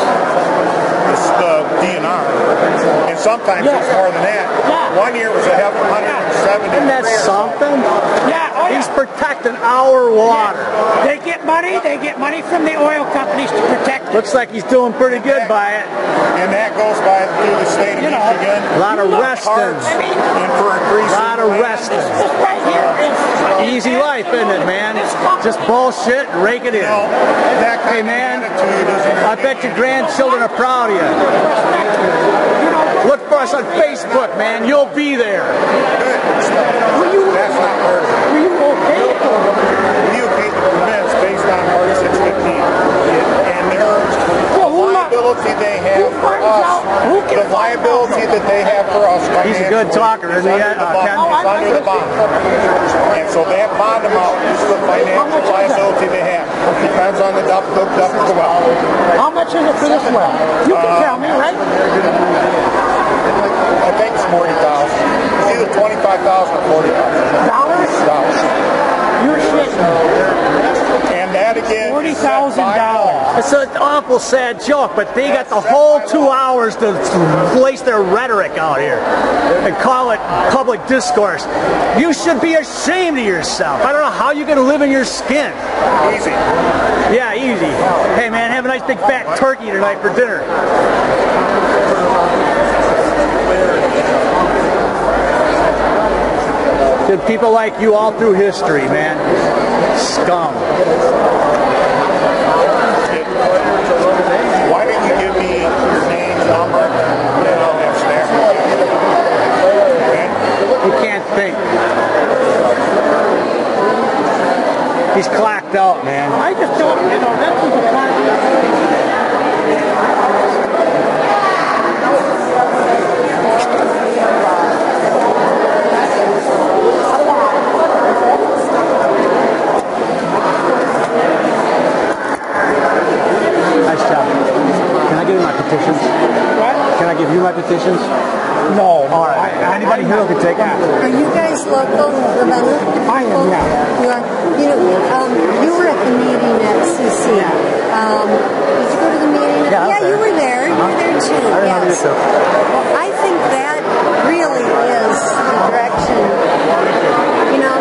It's the DNR. And sometimes it's more than that. Yeah. 1 year was a half 170. isn't that something? Yeah, oh yeah. He's protecting our water. Yeah. They get money from the oil companies to protect it. Looks like he's doing pretty good by it. And that goes by through the state of Michigan. A lot of resting. And for increasing A lot of resting. This right here is easy life, isn't it, man? Just bullshit and rake it in. Hey, man, I bet your grandchildren are proud of you. Look for us on Facebook, man. You'll be there. That's not fair. Were you okay? We okay the permits based on Part 615. And their liability they have for us, the liability that they have for us. He's a good talker, isn't he? It's under the bond. And so that bond amount is the financial liability they have. Depends on the depth of the well. How much is it for this well? You can tell me, right? I think it's $40,000. It's either $25,000 or $40,000. Dollars? You're shitting. And that again, $40,000. It's an awful sad joke, but they got the whole 2 hours to place their rhetoric out here and call it public discourse. You should be ashamed of yourself. I don't know how you're going to live in your skin. Easy. Yeah, easy. Hey, man, have a nice big fat turkey tonight for dinner. Good people like you all through history, man. Scum. Why didn't you give me your name, number, and all that stuff? He can't think. He's clacked out, man. I just don't, that was a Nice job. Can I give you my petitions? What? Can I give you my petitions? No. All right. Anybody here who can take them? Are you guys local, Ravenna? I am, yeah. You are? You were at the meeting at CC. Did you go to the meeting? Yeah, you were there. You were there too. I remember Yes. you too. Well, I think that really is the direction,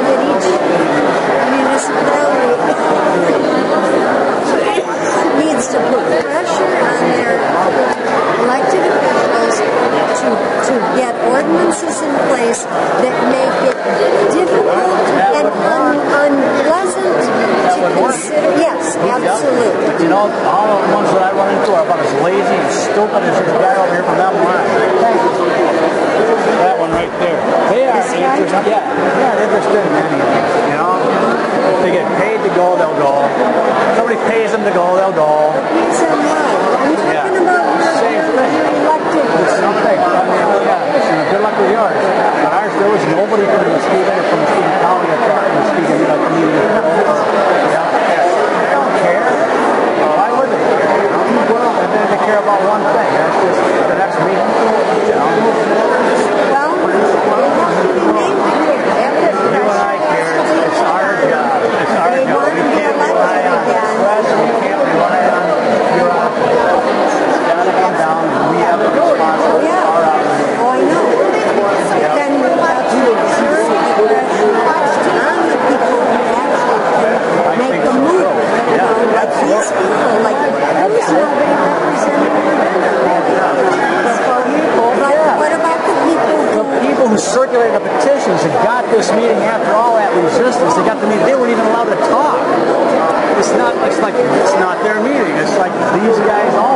that each municipality needs to put pressure on their elected officials to get ordinances in place that make it difficult and unpleasant to consider. Yes, absolutely. All the ones that I run into are about as lazy and stupid as this guy over here from that line. That one right there. They are interested. Yeah, they're interested in anything. If they get paid to go, they'll go. If somebody pays them to go, they'll go. It's a lie. I'm talking about same thing. Elected. Something. Good luck with yours. But ours, there was nobody from Muskegon or from Muskegon County that thought Muskegon community. They don't care. Why would they care? They care about one thing. That's just the next meeting. Well, you and I care. It's our job. It's our job. We can't rely on the press. We can't rely on your office. It's got to come down. We have a responsibility for our office. Oh, I know. Then we have to exert the pressure on the people who actually can make the move. Like these people, like there's nobody representing What about the people who circulated the petitions and got this meeting after all that resistance? They got the meeting. They weren't even allowed to talk. It's not their meeting. It's like these guys all